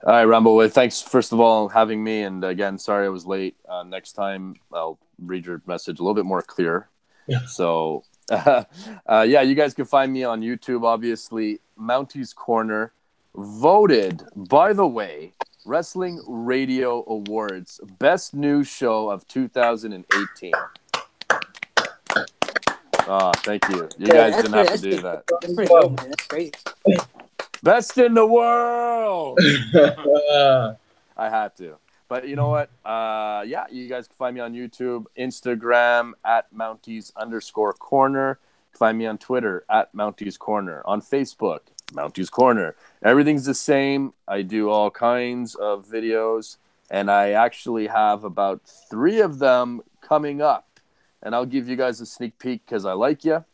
All right, Rambo. Well, thanks, first of all, having me. And again, sorry I was late. Next time, I'll read your message a little bit more clear. Yeah. So, you guys can find me on YouTube, obviously. Mountie's Corner. Voted, by the way, Wrestling Radio Awards, Best New Show of 2018. Oh, thank you. You guys didn't have to do that. That's pretty dope, man. That's great. Best in the world. I had to. But you know what? Yeah, you guys can find me on YouTube, Instagram at Mounties_corner. Find me on Twitter at Mounties Corner. On Facebook, Mounties Corner. Everything's the same. I do all kinds of videos, and I actually have about 3 of them coming up. And I'll give you guys a sneak peek because I like you.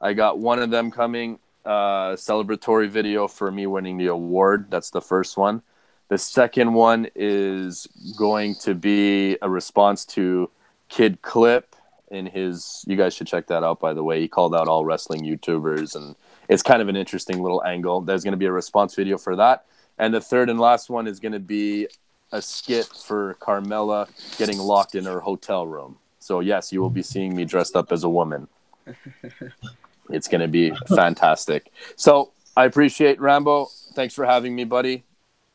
I got one of them coming, celebratory video for me winning the award. That's the first one. The second one is going to be a response to Kid Clip in his... You guys should check that out, by the way. He called out all wrestling YouTubers, and it's kind of an interesting little angle. There's going to be a response video for that. And the third and last one is going to be a skit for Carmella getting locked in her hotel room. So, yes, you will be seeing me dressed up as a woman. It's going to be fantastic. So, I appreciate Rambo. Thanks for having me, buddy.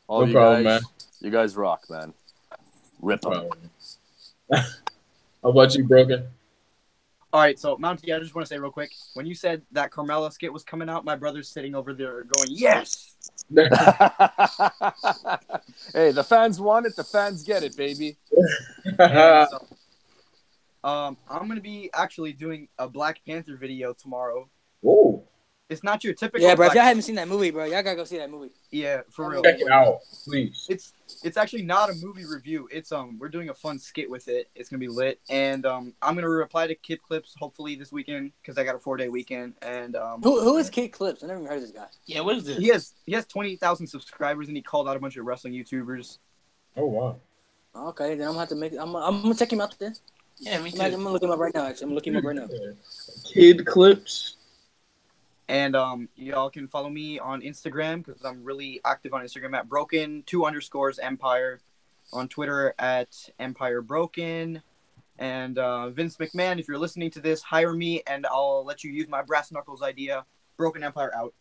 All no you problem, guys, man. You guys rock, man. Rip them. How about you, Broken? All right, so Mountie, I just want to say real quick, when you said that Carmella skit was coming out, my brother's sitting over there going, yes! Hey, the fans want it, the fans get it, baby. And so, I'm going to be actually doing a Black Panther video tomorrow. Whoa. It's not your typical... Yeah, bro. If Black... y'all haven't seen that movie, bro, y'all gotta go see that movie. Yeah, for real. Check it out, please. It's actually not a movie review. It's we're doing a fun skit with it. It's gonna be lit, and I'm gonna reply to Kid Clips hopefully this weekend because I got a 4-day weekend. And who is Kid Clips? I never even heard of this guy. Yeah, what is this? He has 20,000 subscribers, and he called out a bunch of wrestling YouTubers. Oh wow. Okay, then I'm gonna have to make. I'm gonna check him out then. Yeah, me too. I'm gonna look him up right now. Actually, I'm looking him up right now. Kid Clips. And y'all can follow me on Instagram because I'm really active on Instagram at broken_empire, on Twitter at Empire Broken, and Vince McMahon. If you're listening to this, hire me and I'll let you use my brass knuckles idea. Broken Empire out.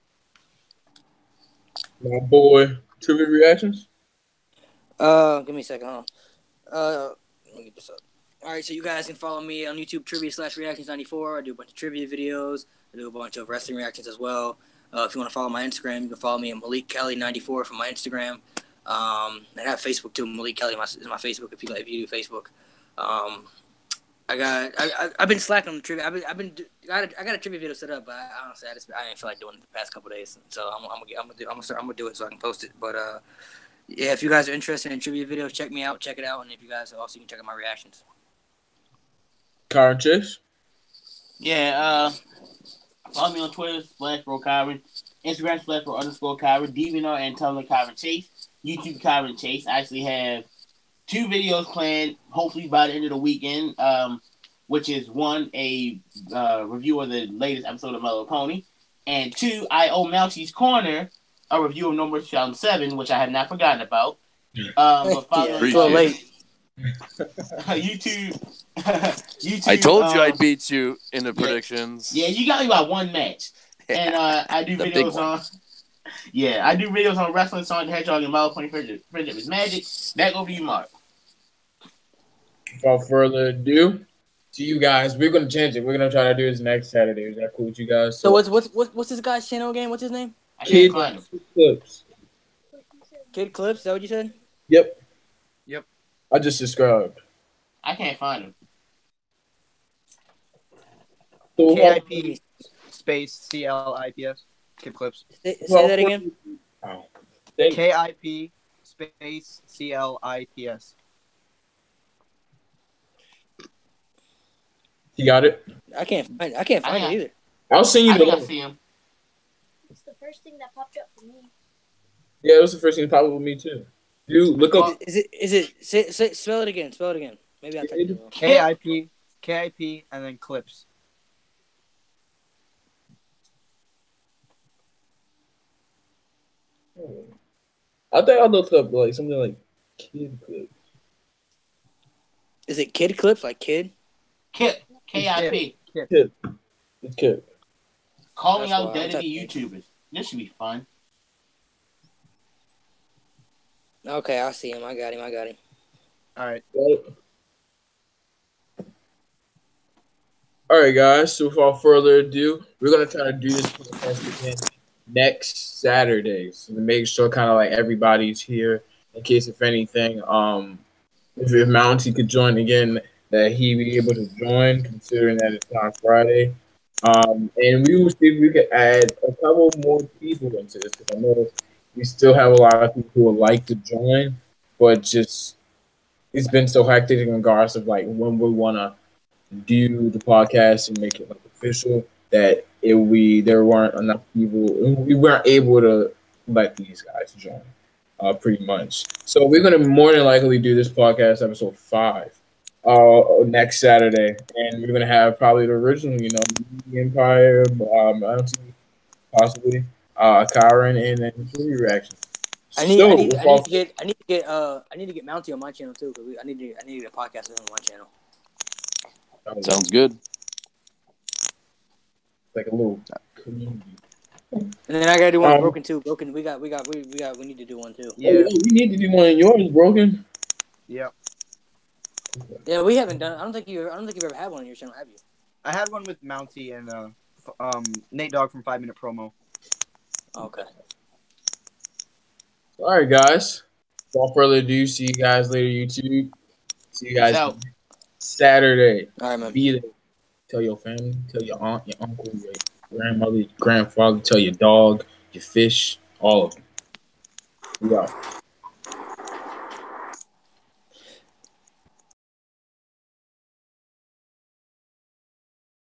My boy, trivia reactions. Give me a second. Hold on. Let me get this up. All right, so you guys can follow me on YouTube, trivia/reactions94. I do a bunch of trivia videos. I do a bunch of wrestling reactions as well. If you want to follow my Instagram, you can follow me at Malik Kelly 94 from my Instagram. And I have Facebook too. Malik Kelly is my Facebook if you do Facebook. I've been slacking on the trivia. I got a trivia video set up, but honestly I didn't feel like doing it the past couple of days. So I'm gonna do it so I can post it. But yeah, if you guys are interested in trivia videos, check me out, check it out, and if you guys also you can check out my reactions. Kyron Chase. Yeah, follow me on Twitter, /BroKyron, Instagram, /Bro_Kyron, DeviantArt and Tumblr, Kyron Chase, YouTube, Kyron Chase. I actually have 2 videos planned, hopefully by the end of the weekend, which is 1, a review of the latest episode of Mellow Pony, and 2, I owe Moutie's Corner, a review of No More 2007, which I had not forgotten about. But follow me on late. YouTube. I told you I'd beat you in the predictions. Yeah, you got me by 1 match. And I do videos on... Yeah, I do videos on Wrestling, Sonic the Hedgehog, and Mellow Pony Friendship is Magic. Back over to you, Mark. Without further ado, to you guys, we're going to change it. We're going to try to do this next Saturday. Is that cool with you guys? So what's this guy's channel again? What's his name? Kid Clips. Kid Clips, is that what you said? Yep. Yep. I just subscribed. I can't find him. So, KIP space CLIPS. Kid Clips. Say that again. Oh. KIP space CLIPS. You got it? I can't find it either. I'll send you I the think I link. see him. It's the first thing that popped up for me. Yeah, it was the first thing that popped up with me too. Dude, look up. Is it spell it again? Spell it again. Maybe I typed it wrong. KIP and then Clips. I think I looked up like something like Kid Clips. Is it Kid Clips like kid? Kip. KIP. Kid. It's Kid. Calling That's out why I deadly typed YouTubers. This should be fun. Okay, I see him. I got him. All right. All right, guys. So without further ado, we're gonna try to do this podcast again next Saturday, so to make sure kind of like everybody's here in case if anything, if Mountie could join again, that he be able to join, considering that it's on Friday. And we will see if we could add a couple more people into this because I know we still have a lot of people who would like to join, but just it's been so hectic in regards of like when we wanna do the podcast and make it like official that there weren't enough people, we weren't able to let these guys join, pretty much. So we're gonna more than likely do this podcast episode 5 next Saturday, and we're gonna have probably the original, the Empire, Mountie, possibly Kyron, and then three reactions. So I need to get Mountie on my channel too because I need to get a podcast with him on my channel. Sounds good. like a little community. And then I gotta do one broken too. Broken, we need to do one too. Yeah. Oh, we need to do one of yours, Broken. Yeah. Yeah, we haven't done. I don't think you've ever had one on your channel, have you? I had one with Mountie and Nate Dogg from 5 Minute Promo. Okay. All right, guys. Without further ado, see you guys later, YouTube. See you guys Saturday. All right, man. Be there. Tell your family, tell your aunt, your uncle, your grandmother, your grandfather, tell your dog, your fish, all of them. We out.